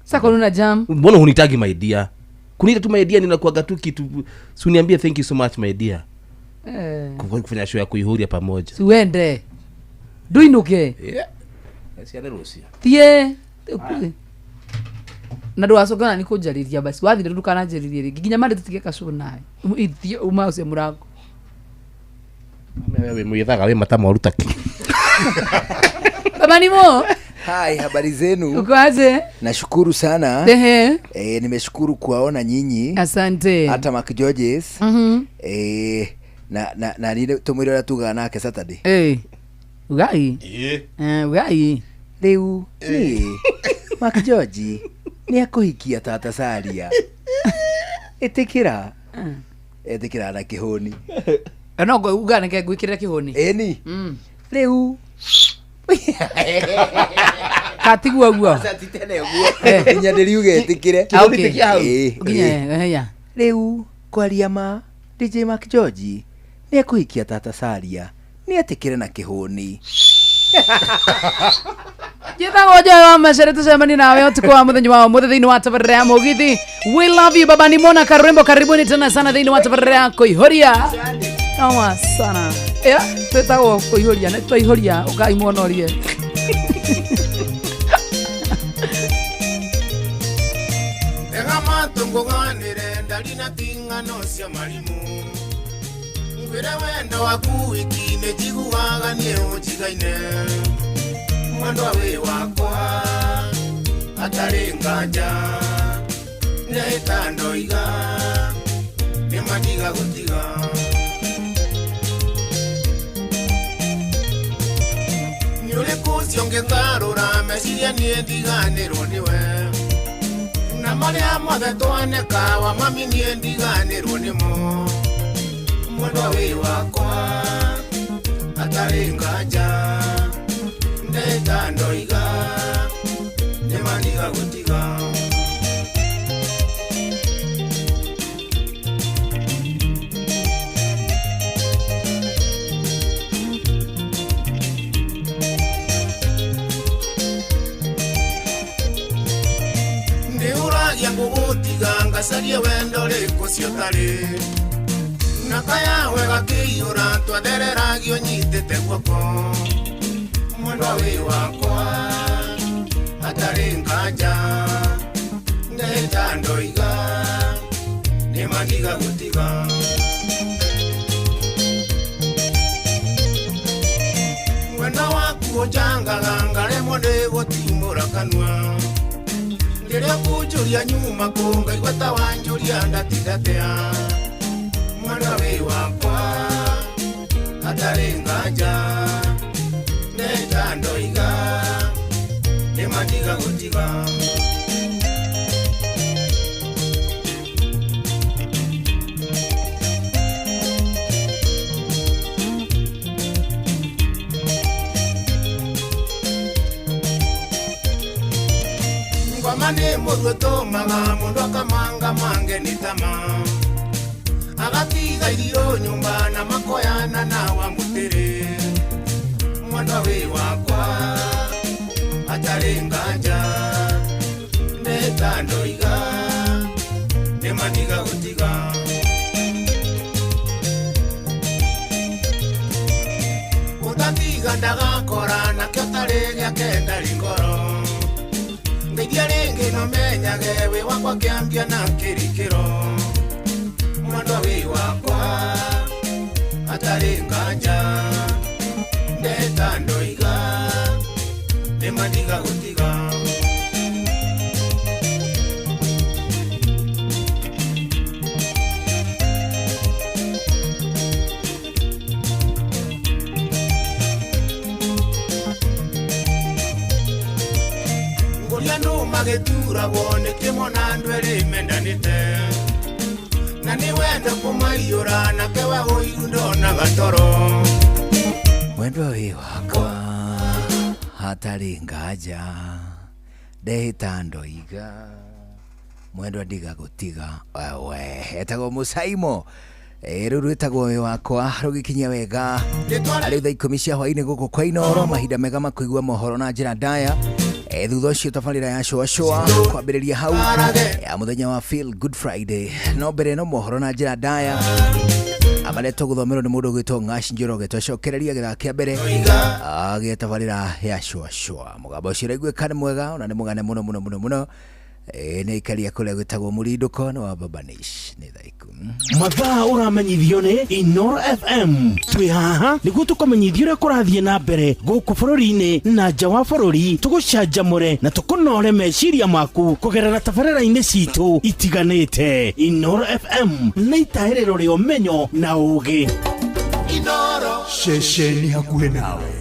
Sasa kuna jam. Mbona hunitagi my dear? Kunita tu my dear ninakuaga tu kitu. Si uniambie thank you so much my dear. Kufanya show ya kuihuria pamoja. Siwende. Duinuke. Yeah. Asiane Rusia. Tie. Na ndo asogana ni kujariria basi. Wathi ndo kana jariria ringi. Ginya mande tutigeka show naye. Ithie umause murango. Wewe mwithaga we matama urutaki. Baba nimo. Hai, habari zenu? Uko aje? Nashukuru sana. Nimeshukuru kuwaona nyinyi. Asante. Hata Mark Georges. Na nile tumwira tuga nake Saturday. Ugai. Ugai. Leo Mark George ni akuhikia tata Saria. Etikira na kihoni. No uga nake gwikira kihoni. Ni. Leo katigwa guo. Satitene guo. Nyandiri uge etikire. Nginya Leo kwaria ma DJ Mark George ni akuhikia tata Saria. Ni etikire na kihoni. Jitagwo Joy wa Macharia tucemani nawe utuko wa muthenya wa muthe thiini wa tabarira ya mugithi. We love you baba ni mona karembo, karibuni tena sana thiini wa tabarira ya kuihuria. Awa sana. Twetagwo kuihuria na twaihuria ukai muonorie. nguganire ndarina ting'ano cia marimu ngwire wendo waku wiki-inĩ njiguaga niĩ ũnjigaine mwendwa wĩ wakwa atarĩ nganja nĩhĩta ndoiga nĩmandiga gũtiga nĩ ũrĩkũ ũcio ngĩtarũra meciria niĩ ndiganĩrwo nĩwe na marĩa mothe twaneka wa mami niĩ ndiganĩrwo nĩmo mwendwa wĩ wakwa atarĩ nganja nĩhĩta ndoiga nĩmandiga gũtiga ndiũragia ngũgũtiga ngacarie wendo rĩkũ cio tarĩ na kayawe gakĩiyũra twatheregio nyitĩte guoko mwendwa wĩ wakwa atarĩ nganja nĩhĩta ndoiga nĩmandiga gũtiga wendo waku ũnjangaga ngaremwo nĩ gũtimũra kanua rĩrĩa kũnjũria nyuma kũngaigua ta wanjũria ndatigatea mwendwa wĩ wakwa atarĩ nganja nĩhĩta ndoiga nĩmandiga gũtiga ngoma nĩ mũrũ ũtũmaga mũndũ akamanga mange nĩ tama agatiga irio nyumba na makoyana na wamũtĩrĩ mwendwa wĩ wakwa atarĩ nganja nĩhĩta ndoiga nĩmandiga gũtiga ũtatiga ndagakora nakĩo tarĩ gĩake ndarĩ ngoro ngeithia rĩngĩ no menyage wĩ wakwa kĩambia na kĩrikĩro mwendwa wĩ wakwa atarĩ nganja nĩhĩta ndoiga nĩmandiga gũtiga ngũria andũ magĩturagwo nĩ kĩmona andũ erĩ mendanĩte na nĩ wendo kũmaiyũra nake we ũiru ndonaga toro mwendwa wĩ wakwa hatarĩ nganja ndehĩta ndoiga mwendwa ndiga gũtiga we hetagwo mũcaimo rĩu rwĩtagwo wĩ wakwa rũgĩkinyia wega arĩ thaa 10 cia hwainĩ gũkũ kwa Inooro mahinda mega makũigua mohoro na njĩra ndaya thutha ũcio tabarĩra ya shoa kwambĩrĩria hau ya mũthenya wa Feel Good Friday no mbere no mohoro na njĩra ndaya amaretwo gũthomerwo nĩ mũndũ ũgwĩtwo Ng'aci Njoroge twacokereria gĩthaa kĩa mbere agĩa tabarĩra ya shoa mũgambo ũcio ũraiguĩka nĩ mwega ona nĩ mũgane mũno mũno mũno mũno nĩ ikaria kũrĩa gwĩtagwo mũrindũko na wa Baba Nish nĩ thaa 10 mathaa ũramenyithio nĩ Inooro FM twĩ haha nĩguo tũkamenyithio ũrĩa kũrathiĩ na mbere gũkũ bũrũri-inĩ na nja wa bũrũri tũgũcanjamũre na tũkũnore meciria maku kũgerera tabarĩra-inĩ citũ itiganĩte Inooro FM nĩ itahĩrĩro rĩa ũmenyo na ũũgĩ Inooro ceceni hakuhĩ nawe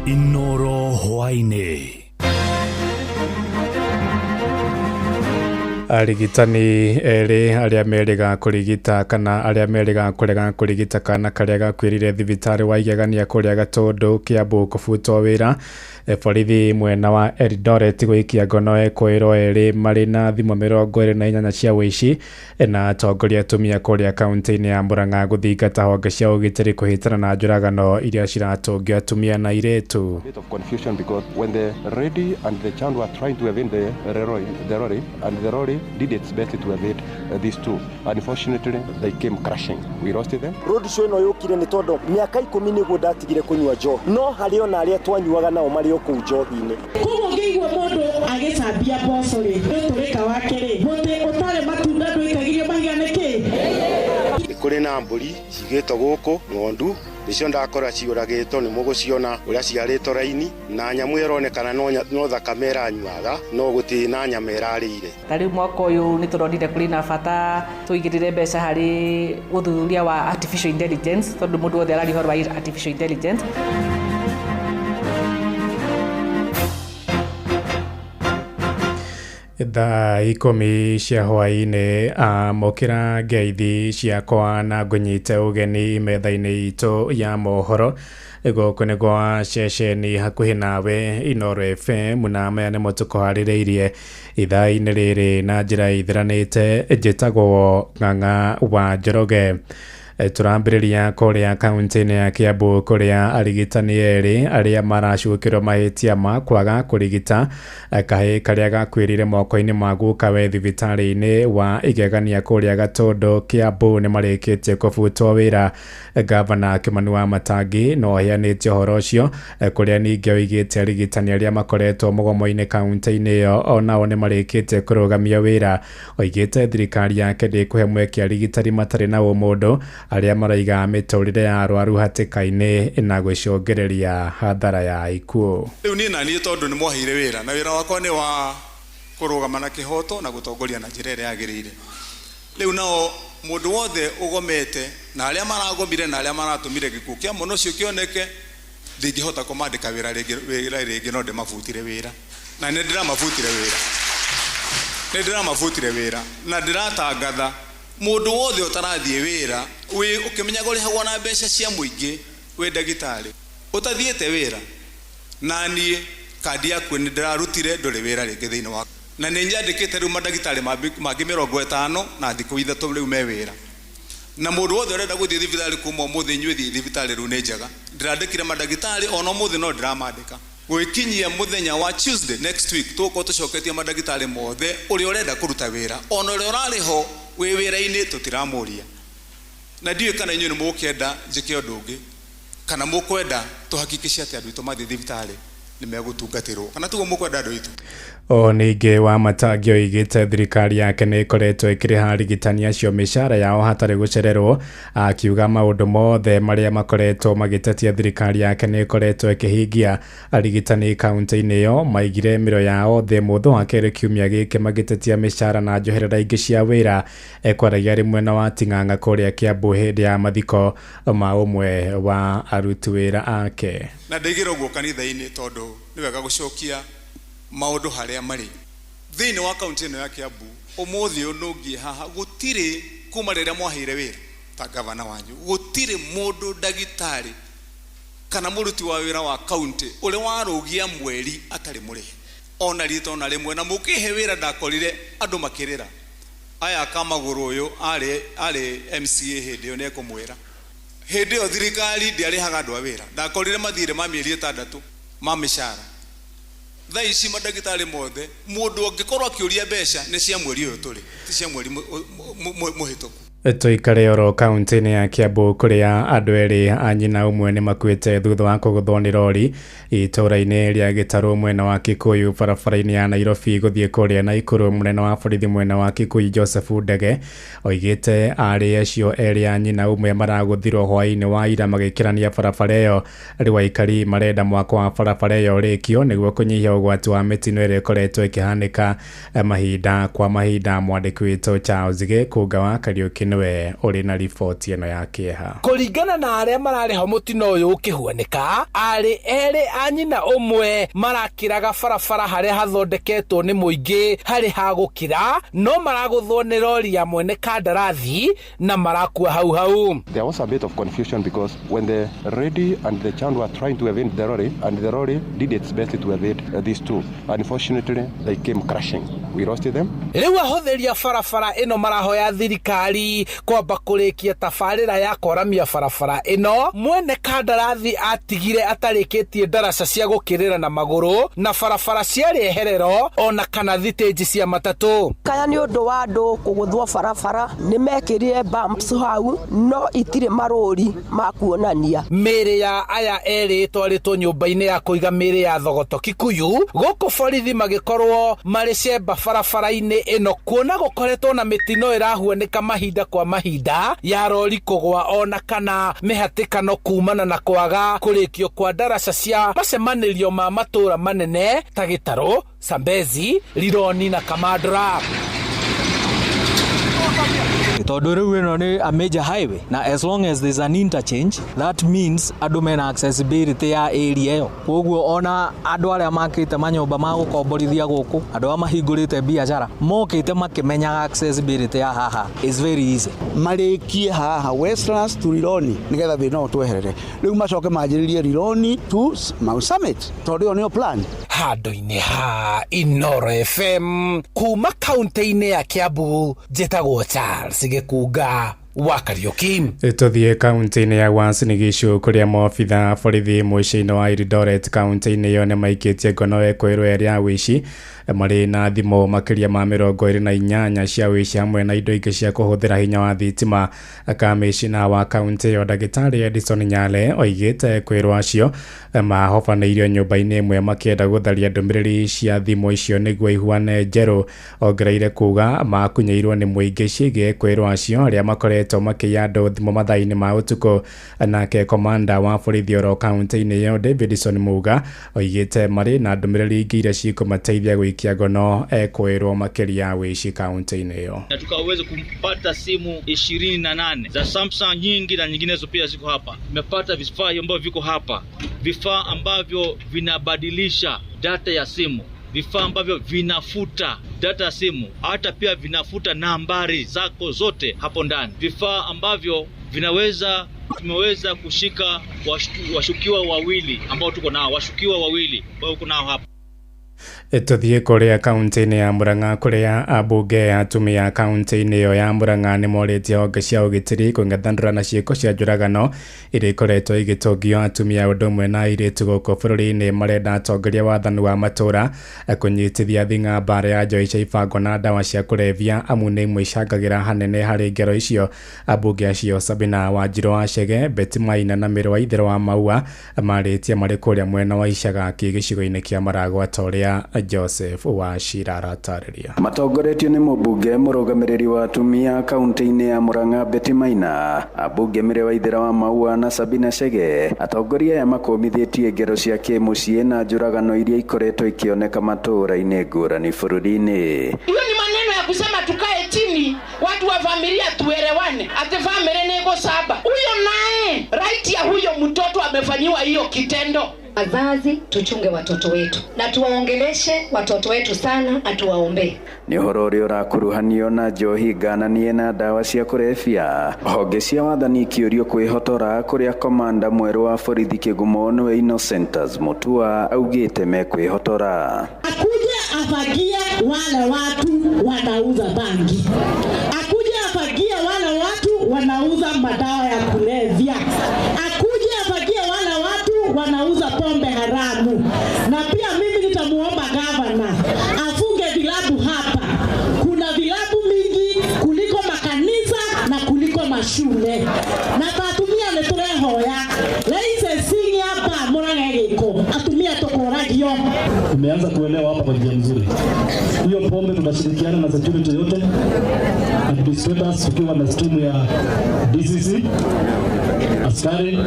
Inooro hwainĩ arigitani eri aria meriga kurigita kana aria meriga kurega kurigita kana karia gakwirire thibitari wa igegania kuria Gatundu Kiambu kubutwo wira borithi mwena wa Eldoret gwikia ngono kwiro eri mari na thimo 28 cia wici na atongoria atumia kuria kaunti-ini ya Murang'a guthingata honge cia ugitiri kuhitana na njuragano iria ciratungio atumia na iretu. Bit of confusion because when the lady and the child were trying to evade the lorry did its best to evade these two. Unfortunately, they came crashing. We lost them. Road show no yokire ni tondo miaka 10 niguo ndatigire kunywa jo no hari ona aria twanyuaga nao mari oku njohi-ini kugo ngeigua mundu agicambia boco ri turika wake ri muti utare matunda ndwikagirio mahiga niki kuri na mburi cigitwo guku ng'ondu nicio ndakora ciuragitwo ni muguciona uria ciarĩtwo raini na nyamu ironekana no thakame iranyuaga no guti na nyama irarĩire. Tari mwaka uyu ni turonire kuri na bata tuigirire mbeca hari uthuthuria wa artificial intelligence tondu mundu wothe arari horo wa artificial intelligence. Thaa 10 cia hwaĩ-inĩ amũkĩra ngeithi ciakwa na ngũnyite ũgeni metha-inĩ itũ ya mohoro gũkũ nĩ gwa ceceni hakuhĩ nawe Inooro FM na maya nĩmo tũkũharĩrĩirie ithaa-inĩ rĩrĩ na njĩra ithiranĩte. Njĩtagwo Ng'ang'a wa Njoroge. Turambĩrĩria kũrĩa kaunti-inĩ ya Kiambu kũrĩa arigitani erĩ arĩa maracukĩrwo mahĩtia ma kwaga kũrigita kahĩĩ karĩa gakwĩrire moko-inĩ ma gukawe thibitarĩ-inĩ wa igegania kũrĩa Gatundu Kiambu nĩ marĩkĩtie kũbutwo wĩra. Gavana Kimani Wamatangi no aheanĩte ũhoro ũcio kũrĩa ningĩ oigĩte arigitani arĩa makoretwo mũgomo-inĩ kaunti-inĩ ĩyo onao nĩ marĩkĩtie kũrũgamia wĩra. Oigĩte thirikari yake ndĩkũhe mweke arigitani matarĩ na ũmũndũ arĩa maraiga mĩtũrĩre ya arwaru hatĩka-inĩ na gwĩcũngĩrĩria hathara ya ikuũ. Rĩu niĩ naniĩ tondũ nĩ mwaheire wĩra na wĩra wakwa nĩ wa kũrũgama na kĩhoto na gũtongoria na njĩra ĩrĩa yagĩrĩire. Rĩu nao mũndũ wothe ũgomete na arĩa maragomire na arĩa maratũmire gĩkuũ kĩa mũno ũcio kĩoneke ndingĩhota kũmandĩka wĩra rĩngĩ no ndĩmabutire wĩra na nĩ ndĩramabutire wĩra na ndĩratangatha mundu wothe utarathiĩ wĩra ũkĩmenyaga ũrĩhagwo na mbeca cia mũingĩ wĩ ndagĩtarĩ ũtathiĩte wĩra na niĩ kandi yaku nĩ ndĩrarutire ndũrĩ wĩra rĩngĩ thĩinĩ wa na nĩ nyandĩkĩte rĩu mandagĩtarĩ mangĩ 50 na thikũ ithatũ rĩu me wĩra na mũndũ wothe ũrenda gũthiĩ thibitarĩ kuma ũmũthĩ inyuĩ thiĩ thibitarĩ rĩu nĩ njega ndĩrandĩkire mandagĩtarĩ ona ũmũthĩ no ndĩramandĩka gwikinyia muthenya wa Tuesday next week tuko tucoketie mandagĩtarĩ mothe ũrĩa ũrenda kũruta wĩra ona ũrĩa ũrarĩ ho wĩ wĩra-inĩ tũtiramũria na ndiũĩ kana inyuĩ nĩ mũkĩenda njĩke ũndũ ũngĩ kana mũkwenda tũhakikice atĩ andũ aitũ mathiĩ thibitarĩ nĩ megũtungatĩrwo kana tuguo mũkwenda andũ aitũ. O ningĩ Wamatangi oigĩte thirikari yake nĩ ĩkoretwo ĩkĩrĩha arigitani acio mĩcara yao hatarĩ gũcererwo, akiuga maũndũ mothe marĩa makoretwo magĩtetia thirikari yake nĩ ĩkoretwo ĩkĩhingia arigitani kaunti-inĩ ĩyo maigire mĩro yao thĩ mũthũ wa kerĩ kiumia gĩkĩ magĩtetia mĩcara na njoherera ingĩ cia wĩra. Ekwaragia rĩmwe na wa Ting'ang'a kũrĩa Kiambu hĩndĩ ya mathiko ma ũmwe wa aruti wĩra ake. Na ndaigĩra ũguo kanitha-inĩ tondũ nĩ wega gũcokia maundu haria mari thiini wa kaunti ino ya Kiambu umuthi unungie haha gutire kuma riria mwaheire wira ta gavana wanyu gutire mundu ndagitari kana muruti wa wira wa kaunti uri warugia mweri atari murihe ona rito na rimwe na mukihe wira ndakorire andu makirira aya Kamaguru uyu ari MCA hindi yo nekumwira hindi yo thirikari ndiarihaga andu a wira ndakorire mathire ma mieri 6 ma mishara tha ici mandagĩtarĩ mothe mũndũ angĩkorwo akĩũria mbeca nĩ cia mweri ũyũ tũrĩ ti cia mweri mũhĩtũku. Tũikare oro kaunti-inĩ ya Kiambu kũrĩa andũ erĩ a nyina ũmwe nĩ makuĩte thutha wa kũgũthwo nĩ rori itũũra-inĩ rĩa Gĩtarũ mwena wa Kikuyu barabara-inĩ ya Nairobi gũthiĩ kũrĩa Naikuru. Mũnene wa borithi mwena wa Kikuyu Joseph Ndege oigĩte arĩ acio erĩ a nyina ũmwe maragũthirwo hwaĩ-inĩ wa ira magĩkĩrania barabara ĩyo. Rĩu aikari marenda mwako wa barabara ĩyo rĩkio nĩguo kũnyihia ũgwati wa mĩtino ĩrĩa ĩkoretwo ĩkĩhanĩka mahinda kwa mahinda. Mwandĩki witũ Charles Gĩ Kũnga wa Kariũki niwe uri na riboti eno ya kieha. Kuringana na aria marari ho mutino uyu ukihuaneka ari eri anyina umwe marakiraga barabara haria hathondeketwo ni muingi hari hagukira no maraguthwo ni lori ya mwene kandarathi na marakua hau. There was a bit of confusion because when the Reddy and the Chand were trying to evade the lorry, and the lorry did its best to evade these two. Unfortunately, they came crashing. We lost them. Riu ahuthiria barabara ino marahoya thirikari kwamba kurikia tabarira ya koramia barabara ino. Mwene kandarathi atigire atarikitie ndaraca cia gukirira na maguru na barabara ciari eherero ona kana thitĩnji cia matatu. Kaya ni undu wa andu kuguthwo barabara ni mekirire bumps hau no itire marori makuonania. Mĩrĩ ya aya eri twaritwo nyumba-ini ya kuiga mĩrĩ ya thogoto Kikuyu guku borithi magikorwo mari cemba barabara-ini ino kuona gukoretwo na mitino irahuanĩka mahinda kwa mahinda ya rori kugwa ona kana mihatikano kumana na kwaga kurikio kwa ndaraca cia macemanĩrio ma matura manene ta Gĩtarũ, Sambezi, Rironi na Kamandra. Tondu riu ino ni a major highway na as long as there's an interchange that means andu mena accessibility ya area yo. Koguo ona andu aria makite manyumba ma gukomborithia guku andu a mahingurite biashara mokite makimenya accessibility ya haha is very easy. Marikie haha Westlands to Rironi nigetha thina utweherere riu macoke manjiririe Rironi to Mount Summit tondu ni plan handu-ini ha Inoro FM kuma kaunti-ini ya Kiambu njitagwo Charles Gikuga wa Kariuki. Tuthie kaunti-ini ya Uasin Gishu kuria maobitha borithi muciĩ-inĩ wa Eldoret kaunti-ini iyo ni maikitie ngono ekwirwo eri ya wici mari na thimo makiria ma 28 cia wici hamwe na indo ingĩ cia kuhuthira hinya wa thitima. Kamishina wa kaunti iyo Ndagĩtarĩ Edison Nyale oigĩte ekwirwo acio mahobanĩirio nyũmba-inĩ ĩmwe makĩenda gũtharia ndũmĩrĩri cia thimo icio nĩguo ihuane njerũ. Ongereire kuga makunyeirwo nĩ mũingĩ ciĩgiĩ ekwirwo acio arĩa makoretwo makĩiya andũ thimo mathaa-inĩ ma ũtukũ. Nake komanda wa borithi oro kaunti-inĩ iyo Davidson Muga oigĩte marĩ na ndũmĩrĩri ingĩ iria cikũmateithia gũikia ngono ekwirwo makiria wici kaunti-inĩ iyo. Na tukaweza kumpata simu 28 za Samsung nyingi na nyinginezo pia ziko hapa. Tumepata vifaa ambavyo viko hapa, vifaa ambavyo vinabadilisha data ya simu, vifaa ambavyo vinafuta data ya simu, hata pia vinafuta nambari zako zote hapo ndani, vifaa ambavyo tumeweza kushika washukiwa wawili ambao tuko nao, washukiwa wawili ambao tuko nao hapa. Tuthie kuria kaunti-ini ya Murang'a kuria abunge atumia kaunti-ini iyo ya Murang'a ni moritie honge cia ugitiri kung'ethanĩra na ciĩko cia njũragano iria ikoretwo igĩtũngio atumia ũndũ ũmwe na airĩtu gũkũ bũrũri-inĩ. Marenda atongoria wathani wa matũra kũnyitithia thing'a mbara ya njoi cia ibango na ndawa cia kũrebia amu nĩ imwe icangagĩra hanene harĩ ngero icio. Abunge acio Sabina Wanjiru wa Chege, Betty Maina na Mĩrũ wa Itherũ wa Maua marĩtie marĩ kũrĩa mwena wa Icagaki gĩcigo-inĩ kĩa Maragwata ũrĩa Joseph wa Shira aratarĩria. Matongoretio nĩ mũmbunge mũrũgamĩrĩri wa atumia kaunti-inĩ ya Murang'a Betty Maina, abunge Mĩrũ wa Itherũ wa Maua na Sabina Chege. Atongoria aya makomithĩtie ngero cia kĩmũciĩ na njũragano iria ikoretwo ikioneka matũra-inĩ ngũrani bũrũri-inĩ. Hiyo ni maneno ya kusema tukae chini watu wa familia tuelewane, ate family ni gosaba. Huyo naye right ya huyo mtoto amefanyiwa hiyo kitendo. Wazazi tuchunge watoto wetu na tuwaongeleshe watoto wetu sana na tuwaombe. Ni ũhoro ũrĩa ũrakuruhanio na njohi ngananie na ndawa cia kũrebia. Honge cia wathani ikĩũrio kwĩhotora kũrĩa komanda mwerũ wa borithi Kĩgumo nĩwe Innocent Mutua augĩte mekwĩhotora. Akuje afagie wale watu wanauza bangi, akuje afagie wale watu wanauza madawa ya kulevya, akuje afagie wale watu wanauza pombe haramu. Na pia mimi nitamuomba gavana afunge vilabu hapa. Kuna vilabu mingi kuliko makanisa na kuliko mashule. Na tatumia neturehoya leise singi hapa Murang'a giko atumia tokora ndagio. Tumeanza kuelewa hapa kwa njia nzuri. Hiyo pombe tunashirikiana na security yote, administrators tukiwa na timu ya DCC, askari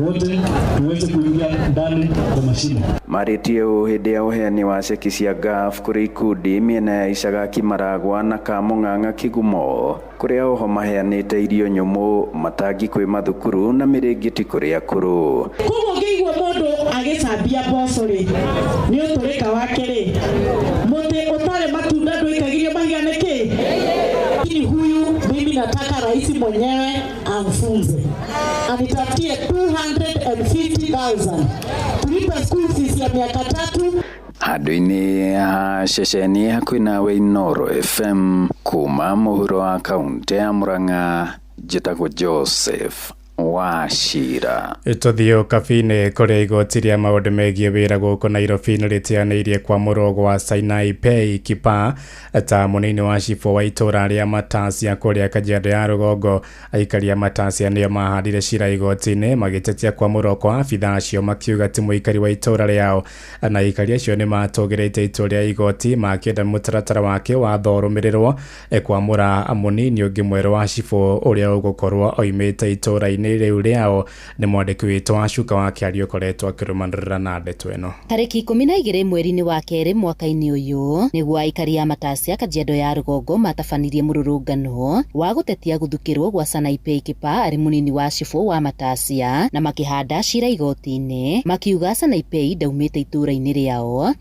wote tuweze kuingia ndani kwa mashine. Maritie hĩndĩ ya ũheani wa ceki cia GAF kũrĩ ikundi mĩena ya Icagaki, Maragwa na Kamũng'ang'a, Kigumo, kũrĩa oho maheanĩte irio nyũmũ, matangi kwĩ mathukuru na mĩrĩngĩti kũrĩ akũrũ. Koguo ngĩigua mũndũ agĩcambia mboco rĩ, nĩ ũtũrĩka wake rĩ, mũtĩ ũtarĩ matunda ndũikagirio mahiga nĩkĩ? Lakini huyu mimi nataka rais mwenyewe amfunze, anitafutie 250,000 tulipe school fees ya miaka 3. Handũ-inĩ ha ceceni hakuhĩ nawe Inooro FM kuma mũhuro wa kaunti ya Murang'a, njĩtagwo Joseph Wachira. Tuthio kabine kũrĩa igoti rĩa maũndũ megiĩ wĩra gũkũ Nairobi nĩrĩteanĩirie kwamũrwo gwa Sinai Pay Kipa ta mũnini wa cibũ wa itũra rĩa Matasia kũrĩa Kajiado ya rũgongo. Aikari a Matasia nĩo mahandire cira igoti-inĩ magĩtetia kwamũrwo kwa abitha acio, makiuga ti mũikari wa itũra rĩao, na aikari acio nĩ matũgĩrĩte itua rĩa igoti makĩenda mũtaratara wake wathorũmĩrĩrwo kwamũra mũnini ũngĩ mwerũ wa cibũ ũrĩa ũgũkorwo oimĩte itũra-inĩ rĩu rĩao. Nĩ mwandĩki witũ wa Cuka wa Kĩario ũkoretwo akĩrũmanĩrĩra na ndeto ĩno. Tarĩki 12 mweri-inĩ wa kerĩ mwaka-inĩ ũyũ nĩguo aikari a Matasia Kajiado ya rũgongo matabanirie mũrũrũngano wa gũtetia gũthukĩrwo gwa Sinai Pay Kipa arĩ mũnini wa cibũ wa Matasia, na makĩhanda cira igoti-inĩ makiuga Sinai Pay ndaumĩte itũra-inĩ rĩao.